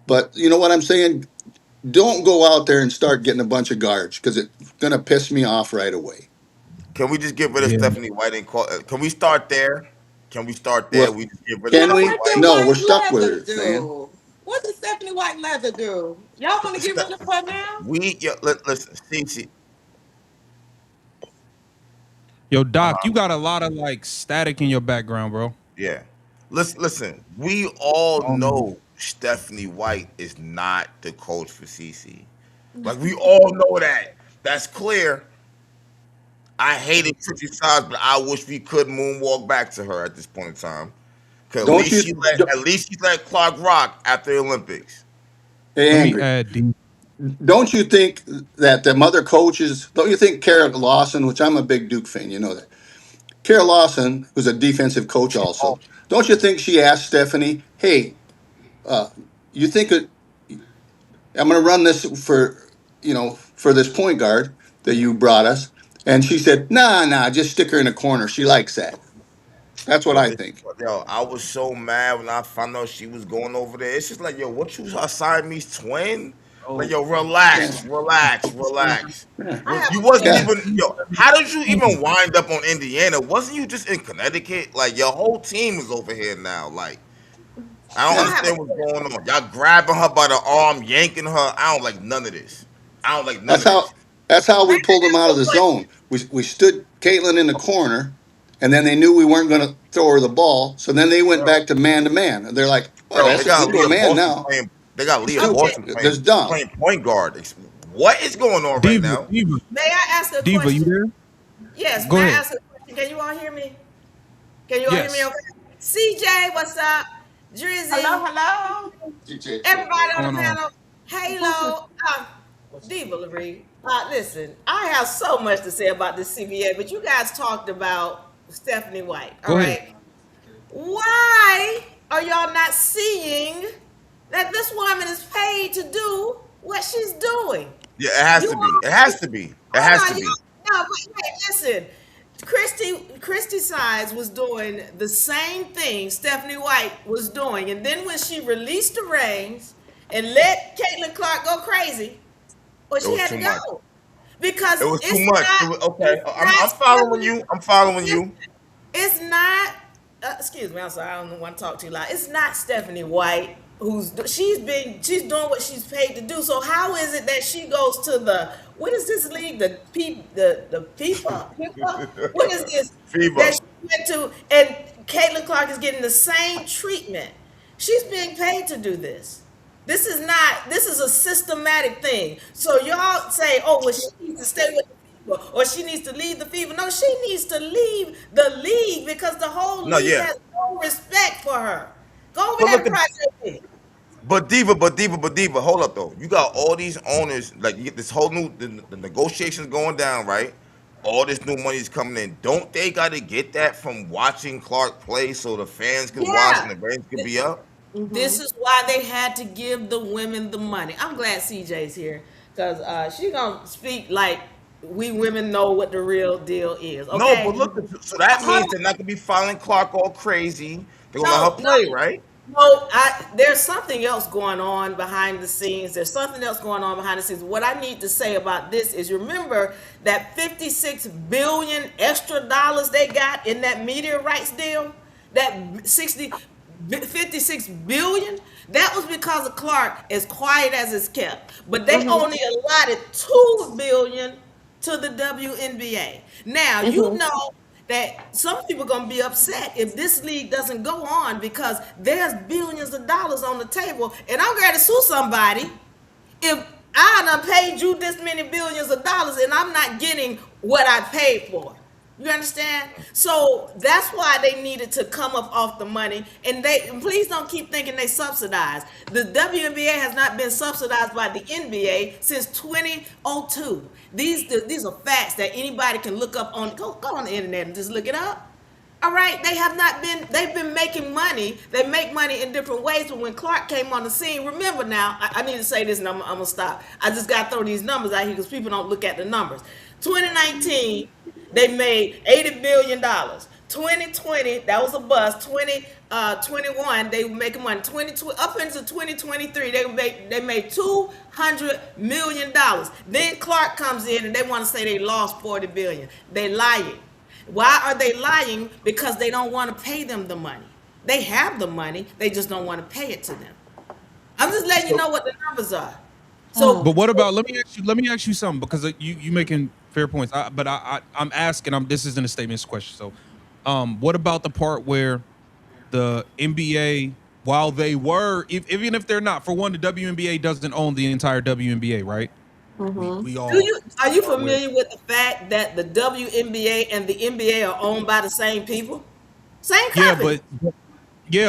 But you know what I'm saying? Don't go out there and start getting a bunch of guards because it's going to piss me off right away. Can we just get rid of Yeah. Stephanie White and call? Can we start there? Can we start there? Well, We just get rid of can Yeah, Stephanie we? what did White. No, we're White stuck with Leather her, man. do? What did Stephanie White Leather do? Y'all want to get rid of her now? Listen, see, Yo, Doc, you uh, got a lot of like static in your background, bro. yeah. Listen. We all Um, know Stephanie White is not the coach for CC. Like we all know that. That's clear. I hated Trixie Sides, but I wish we could moonwalk back to her at this point in time. Cause Don't you? at least she let Clark rock after the Olympics. Hey, let me Angry. add D. Don't you think that the other coaches? Don't you think Kara Lawson, which I'm a big Duke fan, you know that Kara Lawson, who's a defensive coach, She also. lost. Don't you think she asked Stephanie, "Hey, you think I'm going to run this for this point guard that you brought us?" And she said, "Nah, just stick her in a corner. She likes that." That's what Yo, I think. I was so mad when I found out she was going over there. It's just like, yo, what you a Siamese twin? Like, Oh, yo, Yeah, relax. I have You a wasn't yeah. even, yo, how did you even wind up on Indiana? Wasn't you just in Connecticut? Like, your whole team is over here now. Like, I don't I Yeah. have a understand what's question. going on. Y'all grabbing her by the arm, yanking her. I don't like none of this. I don't like none That's of this. how that's how Let we me pulled them ask out you of a the question. zone. We stood Caitlin in the corner, and then they knew we weren't going to throw her the ball. So then they went Bro, back to man. They're like, "Oh, bro, they that's it. We got go Leah man Boston now. playing. They got It's Leah stupid. Boston Okay. playing That's dumb." playing point guard. What is going on right Diva, now? Diva, May I ask a Diva, you question? there? Yes, may Go I ahead. ask a question? Can you all hear me? Can you all hear me Yes. okay? CJ, what's up? Hello, Drizzy, hello. everybody What's on the going on? panel, Halo, Diva LaRee. Listen, I have so much to say about this CBA, but you guys talked about Stephanie White, all Go ahead. right? Why are y'all not seeing that this woman is paid to do what she's doing? Yeah, it has You to be. It all, has to be. It hold has on, to be. y'all. No, wait, listen. Christy Sides was doing the same thing Stephanie White was doing, and then when she released the reins and let Caitlin Clark go crazy, well, It she was had to too much. go because It was too much. It was okay. it's I'm not following Stephanie. you. I'm following Listen, you. it's not. Excuse me, I'm sorry. I don't want to talk too loud. It's not Stephanie White she's doing what she's paid to do. So how is it that she goes to the what is this league the FIFA? What is this that Fever. she went to? And Caitlin Clark is getting the same treatment. She's being paid to do this. This is a systematic thing. So y'all say, oh, well, she needs to stay with the fever or she needs to leave the fever. No, she needs to leave the league because the whole No, league yeah. has no respect for her. Go over But there look to at Project Diva. but Diva. Hold up though. You got all these owners. Like, you get this whole new the negotiations going down, right? All this new money's coming in. Don't they got to get that from watching Clark play so the fans can watch and Yeah. the ratings can be up? This is why they had to give the women the money. I'm glad CJ's here because she gonna speak like we women know what the real deal is. No, but Okay. look, so that Hold means on. they're not gonna be filing Clark all crazy. They're gonna let No, her no, play, right? no. There's something else going on behind the scenes. There's something else going on behind the scenes. What I need to say about this is remember that 56 billion extra dollars they got in that media rights deal, that 56 billion, that was because of Clark, as quiet as it's kept. But they only allotted 2 billion to the WNBA. Now, you know that some people are going to be upset if this league doesn't go on because there's billions of dollars on the table. And I'm going to sue somebody if I done paid you this many billions of dollars and I'm not getting what I paid for. You understand? So that's why they needed to come up off the money. And they please don't keep thinking they subsidize. The WNBA has not been subsidized by the NBA since 2002. These are facts that anybody can look up on go on the internet and just look it up. All right, they have not been, they've been making money. They make money in different ways. But when Clark came on the scene, remember now, I need to say this and I'm going to stop. I just got to throw these numbers out here because people don't look at the numbers. 2019, they made $80 billion. 2020, that was a bust. 2021, they were making money. 2020, up into 2023, they made $200 million. Then Clark comes in and they want to say they lost 40 billion. They lying. Why are they lying? Because they don't want to pay them the money. They have the money, they just don't want to pay it to them. I'm just letting you So, know what the numbers are. So, but what about? Let me ask you something because you making fair points. I'm asking. This isn't a statement, it's a question. So, what about the part where the NBA, while they were, even if they're not, for one, the WNBA doesn't own the entire WNBA, right? We all are you are aware. familiar with the fact that the WNBA and the NBA are owned by the same people? Same Yeah, company.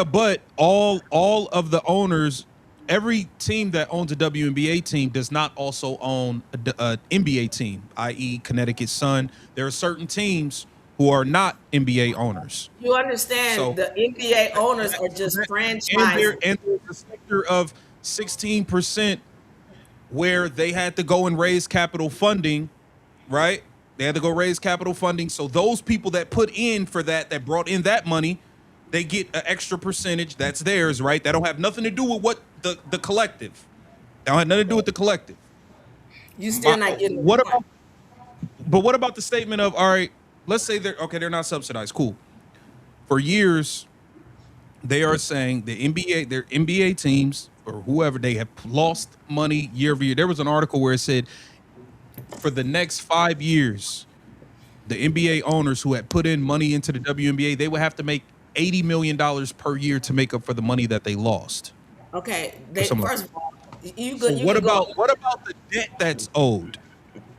but all of the owners, every team that owns a WNBA team does not also own a NBA team, i.e., Connecticut Sun. There are certain teams who are not NBA owners. You understand So the NBA owners are just franchising. and there's a sector of 16% where they had to go and raise capital funding, right? They had to go raise capital funding. So those people that put in for that brought in that money, they get an extra percentage that's theirs, right? That don't have nothing to do with what the collective. That had nothing to do with the collective. You still My, not getting the what point. about? But what about the statement of all right? Let's say they're okay. They're not subsidized. Cool. For years, they are saying the NBA, their NBA teams or whoever, they have lost money year over year. There was an article where it said for the next 5 years, the NBA owners who had put in money into the WNBA, they would have to make $80 million per year to make up for the money that they lost, Okay, or they something like first that. of all, you So could you what can go. about the debt that's owed?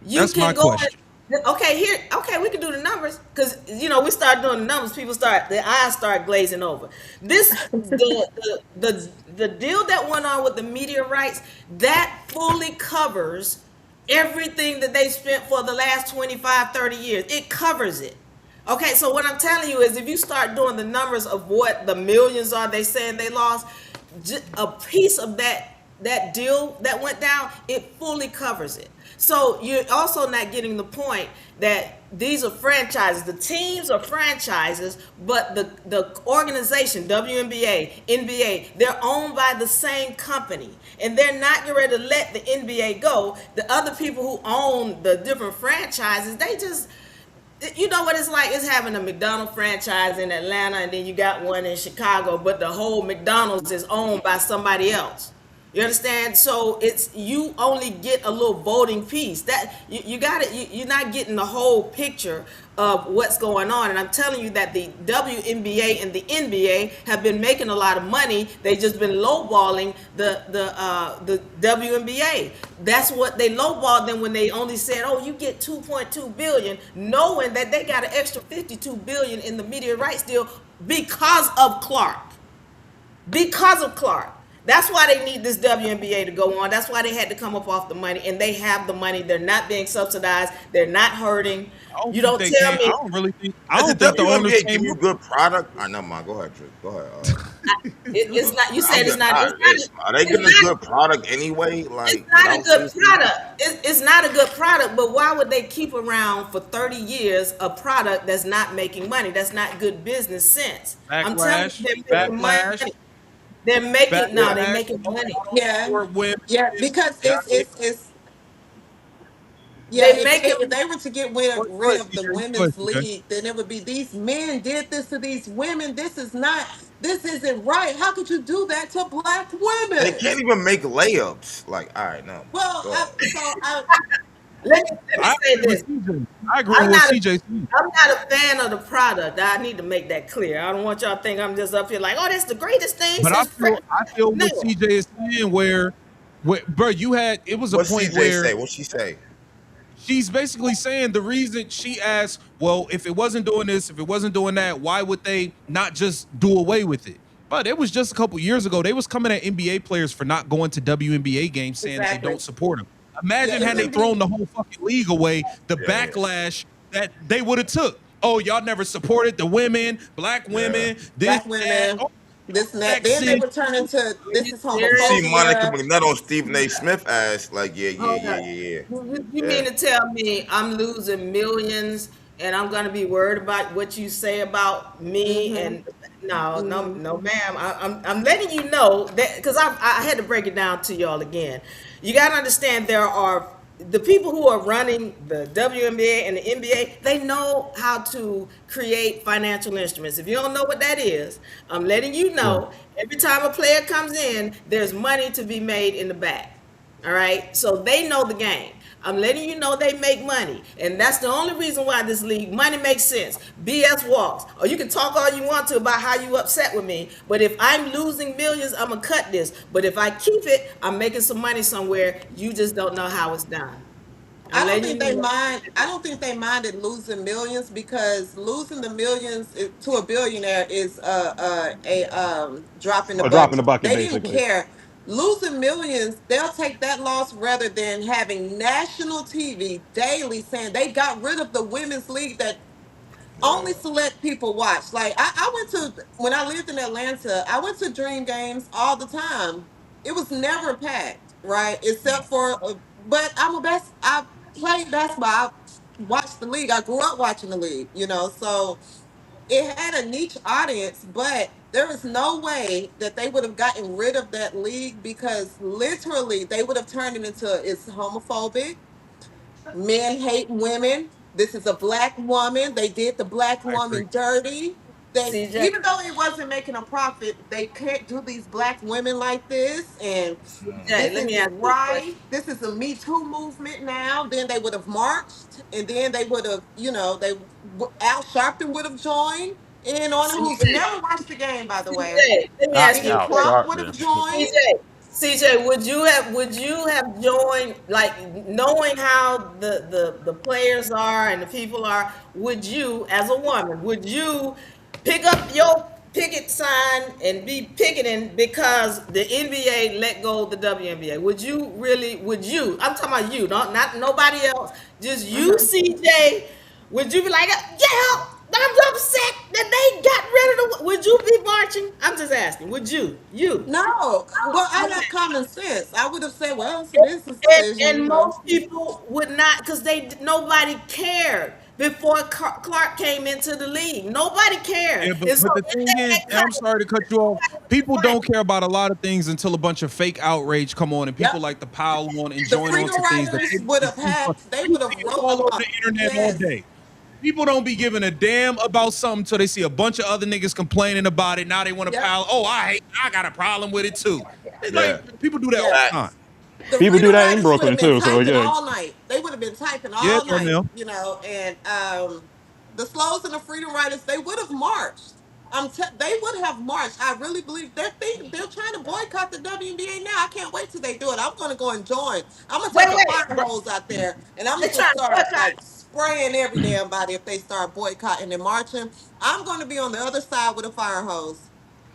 You That's my can go question. and okay here. Okay, we can do the numbers because we start doing the numbers. People start the eyes start glazing over. This the deal that went on with the media rights that fully covers everything that they spent for the last 25, 30 years. It covers it. Okay, so what I'm telling you is if you start doing the numbers of what the millions are they saying they lost, a piece of that deal that went down, it fully covers it. So you're also not getting the point that these are franchises. The teams are franchises, but the organization, WNBA, NBA, they're owned by the same company. And they're not getting ready to let the NBA go. The other people who own the different franchises, they just you know what it's like? It's having a McDonald's franchise in Atlanta and then you got one in Chicago, but the whole McDonald's is owned by somebody else. You understand? So it's you only get a little voting piece. That you got it. You're not getting the whole picture of what's going on. And I'm telling you that the WNBA and the NBA have been making a lot of money. They just been lowballing the WNBA. That's what they lowballed them when they only said, "Oh, you get 2.2 billion," knowing that they got an extra 52 billion in the media rights deal because of Clark. Because of Clark. That's why they need this WNBA to go on. That's why they had to come up off the money, and they have the money. They're not being subsidized. They're not hurting. I don't You think don't they tell came. I me don't really think. I Does the don't think the owners WNBA came give you in. good product? I know, man. Go ahead, Drew. Go ahead. it's not. You I'm said it's just not. tired of this. Are they It's getting a not. good product anyway? It's Like not a without good season? product. It's not a good product. But why would they keep around for 30 years a product that's not making money? That's not good business sense. I'm telling you, Backlash, they're making backlash, money. They're making no. They're backlash. making money. Yeah, For women. yeah, because Yeah, it's yeah. They If make it. they were to get go rid ahead, of the CJ. Go ahead, women's CJ. league, then it would be these men did this to these women. This is not. This isn't right. How could you do that to black They women? can't even make layups. Like, all right, no. Well, Go ahead. Let me I say agree with this. CJ. I agree with I'm what not a CJ said. I'm not a fan of the product. I need to make that clear. I don't want y'all to think I'm just up here like, oh, that's the greatest thing But I since feel I feel no. what CJ is saying where bro, you had it was a What point CJ where say? What she say? she's basically saying the reason she asked, well, if it wasn't doing this, if it wasn't doing that, why would they not just do away with it? But it was just a couple years ago. They was coming at NBA players for not going to WNBA games, saying that they exactly. don't support them. Yeah, Imagine it had they wouldn't thrown be the whole fucking league away, the Yeah, yeah, backlash that they would have took. Oh, y'all never supported the women, black yeah. women, this, black that. women. Oh, This and that. Then they sexist. would turn into Are this you is You see serious? Monica homophobia. McNutt on Stephen A. Smith ass. Like, yeah, yeah, Hold yeah, up. yeah, yeah. You Yeah. mean to tell me I'm losing millions and I'm gonna be worried about what you say about me? Mm-hmm. And no, no, Mm-hmm. no, ma'am. I'm letting you know that because I had to break it down to y'all again. You got to understand there are the people who are running the WNBA and the NBA. They know how to create financial instruments. If you don't know what that is, I'm letting you Right. know. Every time a player comes in, there's money to be made in the back. All right. So they know the game. I'm letting you know they make money. And that's the only reason why this league money makes sense. BS walks. Or you can talk all you want to about how you upset with me. But if I'm losing millions, I'm gonna cut this. But if I keep it, I'm making some money somewhere. You just don't know how it's done. I'm I don't letting think you they know. mind. I don't think they minded losing millions because losing the millions to a billionaire is a drop in the A drop in the bucket. bucket, They didn't basically. care. Losing millions, they'll take that loss rather than having national TV daily saying they got rid of the women's league that only select people watch. Like I went to when I lived in Atlanta, I went to Dream Games all the time. It was never packed, right? Except for, but I'm a best. I played basketball. I watched the league. I grew up watching the league, so it had a niche audience, but There is no way that they would have gotten rid of that league because literally they would have turned it into it's homophobic. Men hate women. This is a black woman. They did the black I agree. woman dirty. They, CJ, even though it wasn't making a profit, they can't do these black women like this. And CJ, this let me isn't ask you a question. right. This is a Me Too movement now. Then they would have marched, and then they would have, Al Sharpton would have joined in on it, who's CJ, never watched the game, by the way. CJ, let me Not ask you a Big Al question. Plump would have Sharpton. joined. CJ, would you have joined, like, knowing how the players are and the people are? Would you, as a woman, would you pick up your picket sign and be picketing because the NBA let go of the WNBA? Would you really? Would you? I'm talking about you, not nobody else. Just you, Mhm. CJ. Would you be like, yeah, I'm upset that they got rid of the? Would you be marching? I'm just asking. Would you? You? No, well, I have common sense. I would have said, well, it's a business decision, And most people would not, because nobody cared before Clark came into the league. Nobody cared, Yeah, and so but the in thing is, that and I'm sorry to cut you off. People fight, don't care about a lot of things until a bunch of fake outrage come on, and people Yep. like to pile on and The join on freedom to things that writers would have had, they you would have see it wrote all over about, the internet all yes, day. People don't be giving a damn about something until they see a bunch of other niggas complaining about it. Now they want to yep, pile. Oh, I got a problem with it too. It's Yeah. like people do that all the yes. time. Facts. The People do freedom that in riders would Brooklyn have been too. So typing yeah, all night. They would have been typing Yeah, all night, Darnell. and the slows and the freedom riders, they would have marched. They would have marched. I really believe they're trying to boycott the WNBA now. I can't wait till they do it. I'm going to go and join. I'm going to take a wait, fire hose out there, and I'm they going to just trying to start boycott. like spraying every damn body if they start boycotting and marching. I'm going to be on the other side with a fire hose.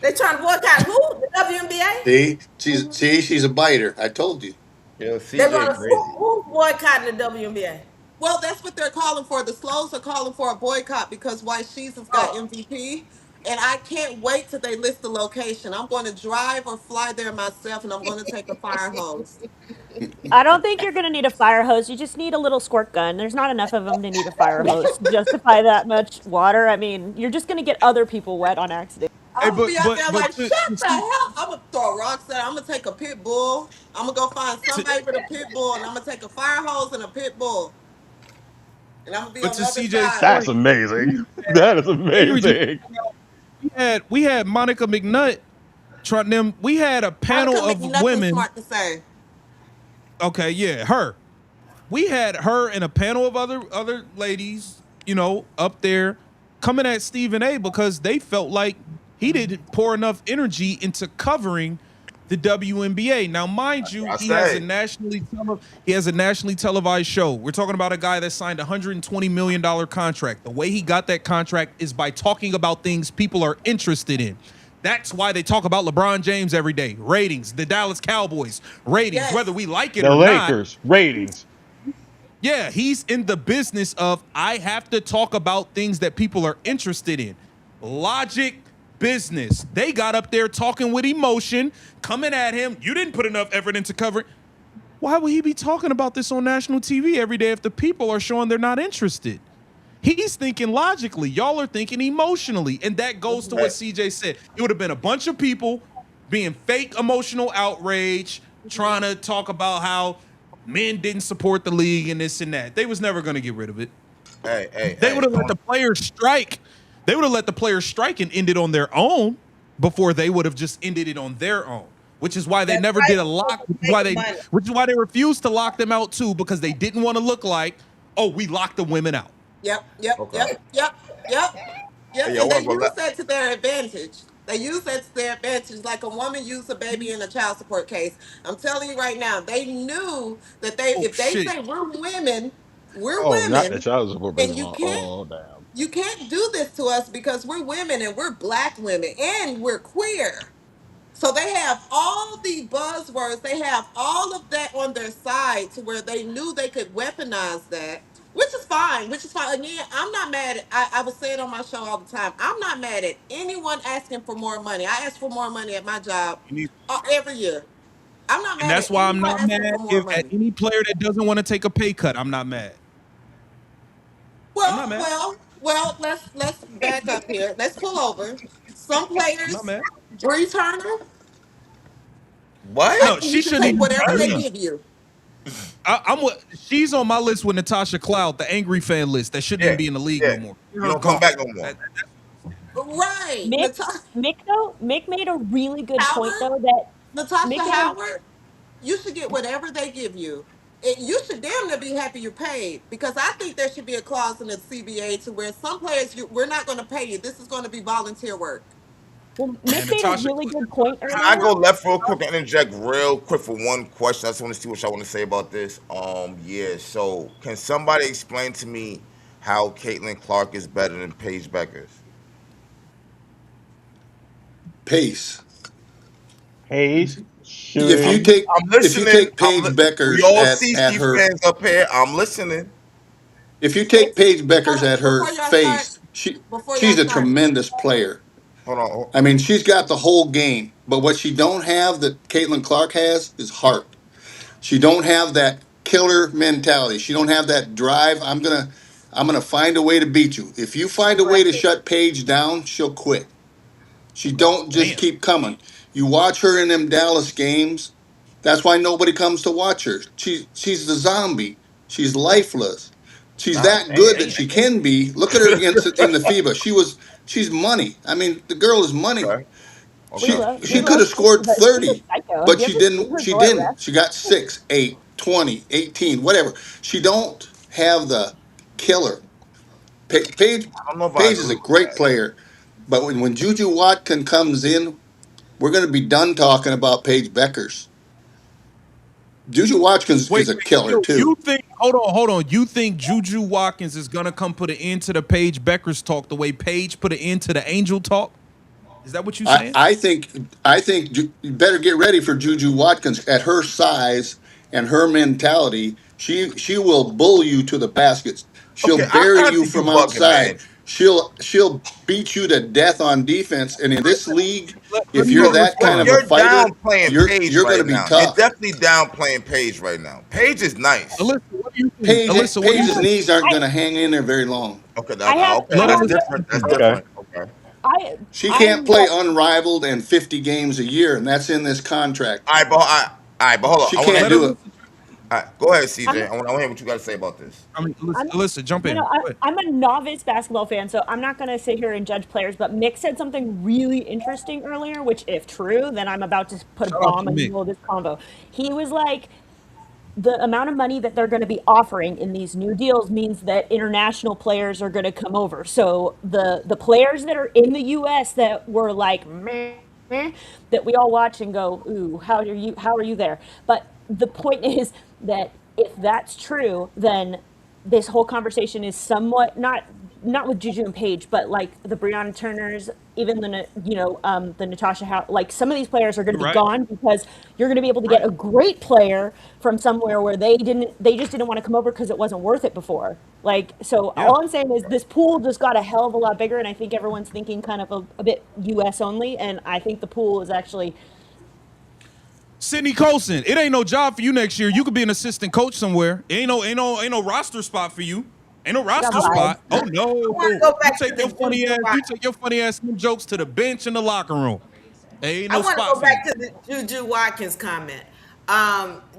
They trying to boycott who? The WNBA. She's a biter. I told you. Yo, They're CJ gonna crazy. who's boycotting the WNBA? Well, that's what they're calling for. The Slows are calling for a boycott because White Sheets has got Oh, MVP. And I can't wait till they list the location. I'm going to drive or fly there myself, and I'm going to take a fire hose. I don't think you're going to need a fire hose. You just need a little squirt gun. There's not enough of them to need a fire hose to justify that much water. I mean, you're just going to get other people wet on accident. Hey, I'm gonna but be out but there but like, shut the hell. I'm gonna throw rocks at. I'm gonna take a pit bull. I'm gonna go find to, somebody with a pit bull, and I'm gonna take a fire hose and a pit bull, and I'm gonna be but on to the other CJ's side. that's point, amazing. That is Avery just amazing. we had Monica McNutt trying them. We had a panel Monica of McNutt women. smart to say. Okay, yeah, her. We had her and a panel of other ladies, up there coming at Stephen A because they felt like he didn't pour enough energy into covering the WNBA. Now, mind you, I he has a say. nationally televised show. We're talking about a guy that signed a $120 million contract. The way he got that contract is by talking about things people are interested in. That's why they talk about LeBron James every day. Ratings, the Dallas Cowboys, ratings, whether Yes. we like it The or not. Lakers ratings. Yeah, he's in the business of I have to talk about things that people are interested in. Logic, business. They got up there talking with emotion, coming at him. You didn't put enough effort into covering. Why would he be talking about this on national TV every day if the people are showing they're not interested? He's thinking logically. Y'all are thinking emotionally. And that goes to what Hey, CJ said. It would have been a bunch of people being fake emotional outrage, Mhm. trying to talk about how men didn't support the league and this and that. They was never going to get rid of it. They hey. would have let the players strike. They would have let the players strike and end it on their own before they would have just ended it on their own. Which is why they that's never right. did a lock. Make money. Which is why they refused to lock them out too, because they didn't want to look like, oh, we locked the women out. Yep, yep, Okay. yep, yep, yep, yep. Hey, yo, I And they want to go. use that to their advantage. They use that to their advantage, like a woman used a baby in a child support case. I'm telling you right now, they knew that Oh if they shit. say we're Oh, not the women, child support baby and mom. Oh damn. you can't do this to us because we're women and we're black women and we're queer. So they have all the buzzwords, they have all of that on their side to where they knew they could weaponize that, which is fine, which is fine. Again, I'm not mad at, I would say it on my show all the time. I'm not mad at anyone asking for more money. I ask for more money at my job every year. I'm not And mad that's at why I'm anyone not asking for mad more if at money. any player that doesn't want to take a pay cut, I'm not mad. I'm not Well, mad. well, well, let's back up here. Let's pull over. some I'm not players, mad. Bree Turner, I What? No, think you she should shouldn't take even be whatever in the they league. give you. She's on my list with Natasha Cloud, the angry fan list that shouldn't Yeah, even be in the league yeah. no more. Get You her don't come gone. back no more. That- Right. Mick, Mick though, Mick made a really good point Howard, though that Natasha Mick made a Howard, you should get whatever they give you. You should damn near be happy you're paid because I think there should be a clause in the CBA to where some players we're not going to pay you. This is going to be volunteer work. well, man, Mick made a Natasha, really good point Can I earlier. go left real quick and interject real quick for one question? I just want to see what y'all want to say about this. Yeah. So, can somebody explain to me how Caitlin Clark is better than Paige Beckers? Pace. Pace, If you shooting. take I'm if you listening. take Paige We Beckers all at CC her fans up here. I'm listening. if you take Paige Hold Beckers on, at her face, before y'all she's a start, tremendous player. Hold on. I mean, she's got the whole game. But what she don't have that Caitlin Clark has is heart. She don't have that killer mentality. She don't have that drive. I'm gonna find a way to beat you. If you find a way to aggressive. shut Paige down, she'll quit. She Okay. don't just damn. keep coming. You watch her in them Dallas games. That's why nobody comes to watch her. She's the zombie. She's lifeless. She's Nah, that good that she ain't. can be. Look at her against in the FIBA. She's money. I mean, the girl is money. Okay. We Okay. love we She could love have Paige, scored but she's a 30, psycho. Have but you she ever seen didn't. her She go at didn't. refs? She got 6, 8, 20, 18, whatever. She don't have the killer. Paige I don't know if I Paige is agree a with great that. player, but when Juju Watkin comes in, we're going to be done talking about Paige Beckers. Juju Watkins is a Wait, killer yo, you too. think? Hold on. You think Juju Watkins is gonna come put an end to the Paige Beckers talk the way Paige put an end to the Angel talk? Is that what you I, saying? I think I think you better get ready for Juju Watkins at her size and her mentality. She will bull you to the baskets. Okay, She'll bury I you think you from bugging, outside. man. She'll beat you to death on defense. And in this league, Let if me you're make this that kind But of a comment. you're fighter, downplaying Paige you're going to right be now. You're tough. definitely downplaying Paige right now. Paige is nice. Alyssa, what do you think? Paige Alyssa, what do you Paige's think? knees aren't I going to hang in there very long. Okay, I have okay, Let I that's have Alyssa different. That's continue. Okay. different. Okay. I She can't I'm play unrivaled and 50 games a year, and that's in this contract. All right, but hold on. She I want to can't Let hear. do it. Alyssa. All right, go ahead, I'm CJ. I want to hear what you got to say about this. I mean, I'm Alyssa, jump you know, in. Go ahead. I'm a novice basketball fan, so I'm not going to sit here and judge players. But Mick said something really interesting earlier, which, if true, then I'm about to put a Shout out to bomb in the Mick. middle of this convo. He was like, the amount of money that they're going to be offering in these new deals means that international players are going to come over. So the players that are in the U.S. that were like meh, meh, that we all watch and go, ooh, how are you there? But the point is that if that's true, then this whole conversation is somewhat not with Juju and Paige, but like the Breonna Turners, even the Natasha like some of these players are going to be Right. gone because you're going to be able to get Right. a great player from somewhere where they just didn't want to come over because it wasn't worth it before. Like, so Yeah. all I'm saying is this pool just got a hell of a lot bigger, and I think everyone's thinking kind of a bit U.S. only, and I think the pool is actually Sydney Colson, it ain't no job for you next year. You could be an assistant coach somewhere. Ain't no roster spot for you. Ain't no I got roster vibes. spot. Oh I want to no. go back to the Juju. You take your funny ass jokes to the bench in the locker room. There ain't I no want to spot go for you. back to the Juju Watkins comment.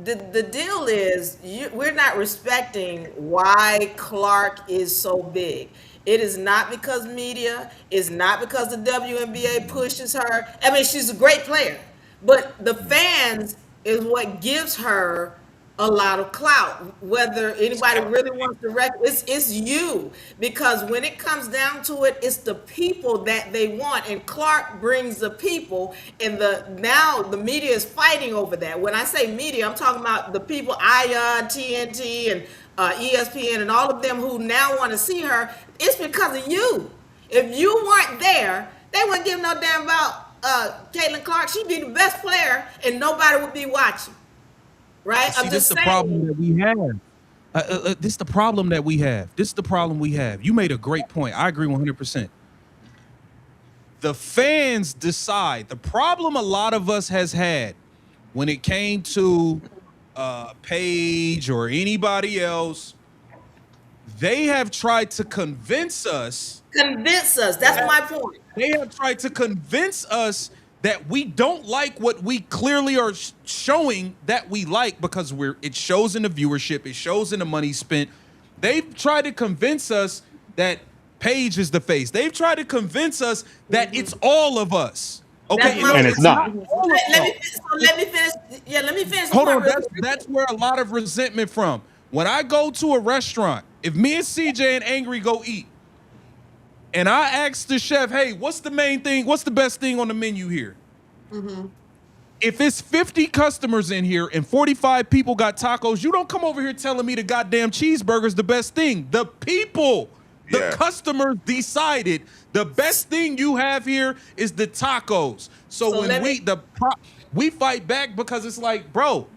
The deal is we're not respecting why Clark is so big. It is not because media. It's not because the WNBA pushes her. I mean, she's a great player, but the fans is what gives her a lot of clout. Whether anybody really wants to it's you, because when it comes down to it, it's the people that they want, and Clark brings the people. And the now the media is fighting over that. When I say media, I'm talking about the people, Ion, TNT, and ESPN, and all of them who now want to see her. It's because of you. If you weren't there, they wouldn't give no damn about Caitlin Clark. She'd be the best player, and nobody would be watching. Right? See, I'm this is just the problem saying. that we have. This is the problem that we have. This is the problem we have. You made a great point. I agree 100%. The fans decide. The problem a lot of us has had when it came to Paige or anybody else, They have tried to convince us Convince us. That's that my point. they have tried to convince us that we don't like what we clearly are showing that we like because it shows in the viewership, it shows in the money spent. They've tried to convince us that Paige is the face. They've tried to convince us that it's all of us. That's Okay, my And and it's it's not. not all of let y'all. me let me finish. Yeah, let me finish the Hold point on, real that's quick. that's where a lot of resentment from. When I go to a restaurant, if me and CJ and Angry go eat, and I ask the chef, "Hey, what's the main thing? What's the best thing on the menu here?" If it's 50 customers in here and 45 people got tacos, you don't come over here telling me the goddamn cheeseburger's the best thing. The people, the Yeah. customers decided the best thing you have here is the tacos. So So when let me we fight back because it's like, bro,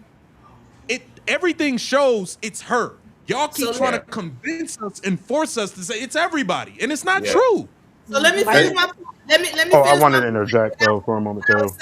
everything shows it's her. Y'all so keep trying to Yeah. convince us and force us to say it's everybody, and it's not Yeah. true. so let me Hey, finish my point. Let me Oh, I finish wanted my to point. interject though for a moment too.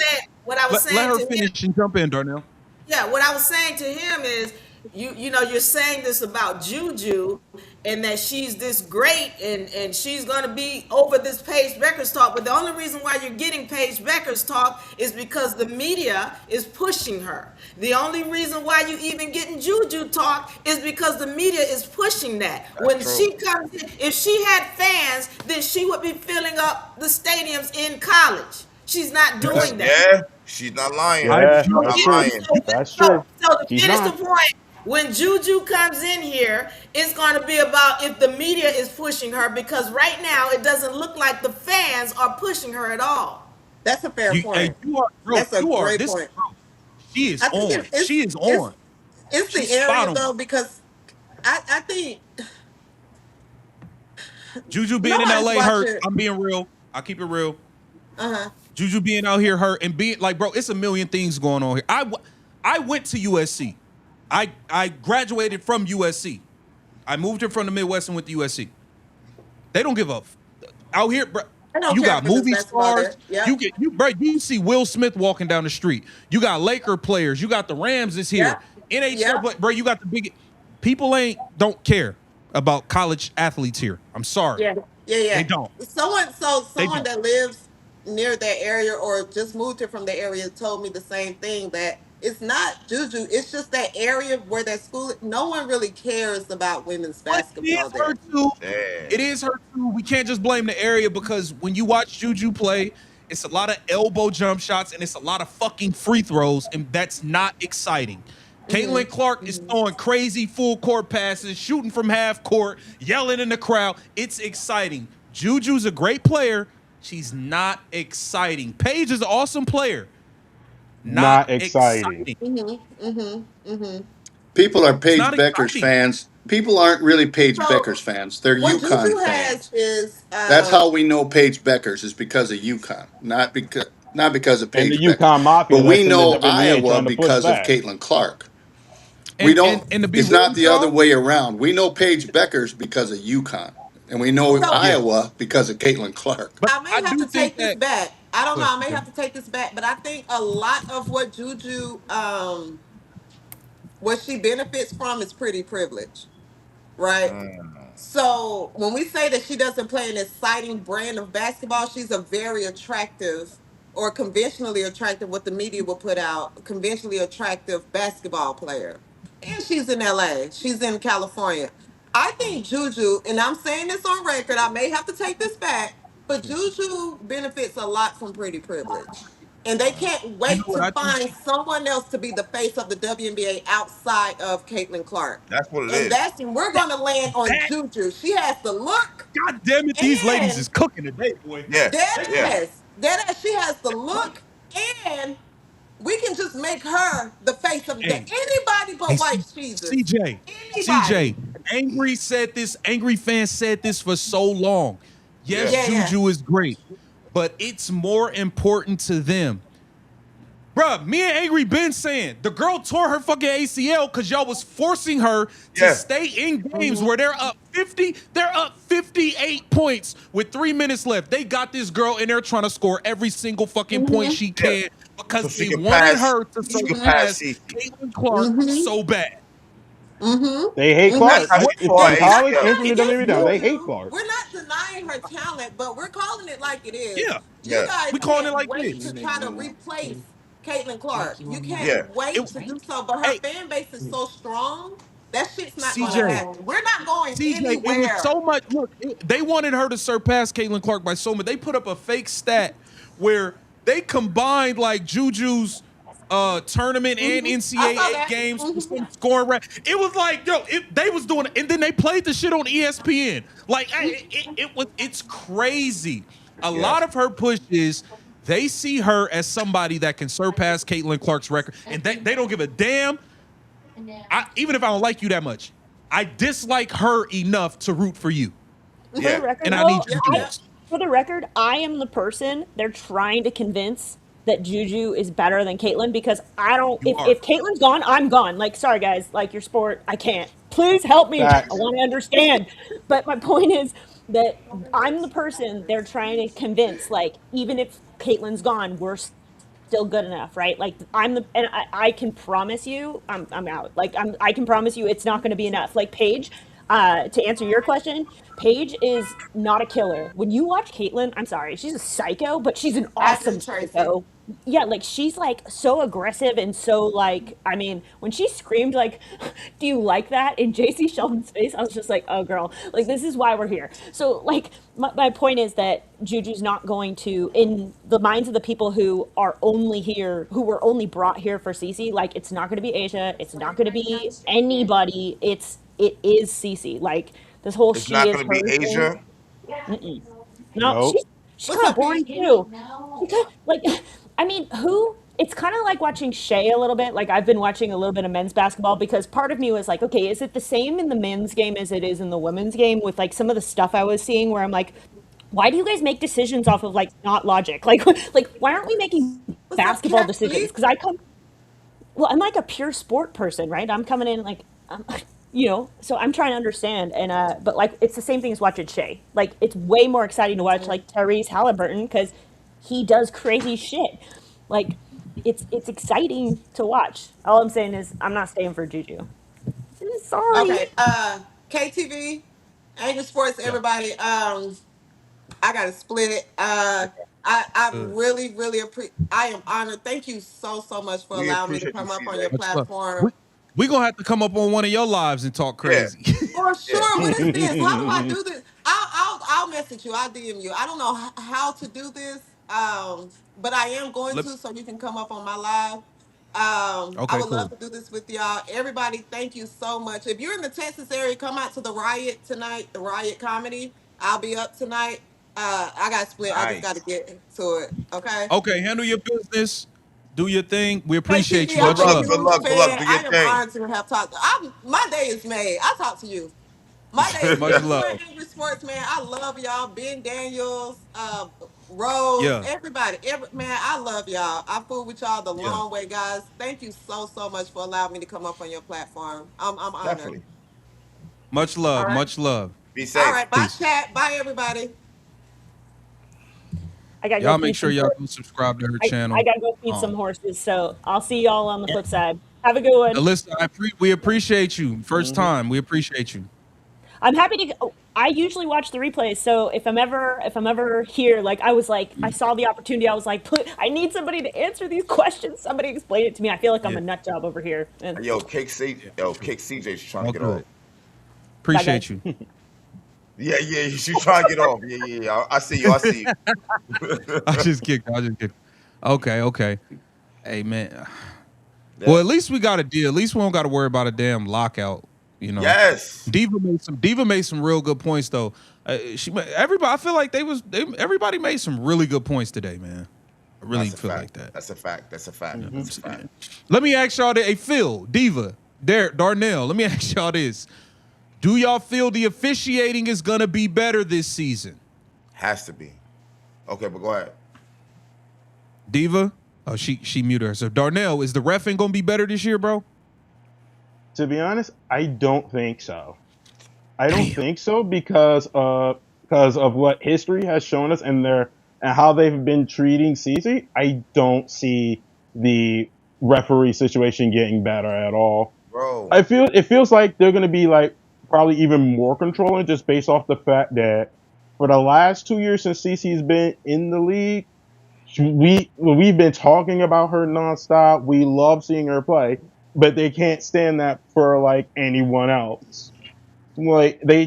What I was Let saying her to him. finish and jump in, Darnell. Yeah, what I was saying to him is, you know, you're saying this about Juju, and that she's this great, and she's gonna be over this Paige Becker's talk. But the only reason why you're getting Paige Becker's talk is because the media is pushing her. The only reason why you even getting Juju talk is because the media is pushing that. When That's true. she comes in, if she had fans, then she would be filling up the stadiums in college. She's not doing that. Yeah. She's not lying. I Yeah, She's do that's not true. lying. That's true. So to He's finish the not. point, when Juju comes in here, it's going to be about if the media is pushing her, because right now it doesn't look like the fans are pushing her at all. That's a fair Hey, point. you are, bro. That's a You are great this. point. Bro, she is I think on. She is it's on. it's the She's spot area on. though because I think Juju being in nobody's LA hurts. watching. I'm being real. I keep it real. Uh-huh. Juju being out here hurt and being like, bro, it's a million things going on here. I went to USC. I graduated from USC. I moved here from the Midwest and went to USC. They don't give up. Out here, bro. I don't You care got if there's movie basketball stars. there. Yep. Bro. You see Will Smith walking down the street. You got Laker players. You got the Rams is here. Yep. NHL, Yep. bro. You got the big. People don't care about college athletes here. I'm sorry, Yeah. Yeah, they yeah. don't. They Someone don't. that lives near that area or just moved here from the area told me the same thing that it's not Juju, it's just that area where that school no one really cares about women's But it basketball is her there. too. Damn. It is her too. We can't just blame the area because when you watch Juju play, it's a lot of elbow jump shots and it's a lot of fucking free throws, and that's not exciting. Caitlin Clark is throwing crazy full court passes, shooting from half court, yelling in the crowd. It's exciting. Juju's a great player. She's not exciting. Paige is an awesome player. Not Not exciting. exciting. people are It's Paige not Becker's exciting. fans. People aren't really Paige So Becker's fans. They're what UConn Juju has fans. is That's how we know Paige Beckers is because of UConn, not because of And the Paige Beckers. UConn But Mafia we that's in the know WNBA Iowa trying to push because of back. Caitlin Clark. We And don't. and to be It's real not with the other y'all, way around. We know Paige Beckers because of UConn, and we know so yeah. Iowa because of Caitlin Clark. But I I may have do to think take this that. back. I don't Go know. ahead, I may CJ. have to take this back, but I think a lot of what Juju, what she benefits from is pretty privilege, right? So when we say that she doesn't play an exciting brand of basketball, she's a very attractive or conventionally attractive, what the media will put out, conventionally attractive basketball player. And she's in LA. She's in California. I think Juju, and I'm saying this on record, I may have to take this back, but Juju benefits a lot from pretty privilege. And they can't You know wait what to I think? find someone else to be the face of the WNBA outside of Caitlin Clark. That's what it And is. that's and we're gonna land on That Juju. She has the look God damn it, these ladies is and cooking today, boy. Yeah. Yeah. dead ass, she has the look and we can just make her the face of the Hey, anybody hey, but white Jesus. CJ, CJ, Anybody. Angry said this. Angry fans said this for so long. Yes, Yeah. Yeah, yeah. Juju is great, but it's more important to them. Bruh, me and Angry been saying the girl tore her fucking ACL because y'all was forcing her to Yeah. stay in games where they're up 50, they're up 58 points with 3 minutes left. They got this girl in there trying to score every single fucking point she Yeah. can So because she they can wanted pass. her to She can pass surpass Cece. Caitlin Clark so bad. They hate Mm-hmm. Clark. I Mm-hmm. see It's for in And not, college we're ACL. and from not the WWE against down. Yeah, They hate Juju. Clark. We're not denying her talent, but we're calling it like it is. yeah. You Yeah, guys We calling it can't like wait this. to try to replace Caitlin Clark. You can't yeah. It, wait to do so, but her hey, fan base is so strong that shit's not gonna CJ, happen. We're not going CJ, it was anywhere. so much. Look, they wanted her to surpass Caitlin Clark by so much. They put up a fake stat where they combined like Juju's tournament and I saw NCAA that. games for Hmm. some scoring. It was like, yo, they was doing it, and then they played the shit on ESPN. Like, it's crazy. A lot Yes. of her push is they see her as somebody that can surpass Caitlin Clark's record, and they don't give a damn. Even if I don't like you that much, I dislike her enough to root for you, For the Yeah. record, and I though, need you Yep, to I do yep. this. for the record, I am the person they're trying to convince that Juju is better than Caitlyn because I don't. You are. If Caitlyn's gone, I'm gone. Like, sorry guys, like your sport, I can't. Please help me. I Facts. want to understand. But my point is that I'm the person they're trying to convince. Like, even if Caitlyn's gone, we're still good enough, right? Like I'm the and I can promise you I'm out. Like I can promise you it's not going to be enough. Like Paige, to answer your question, Paige is not a killer. When you watch Caitlyn, I'm sorry, she's a psycho, but she's an I do, awesome Tracy. psycho. Yeah, like she's like so aggressive and so like I mean, when she screamed like, "Do you like that?" in JC Sheldon's face, I was just like, "Oh girl, like this is why we're here." So like my point is that Juju's not going to, in the minds of the people who are only here, who were only brought here for Cece, like it's not going to be Asia, it's not going to be anybody. It is Cece. Like this whole It's she not is gonna be her thing. Asia. Mm-mm. No, Nope. she's What's kind of up, boring P? too. Like, I mean, who? It's kind of like watching Shea a little bit. Like I've been watching a little bit of men's basketball because part of me was like, okay, is it the same in the men's game as it is in the women's game with like some of the stuff I was seeing where I'm like, why do you guys make decisions off of like not logic? Like, like why aren't we making What's up, basketball Cat decisions? Lee? Because I come, well, I'm like a pure sport person, right? I'm coming in like, so I'm trying to understand, and but like it's the same thing as watching Shea. Like it's way more exciting to watch like Tyrese Halliburton because he does crazy shit. Like it's exciting to watch. All I'm saying is I'm not staying for Juju. Sorry. Okay. KTV, Angel Sports, Yeah. everybody. I gotta split it. I Good. really, really appreciate. I am honored. Thank you so much for We allowing me to appreciate you, come up on your CJ. Much love. We platform. we gonna have to come up on one of your lives and talk Yeah. crazy. For Yeah. sure. What is this? How do I do this? I'll message you. I'll DM you. I don't know how to do this. But I am going Let- to, so you can come up on my live. I okay, would love cool. to do this with y'all. Everybody, thank you so much. If you're in the Texas area, come out to the Riot tonight, the Riot Comedy. I'll be up tonight. I got split. I just got to Nice. get to it. Okay. Okay, handle your business. Do your thing. We appreciate KTV, you. Good I'm Much a luck. love. Good huge luck. Good luck. fan. Do your I am thing. honored to have talked. My day is made. I talk to you. My day is Much made. You love. and Angry Sports, man. I love y'all. Ben Daniels, Rose, Yeah. everybody. Man, I love y'all. I fool with y'all the Yeah. long way, guys. Thank you so much for allowing me to come up on your platform. I'm honored. Definitely. Much All love. right. Much love. Be All safe. right. Bye, Peace. chat. Bye, everybody. I gotta go Y'all make feed sure some y'all horses. go subscribe to her I channel. gotta go feed some horses. So I'll see y'all on the flip side. Have a good one. Alyssa, we appreciate you. First Mhm. time. We appreciate you. I'm happy to. I usually watch the replays, so if I'm ever here, like I was like, I saw the opportunity. I was like, I need somebody to answer these questions. Somebody explain it to me. I feel like I'm Yeah. a nut job over here. And Yeah. Kick CJ. She's trying to All get off. good. bye, guys. Appreciate you. Yeah, yeah. She's trying to get off. Yeah. I see you. I see you. I just kidding. I just kidding. Okay, okay. Hey man. Well, Yeah. at least we got a deal. At least we don't got to worry about a damn lockout. You know, Yes. Diva made some real good points though. Everybody. I feel like everybody made some really good points today, man. I really That's a feel like fact. that. That's a fact. That's a fact. You know what I'm That's a fact. saying? Let me ask y'all. Hey, Phil, Diva, Darnell. Let me ask y'all this: do y'all feel the officiating is gonna be better this season? Has to be. Okay, but go ahead. Diva. Oh, she muted herself. Darnell, is the reffing gonna be better this year, bro? To be honest, I don't think so. I don't Damn. think so because of what history has shown us and how they've been treating Cece. I don't see the referee situation getting better at all. bro. it feels like they're gonna be like probably even more controlling just based off the fact that for the last 2 years since Cece's been in the league, we've been talking about her nonstop. We love seeing her play, but they can't stand that for like anyone else. Like they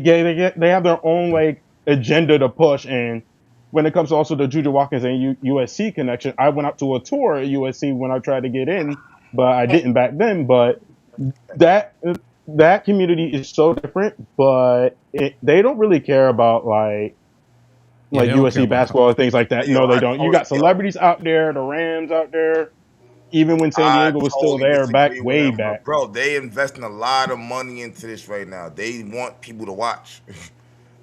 have their own like agenda to push. And when it comes to also the Juju Watkins and USC connection, I went out to a tour at USC when I tried to get in, but I didn't back then. But that that community is so different, but they don't really care about Yeah, like they don't care USC about basketball and things like that. Yo, No, they I don't. You totally, got celebrities out there, the Rams out there. Even when San I Diego was still totally there, back disagree with way him, back. bro. They investing a lot of money into this right now. They want people to watch.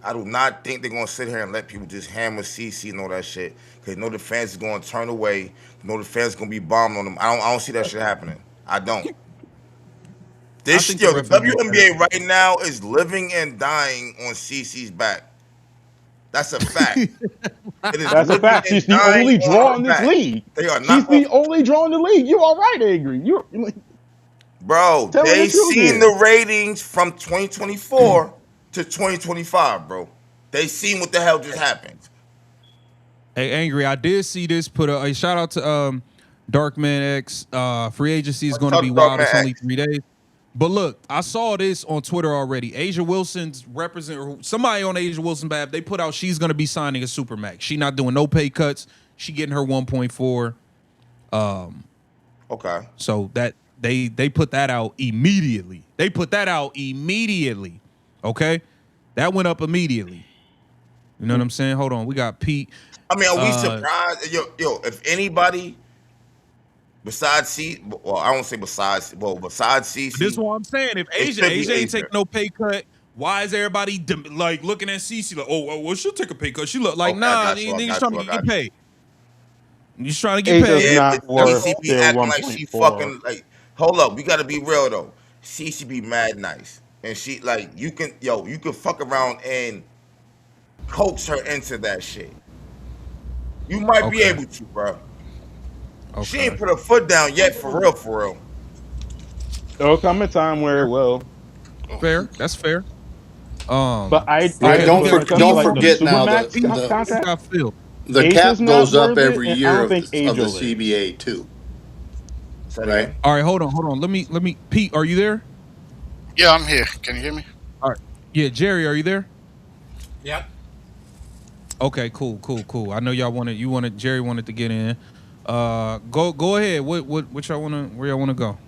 I do not think they're gonna sit here and let people just hammer CC and all that shit. Cause they know the fans is gonna turn away. They know the fans gonna be bombed on them. I don't see that shit happening. I don't. I This think the yo, the referee had WNBA right now is living and dying on CC's back. That's a fact. It is That's a living fact. and She's the dying only on draw her in this back. league. They are She's not the off. only draw in the league. You all right, Angry? You're Bro, telling the they truth seen here. the ratings from 2024 to 2025, bro. They seen what the hell just happened. Hey, Angry, I did see this put a shout out to Darkman X. Free agency is going to Talk be to Dog wild. Man It's only X. 3 days. But look, I saw this on Twitter already. Asia Wilson's represent somebody on Asia Wilson behalf. They put out she's going to be signing a supermax. She not doing no pay cuts. She getting her 1.4. Okay. So that they put that out immediately. They put that out immediately. Okay, that went up immediately. You know what I'm saying? Hold on, we got Pete. I mean, are we Uh, surprised? Yo, if anybody besides C, well, I don't say besides this is CC, what I'm saying. If it Asia should be Asia ain't Asia. taking no pay cut, why is everybody like looking at CC like, oh, well, she'll take a pay cut? She look like, Okay, I nah, got you. I niggas got trying you. I to get got you. paid. You just trying to get Asia's paid. Yeah, but not That's worth CC all. be their acting like she 1.4. fucking like. Hold up, we gotta be real though. CC be mad nice, and she like you can fuck around and coax her into that shit. You might be Okay, able to, bro. She ain't okay, put her foot down yet, for real, for real. There'll come a time where it fair, will. fair. That's fair. But I Yeah, Okay, do we think got when it comes to Don't Pete. like the forget now supermax We contract, got Phil. the Asia's cap not goes up worth it, every and I year don't think of the Asia is. CBA too, say it right? again. All right, hold on. Let me. Pete, are you there? Yeah, I'm here. Can you hear me? All right. Yeah, Jerry, are you there? Yep. Okay, cool. I know Jerry wanted to get in. Go ahead. What y'all wanna where y'all wanna go?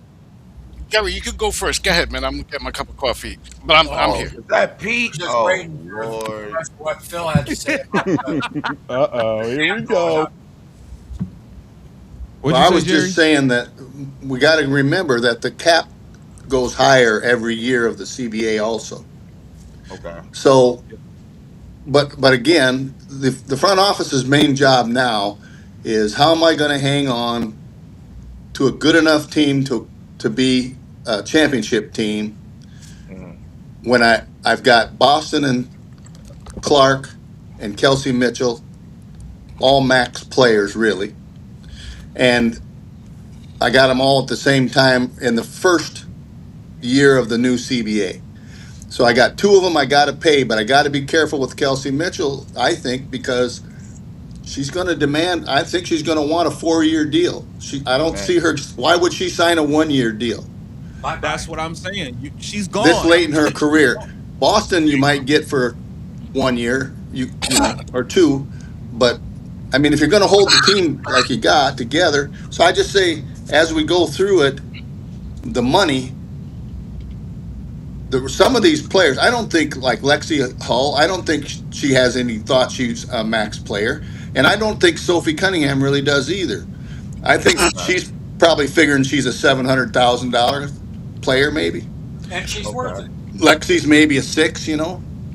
Gary, you could go first. Go ahead, man. I'm gonna get my cup of coffee. But I'm Oh, here. is that Pete? Just Oh waiting for the Lord. rest of what Phil had to say about the Here we cap going go. up. What'd Well, you I say, was just Jerry? saying that we got to remember that the cap goes higher every year of the CBA also. Okay. So, but again, the front office's main job now is how am I going to hang on to a good enough team to be a championship team Mhm. when I've got Boston and Clark and Kelsey Mitchell, all max players really, and I got them all at the same time in the first year of the new CBA. So I got two of them I got to pay, but I got to be careful with Kelsey Mitchell, I think, because she's going to demand, I think she's going to want a 4-year deal. I don't Man, see her, why would she sign a 1-year deal Bye bye. That's what I'm saying. She's this gone. late in her career? Boston, you might get for 1 year, or two, but I mean, if you're going to hold the team like you got together, so I just say as we go through it, the money some of these players, I don't think like Lexi Hull, I don't think she has any thought she's a max player. And I don't think Sophie Cunningham really does either. I think okay. she's probably figuring she's a $700,000 player, maybe. And she's worth Okay. it. Lexi's maybe a six,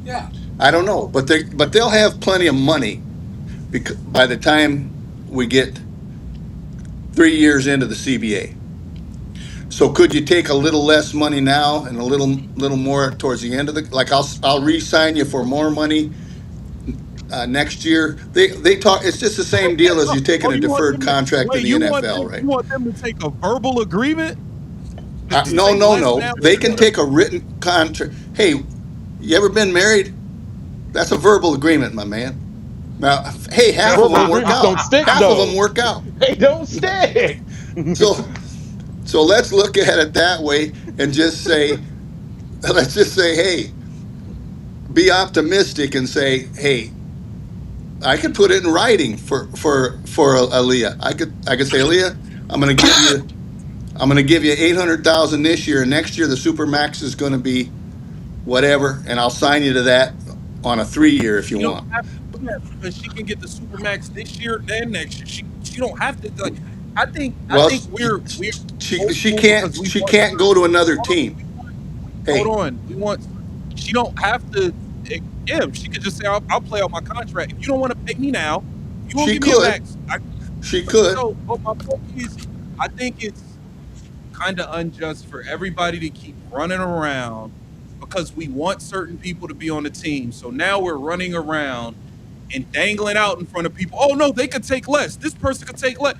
Yeah. I don't know. But they'll have plenty of money because by the time we get 3 years into the CBA. So could you take a little less money now and a little more towards the end of the like I'll re-sign you for more money next year. They talk. It's just the same deal as you taking Oh, a you want deferred them to contract in wait? the NFL, You right? want them to take a verbal agreement? Did you No, take no, less no. now? They can take a written contract. Hey, you ever been married? That's a verbal agreement, my man. Now, hey, half of Verbal them work agreements don't out. stick Half of them though. work out. They don't stick. So, so let's look at it that way and just say, let's just say, hey, be optimistic and say, hey, I could put it in writing for Aaliyah. I could say, Aaliyah, I'm going to give you I'm going to give you 800,000 this year, and next year the super max is going to be whatever, and I'll sign you to that on a 3 year if you She don't want. have to do that because she can get the supermax this year and next year. She don't have to like. I Well, think we're she hopeful can't because we she want can't go to another hold on, team. hold Hey, on. We want she don't have to. Yeah, she could just say I'll play out my contract. If you don't want to pay me now, you won't she give me a could, max. she could. So, but my point is, I think it's kind of unjust for everybody to keep running around because we want certain people to be on the team. So now we're running around and dangling out in front of people. Oh no, they could take less. This person could take less.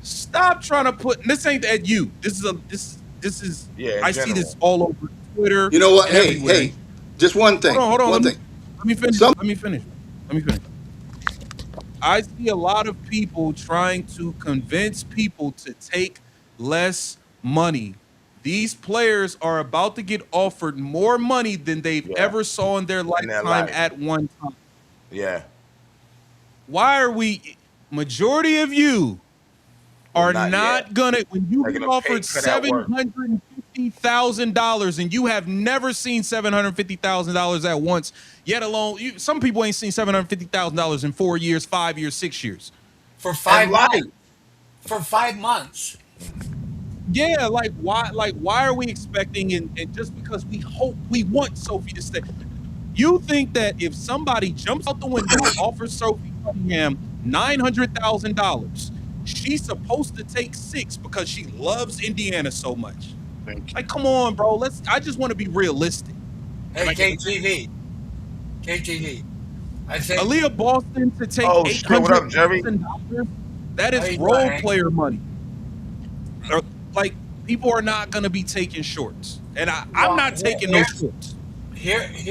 Stop trying to put. And this ain't at you. This is. Yeah, in I see this general. all over Twitter You know what? and Hey, everywhere. hey, just one Hold on, thing. hold on. One thing. Let me finish. Some Let me finish. Let me finish. I see a lot of people trying to convince people to take less money. These players are about to get offered more money than they've Yeah, ever saw in their in their lifetime life. at one time. Yeah, Why are we majority of you we're are not yet not gonna when you taking get a pay offered cut at work. $750,000 and you have never seen $750,000 at once, yet alone some people ain't seen $750,000 in 4 years, 5 years, 6 years. For And 5 months. For 5 months. Yeah, like why are we expecting and just because we want Sophie to stay? You think that if somebody jumps out the window and offers Sophie Cunningham $900,000, she's supposed to take six because she loves Indiana so much? Thank you. Like, come on, bro. I just want to be realistic. Hey, Like, KTV. I think. Aaliyah Boston to take oh eight shit, what hundred up, Jerry? thousand dollars, that How is you doing, role Hank? player money. Or, like, people are not gonna be taking shorts. And I'm Well, not taking no shorts.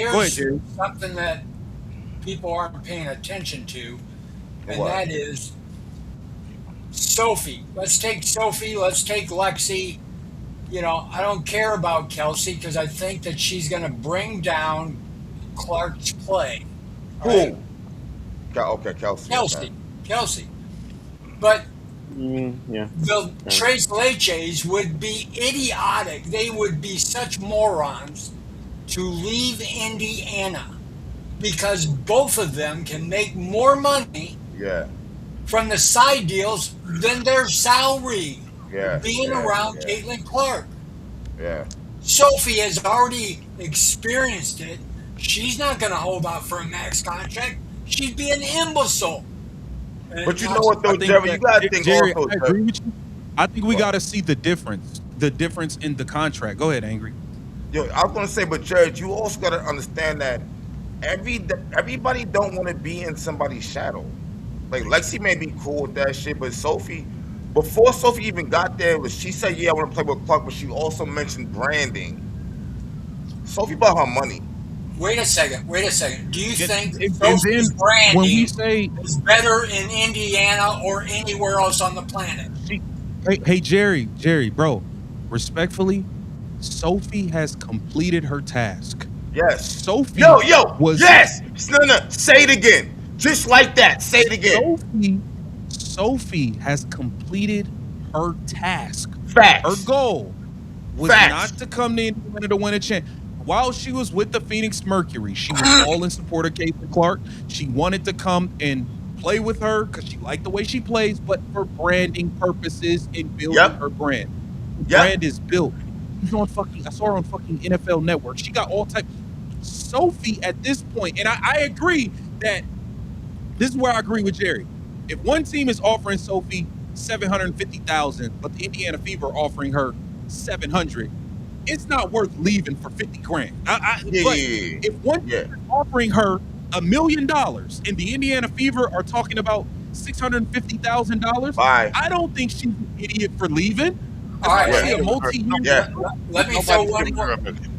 Go ahead, here's Jerry. something that people aren't paying attention to, and What? that is Sophie. Let's take Sophie. Let's take Lexi. I don't care about Kelsey because I think that she's going to bring down Clark's play. All right, Who? Okay, Kelsey. Okay. Kelsey, Kelsey. But Yeah. the Okay. Trace Leches would be idiotic. They would be such morons to leave Indiana because both of them can make more money Yeah, from the side deals than their salary yeah, being yeah, around yeah, Caitlin Clark. yeah. Sophie has already experienced it. She's not going to hold out for a max contract. She'd be an imbecile. And But you know what I though, think Jerry? You that gotta think Jerry, also, I Jerry. agree with you. I think we What? got to see the difference in the contract. Go ahead, Angry. Yo, I was gonna say, but Jared, you also gotta understand that everybody don't want to be in somebody's shadow. Like Lexi may be cool with that shit, but Sophie, before Sophie even got there, was she said, "Yeah, I want to play with Clark," but she also mentioned branding. Sophie bought her money. wait a second. Wait a second. Do you think that And then Sophie's when we branding say is better in Indiana or anywhere else on the planet? she, hey Jerry, bro, respectfully, Sophie has completed her task. Yes. Sophie Yo, was yes. No, no. Say it again. Just like that. Say it again. Sophie has completed her task. Her Facts. goal was Facts. not to come to Indiana to win a champ. While she was with the Phoenix Mercury, she was all in support of Caitlin Clark. She wanted to come and play with her because she liked the way she plays, but for branding purposes and building Yep. her brand. The Yep. brand is built. I saw her on fucking NFL Network. She got all type. Sophie at this point, and I agree that this is where I agree with Jerry. If one team is offering Sophie 750,000, but the Indiana Fever are offering her 700, it's not worth leaving for 50 grand. Yeah, But yeah, yeah. if one team Yeah. is offering her $1 million and the Indiana Fever are talking about $650,000, Bye. I don't think she's an idiot for leaving. All It's right, going to Yeah, be a hang on. multi-year yeah. deal. Let me throw Nobody's one giving more. her a million.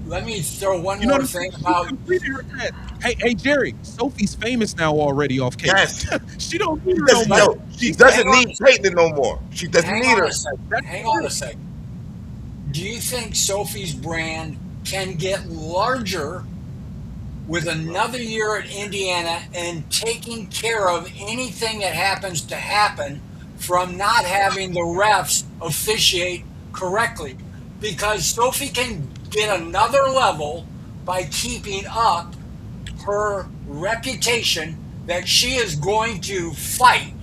Let me throw one You know what more I'm saying? thing She about. completed her task. Hey, Jerry, Sophie's famous now already off Caitlyn. Yes. She don't need She her no doesn't. Let, more. Yo, she She's hang doesn't on, need Caitlyn no more. She doesn't hang need on a her. second. that's Hang on a it. second. Do you think Sophie's brand can get larger with another year at Indiana and taking care of anything that happens to happen from not having the refs officiate correctly? Because Sophie can get another level by keeping up her reputation that she is going to fight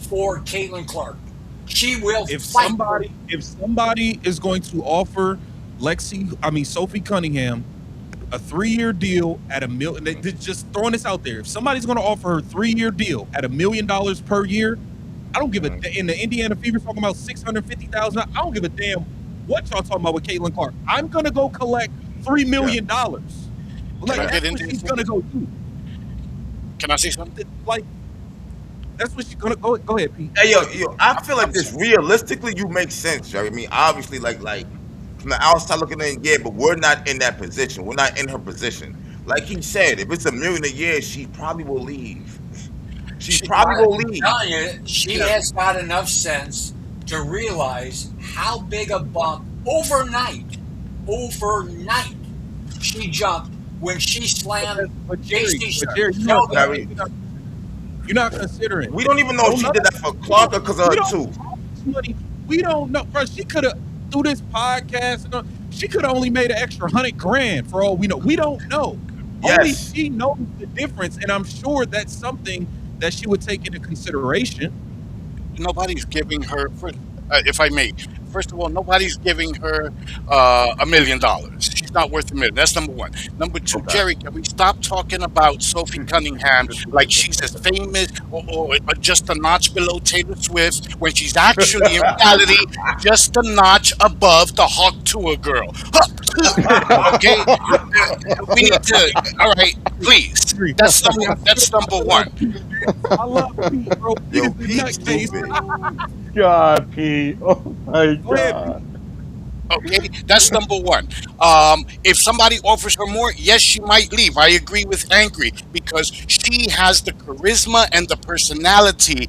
for Caitlin Clark. She will fight for. If somebody is going to offer Sophie Cunningham a 3-year deal at a million, just throwing this out there. If somebody's going to offer her a 3-year deal at $1 million per year, I don't give a. In the Indiana Fever talking about 650,000. I don't give a damn what y'all talking about with Caitlin Clark. I'm gonna go collect Yeah. $3 million. Can Like I Yeah. get that's in what there she's for a gonna minute? go do. Can I say something? Like that's what she's gonna go. Go ahead, Pete. Hey, yo, I feel like I'm this sorry. realistically, you make sense, Jerry. I mean, obviously, like from the outside looking in, yeah, but we're not in that position. We're not in her position. Like he said, if it's $1 million a year, she probably will leave. She She, probably will I'm leave. telling you, she yeah, has got enough sense to realize how big a bump overnight she jumped when she slammed JC Sharp. Jerry, Tell them. Jerry, you're not considering. we don't even know if Don't she none did of that for Clark or because of we her don't too. know how much money. We don't know, bro. She could have through this podcast. She could have only made an extra 100 grand for all we know. We don't know. Only Yes. she knows the difference, and I'm sure that's something that she would take into consideration. nobody's giving her. If I may, first of all, nobody's giving her $1 million. She's not worth $1 million. That's number one. Number two, Okay. Jerry, can we stop talking about Sophie Cunningham like she's as famous or just a notch below Taylor Swift when she's actually in reality just a notch above the Hawk Tour girl? Okay, we need to. All right, please. Agree. That's number I one. love Pete, man. I love Pete, bro. Pete Yo, is the Pete, nutcase. stupid. God, Pete. Oh my Go ahead, Pete. God. Okay, that's number one. If somebody offers her more, yes, she might leave. I agree with Angry because she has the charisma and the personality.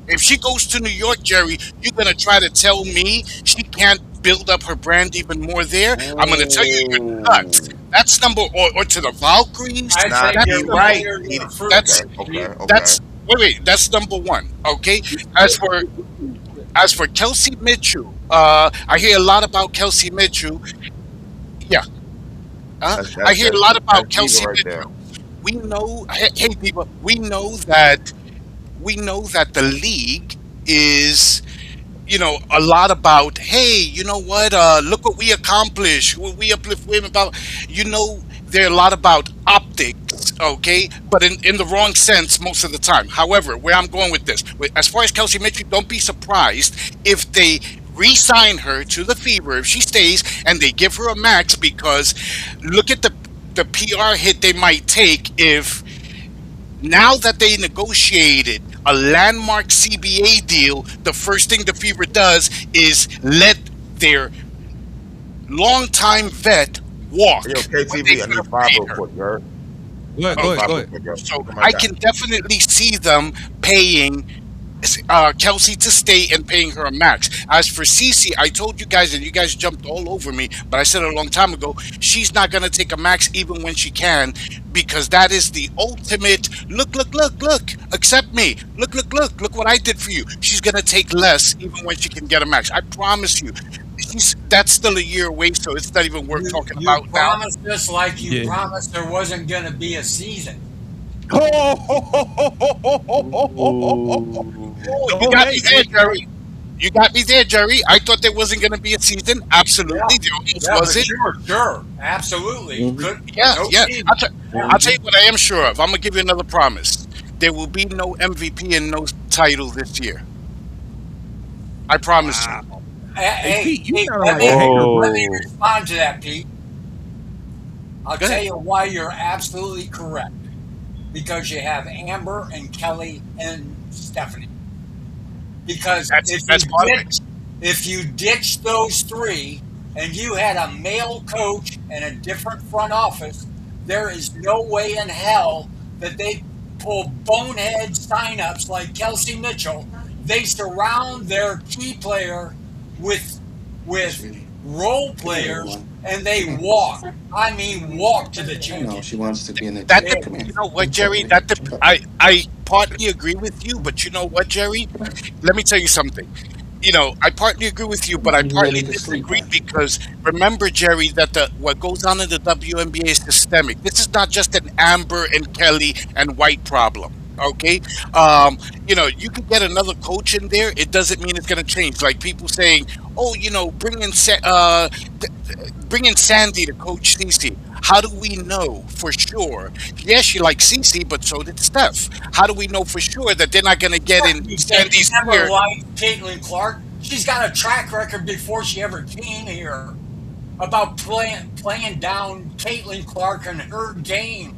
If she goes to New York, Jerry, you're gonna try to tell me she can't build up her brand even more there. I'm gonna tell you you're nuts. Ooh. That's or to the Valkyries. I Nah, think That's he you're number. right. layering He your fruit okay, That's there, okay, Pete. okay. that's wait. That's number one. Okay. As for as for Kelsey Mitchell, I hear a lot about Kelsey Mitchell. Yeah, That's I that hear a that lot that's about diva Kelsey right there. Mitchell. We know, hey people, we know that the league is a lot about, hey, you know what, look what we accomplished, we uplift women about, they're a lot about optics, okay, but in the wrong sense most of the time. However, where I'm going with this, as far as Kelsey Mitchell, don't be surprised if they re-sign her to the Fever, if she stays, and they give her a max, because look at the PR hit they might take if now that they negotiated a landmark CBA deal, the first thing the Fever does is let their longtime vet walk Yo, when they KTV, I could need have five paid real her. quick, you heard? Go ahead. I need Go ahead. five Go real ahead. quick, yo. So Come right I back. can definitely see them paying Kelsey to stay and paying her a max. As for Cece, I told you guys, and you guys jumped all over me, but I said it a long time ago, she's not going to take a max even when she can, because that is the ultimate look, look, look, look, accept me. Look, look, look what I did for you. She's going to take less even when she can get a max. I promise you. That's still a year away, so it's not even worth talking You about now. promised us like you Yeah. promised there wasn't going to be a season. Oh, you Oh, got me hey, there, Jerry. You got me there, Jerry. I thought there wasn't going to be a season. Yeah, Absolutely, there almost yeah, for wasn't. sure, absolutely. Mhm. Could Yeah, no yeah. season. Yeah. I'll tell you what I am sure of. I'm gonna give you another promise. There will be no MVP and no title this year. I promise you. Wow. hey, Pete, you Hey, sounding like a hater, let bro. me Whoa. respond to that, Pete. I'll Go tell ahead. you why you're absolutely correct. Because you have Amber and Kelly and Stephanie. Because That's part of it. If you ditch those three and you had a male coach and a different front office, there is no way in hell that they pull bonehead signups like Kelsey Mitchell. They surround their key player with with Sweetie, role come here, little players one. and they Come here. walk. I mean walk to the I know she championship. wants to be in the That team. They, Come here. you know what, Come cuddle Jerry? me. Cuddle. I partly agree with you, but you know what, Jerry? Let me tell you something. I partly agree with you, but I You ready partly to sleep, disagree aren't you? because remember, Jerry, that the what goes on in the WNBA is systemic. This is not just an Amber and Kelly and White problem. Okay, um, you could get another coach in there. It doesn't mean it's going to change. Like people saying, "Oh, bring in Sandy to coach Cece." How do we know for sure? Yes, she likes Cece, but so did Steph. How do we know for sure that they're not going to get in because you Sandy's never ear? liked Caitlin Clark. She's got a track record before she ever came here about playing down Caitlin Clark and her game.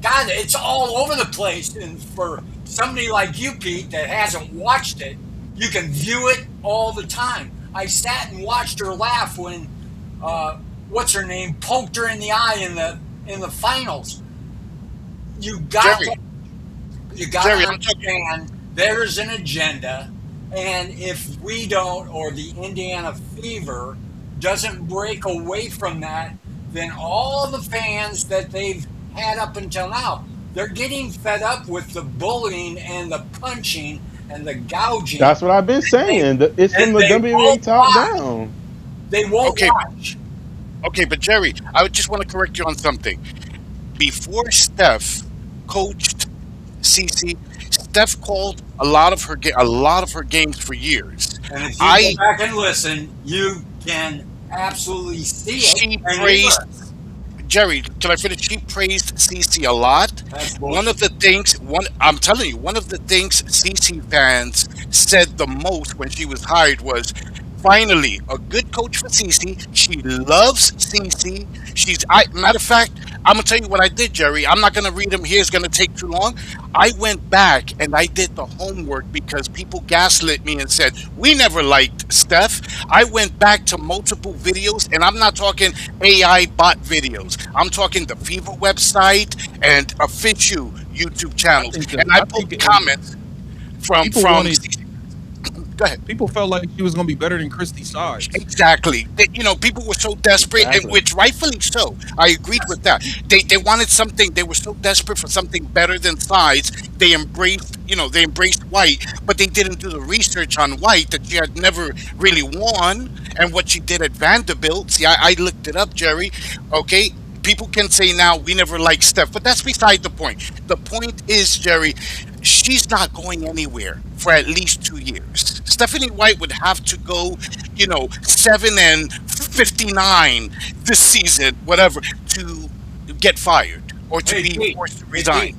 God, it's all over the place. And for somebody like you, Pete, that hasn't watched it, you can view it all the time. I sat and watched her laugh when what's her name poked her in the eye in the finals. You got to Jerry, you got to Jerry, I'm talking. understand there's an agenda, and if we don't, or the Indiana Fever doesn't break away from that, then all the fans that they've had up until now, they're getting fed up with the bullying and the punching and the gouging, That's what I've been and they saying. It's from and the they WNBA won't top watch. down. They won't Okay, watch. okay, but Jerry, I would just want to correct you on something. Before Steph coached CC, Steph called a lot of her games for years. And if you go I back and listen, you can absolutely see it She and hear praised it. Jerry, can I finish? She praised Cece a lot. That's One of bullshit. the things, I'm telling you, one of the things Cece fans said the most when she was hired was, finally, a good coach for Cece. She loves Cece. Matter of fact, I'm gonna tell you what I did, Jerry. I'm not gonna read them here. It's gonna take too long. I went back and I did the homework because people gaslit me and said we never liked Steph. I went back to multiple videos, and I'm not talking AI bot videos. I'm talking the Fever website and official YouTube I channels, think and that I I think pulled comments from people from. wanted Go ahead. people felt like she was gonna be better than Christy Sides. Exactly. People were so desperate, and Exactly. which rightfully so. I agreed with that. They wanted something. They were so desperate for something better than size. They embraced White, but they didn't do the research on White that she had never really won and what she did at Vanderbilt. See, I looked it up, Jerry. Okay. People can say now we never liked Steph, but that's beside the point. The point is, Jerry, she's not going anywhere for at least 2 years. Stephanie White would have to go, 7-59 this season, whatever, to get fired or to Hey be Pete, forced to hey resign. Pete,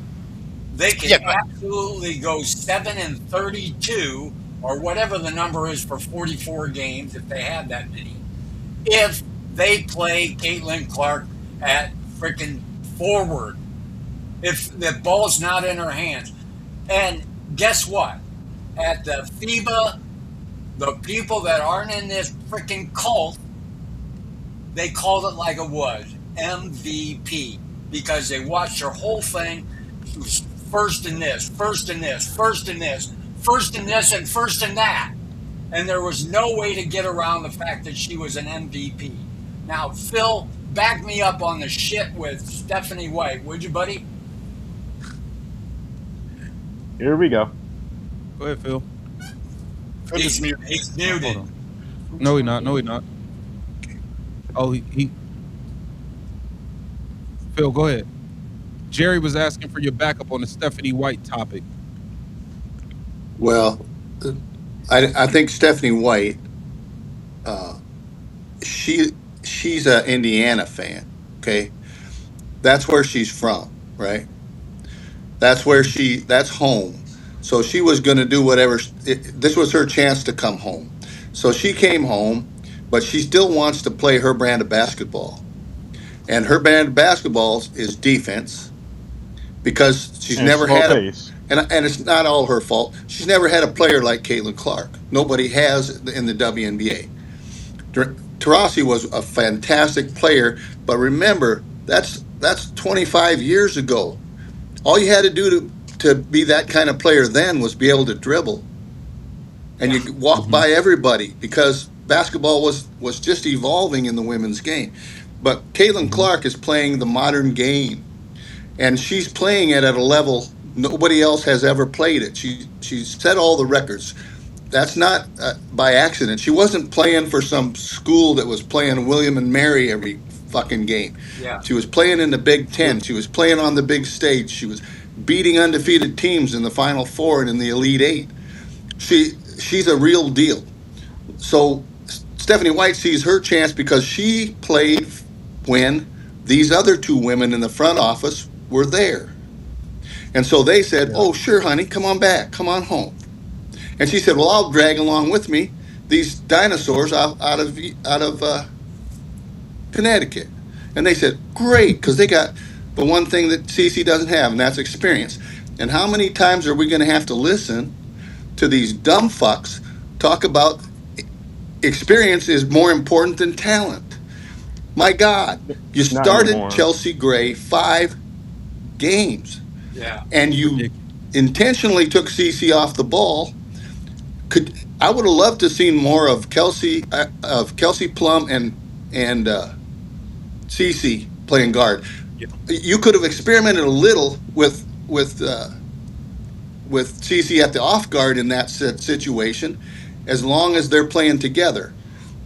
they can Yeah, go ahead. absolutely go 7-32 or whatever the number is for 44 games if they have that many. If they play Caitlin Clark at freaking forward, if the ball's not in her hands, and guess what? At the FIBA, the people that aren't in this freaking cult, they called it like it was MVP because they watched her whole thing. She was first in this, first in this, first in this, first in this, and first in that. And there was no way to get around the fact that she was an MVP. Now, Phil, back me up on the shit with Stephanie White, would you, buddy? Here we go. Go ahead, Phil. Phil is muted. He's Hold muted. on. No, he not. No, he not. Oh, he Phil, go ahead. Jerry was asking for your backup on the Stephanie White topic. Well, I think Stephanie White, uh, she she's a Indiana fan. Okay, that's where she's from, right? That's home. So she was going to do whatever. This was her chance to come home. So she came home, but she still wants to play her brand of basketball. And her brand of basketball is defense because she's And never slow had a, pace. and it's not all her fault. She's never had a player like Caitlin Clark. nobody has in the WNBA. Taurasi was a fantastic player, but remember that's 25 years ago. All you had to do to be that kind of player then was be able to dribble, and Yeah. you walk Hmm. by everybody because basketball was just evolving in the women's game. But Caitlin Hmm. Clark is playing the modern game, and she's playing it at a level nobody else has ever played it. She's set all the records. That's not by accident. She wasn't playing for some school that was playing William and Mary every fucking game. Yeah. She was playing in the Big Yeah. Ten. She was playing on the big stage. She was beating undefeated teams in the Final Four and in the Elite Eight. She's a real deal. So Stephanie White sees her chance because she played when these other two women in the front office were there. And so they said, Yeah. "Oh, sure, honey, come on back, come on home." And she said, "Well, I'll drag along with me these dinosaurs out of Connecticut." And they said, "Great, because they got the one thing that CC doesn't have, and that's experience." And how many times are we going to have to listen to these dumb fucks talk about experience is more important than talent? My God, you Not started anymore. Chelsea Gray 5 games, Yeah. and you Ridiculous. intentionally took CC off the ball. Could I would have loved to seen more of Kelsey Plum and Cece playing guard. Yeah. You could have experimented a little with Cece at the off guard in that situation, as long as they're playing together.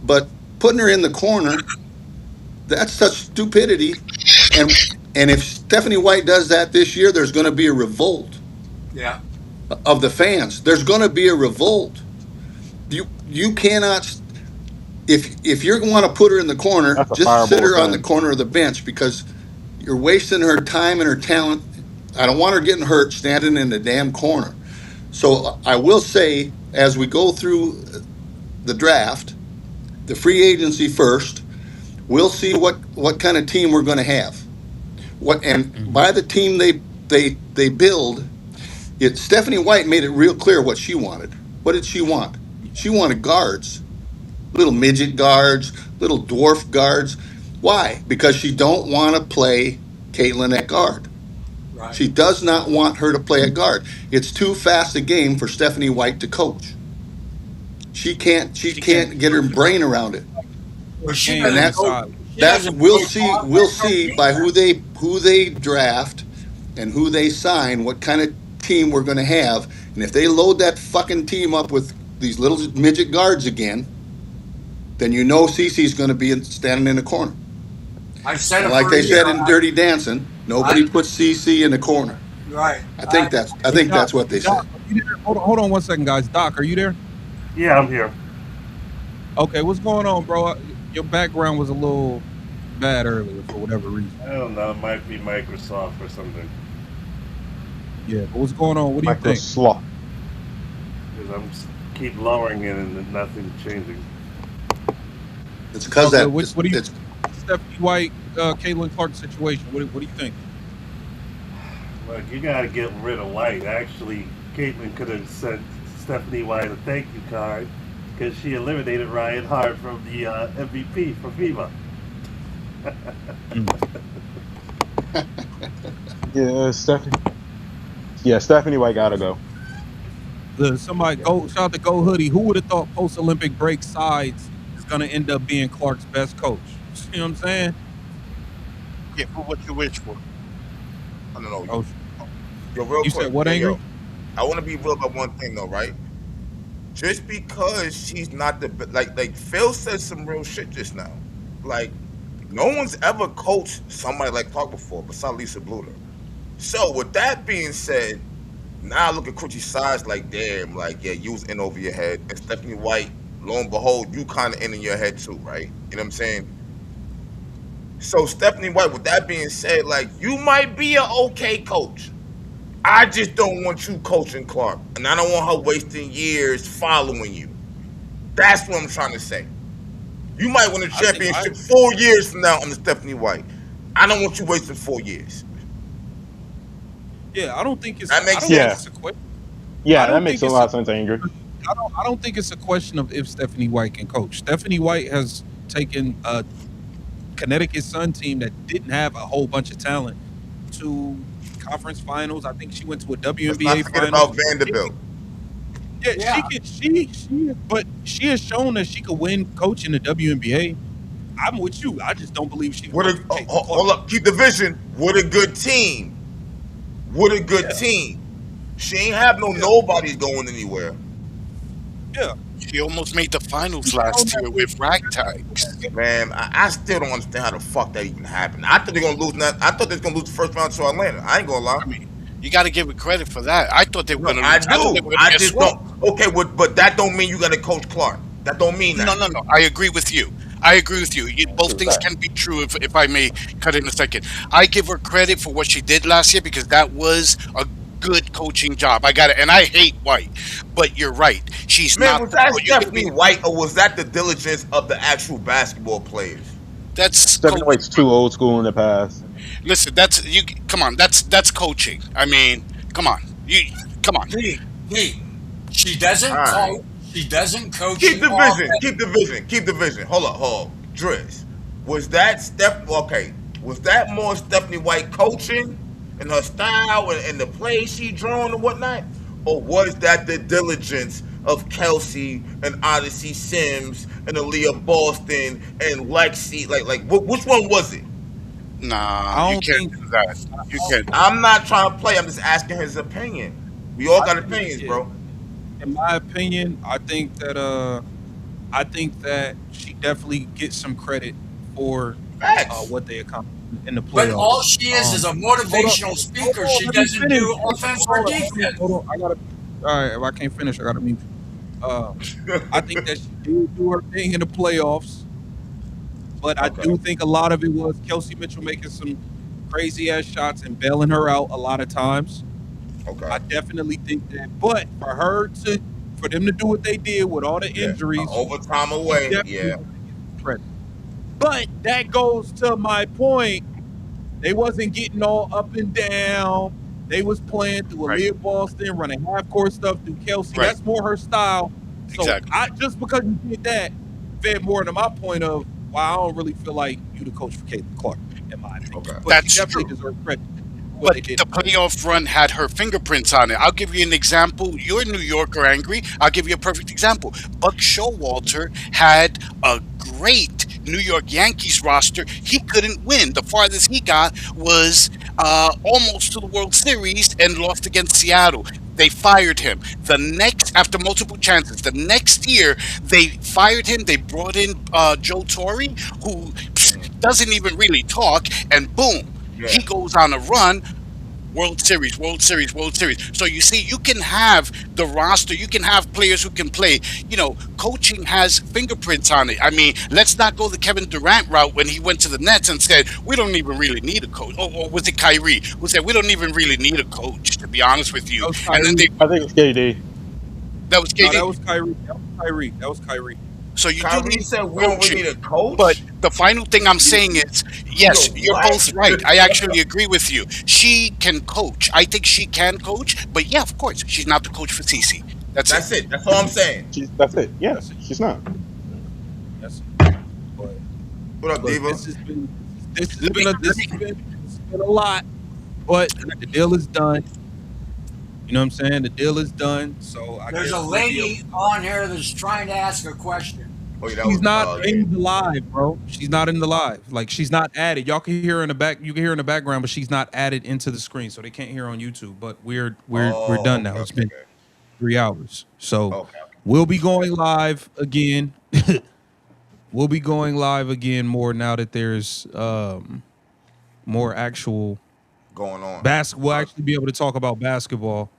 But putting her in the corner, that's such stupidity. And if Stephanie White does that this year, there's going to be a revolt Yeah. of the fans. There's going to be a revolt. You cannot, if you're going to put her in the corner, That's a just sit fireball her on the offense. corner of the bench because you're wasting her time and her talent. I don't want her getting hurt standing in the damn corner. So I will say, as we go through the draft, the free agency first, we'll see what kind of team we're going to have. What and Hmm. by the team they build, Stephanie White made it real clear what she wanted. What did she want? She wanted guards, little midget guards, little dwarf guards. Why? Because she don't want to play Caitlin at guard. Right. She does not want her to play at guard. It's too fast a game for Stephanie White to coach. She can't she She can't can't get her focus brain around it. Well, her she game And on the doesn't that's go. side. She that's doesn't play we'll offense or see by defense. who they draft and who they sign, what kind of team we're going to have. And if they load that fucking team up with these little midget guards again, then you know Cece's going to be standing in the corner. I've said And it like for a they year. said in Dirty Dancing, I nobody puts CC in the corner. right. I Hey, think Doc, that's what they Doc, said. are you there? Hold on 1 second, guys. Doc, are you there? Yeah, I'm here. Okay, what's going on, bro? Your background was a little bad earlier for whatever reason. I don't know. It might be Microsoft or something. Yeah, but what's going on? What do you Micro think? slot. Because keep lowering it and nothing's changing. It's because Okay, that what do you it's Stephanie White, Caitlin Clark situation? What do you think? Look, you got to get rid of White. Actually, Caitlin could have sent Stephanie White a thank you card because she eliminated Ryan Hart from the MVP for FIBA. Mm. Yeah, Stephanie. Yeah, Stephanie White gotta go. Somebody go shout out to Go Hoodie. Who would have thought post Olympic break sides is gonna end up being Clark's best coach? You know what I'm saying? Yeah, for what you wish for. I don't know. Oh, Yo, real you said quick. what, Yo, Angry? I want to be real about one thing though, right? Just because she's not like Phil said some real shit just now. Like no one's ever coached somebody like Clark before, besides Lisa Bluter. So with that being said, now I look at Coochie size like damn, like yeah, you was in over your head, and Stephanie White, lo and behold, you kind of in your head too, right? You know what I'm saying? So Stephanie White, with that being said, like you might be an okay coach. I just don't want you coaching Clark, and I don't want her wasting years following you. That's what I'm trying to say. You might win a I think I championship 4 years from now under Stephanie White. I don't want you wasting 4 years. yeah, I don't think it's That I makes don't think Yeah, sense. it's a question. I yeah, that don't makes think a it's lot a of sense, Angry. I don't think it's a question of if Stephanie White can coach. Stephanie White has taken a Connecticut Sun team that didn't have a whole bunch of talent to conference finals. I think she went to a Let's not WNBA forget finals. about She Vanderbilt. can, yeah, Yeah. but she has shown that she could win coach in the WNBA. I'm with you. I just don't believe she can What coach a for Caitlin Clark. hold up, keep the vision. What a good team. What a good Yeah, team. She ain't have no yeah, nobodies going anywhere. yeah. She almost made the She's finals shown last that year with with ragtags. Man, I still don't understand how the fuck that even happened. I thought they're gonna lose. I thought they was gonna lose the first round to Atlanta. I ain't gonna lie. I mean, you got to give it credit for that. I thought they were No, going to I lose. I thought they do. were going to I get just don't. swept. Okay, but that don't mean you gotta coach Clark. That don't mean No, that. no, no. I agree with you. I agree with you. Both True things that. can be true if I may cut in a second. I give her credit for what she did last year because that was a good coaching job. I got it. And I hate White, but you're right. She's Man, not was the that you're going to Stephanie be White or was that the diligence of the actual basketball players? that's Stephanie coach. White's too old school in the past. Listen, that's you come on. That's coaching. I mean, come on. You come on. D, D. She All doesn't right. coach. She doesn't coach Keep the the vision. offense. Keep the vision. Keep the vision. Hold up. Driz. Was that Steph? Okay. Was that more Stephanie White coaching and her style and the plays she drawn and whatnot? Or was that the diligence of Kelsey and Odyssey Sims and Aaliyah Boston and Lexi? Which one was it? Nah, I you don't can't think. do that. You can't. I'm not trying to play. I'm just asking his opinion. We all I got think, opinions, yeah, bro. in my opinion, I think that she definitely gets some credit for Facts. what they accomplished in the But all playoffs. she is a Hold on, motivational hold speaker. on, She let me doesn't finish. do offense or Hold on, defense. hold on. I gotta. All right, if I can't finish, I gotta mute you. I think that she did do her thing in the playoffs, but I Okay. do think a lot of it was Kelsey Mitchell making some crazy ass shots and bailing her out a lot of times. Okay. I definitely think that, but for them to do what they did with all the Yeah. injuries, Overtime she away. definitely Yeah. got to get some credit. But that goes to my point. They wasn't getting all up and down. They was playing through Right. Aaliyah Boston, running half court stuff through Kelsey. Right. That's more her style. So Exactly. I just because you did that fed more to my point of why I don't really feel like you the coach for Caitlin Clark, in my opinion. Okay. But she That's definitely true. deserves credit for what But they did the in the playoffs. playoff run had her fingerprints on it. I'll give you an example. You're a New Yorker angry. I'll give you a perfect example. Buck Showalter had a great New York Yankees roster. He couldn't win. The farthest he got was almost to the World Series and lost against Seattle. They fired him. After multiple chances, the next year they fired him. They brought in Joe Torre, who doesn't even really talk, and boom, he Yeah. goes on a run. World Series, World Series, World Series. So you see, you can have the roster, you can have players who can play. Coaching has fingerprints on it. I mean, let's not go the Kevin Durant route when he went to the Nets and said, we don't even really need a coach. Or was it Kyrie who said, we don't even really need a coach, to be honest with you? That was And then Kyrie. I think it's KD. that was No, that KD. was Kyrie. That was Kyrie. That was Kyrie. So you do Kyrie need said we don't really coaching. need a But coach. the final thing I'm saying is, Yo, yes, you're what? both right. I actually agree with you. She can coach. I think she can coach. But yeah, of course, she's not the coach for CC. That's it. That's it. That's all I'm saying. That's it. Yeah, That's it. she's not. That's it. But What up, look, Diva? Let me, let me, this has been a lot, but the deal is done. You know what I'm saying? The deal is done. So I There's a guess we'll be able. lady on here that's trying to ask a question. Oh yeah, that She's was not yeah. in the live, bro. She's not in the live. Like she's not added. Y'all can hear her in the back. You can hear her in the background, but she's not added into the screen, so they can't hear her on YouTube. But we're Oh, done okay, now. It's okay, been 3 hours, so okay. we'll be going live again. We'll be going live again more now that there's more actual Going on. basketball. We'll actually be able to talk about basketball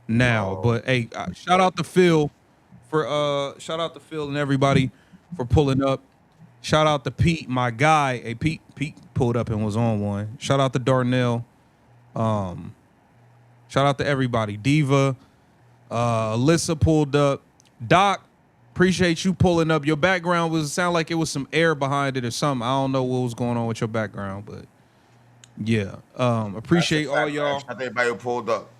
now. Oh, But hey, shout out to Phil and everybody for pulling up. Shout out to Pete, my guy. Hey, Pete pulled up and was on one. Shout out to Darnell. Shout out to everybody. Diva, Alyssa pulled up. Doc, appreciate you pulling up. Your background sound like it was some air behind it or something. I don't know what was going on with your background, but yeah. that's a Appreciate all fact, man. y'all. Shout out to everybody who pulled up.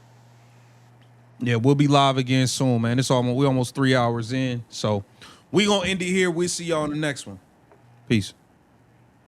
Yeah, we'll be live again soon, man. We almost 3 hours in, so we gonna end it here. We'll see y'all on the next one. Peace.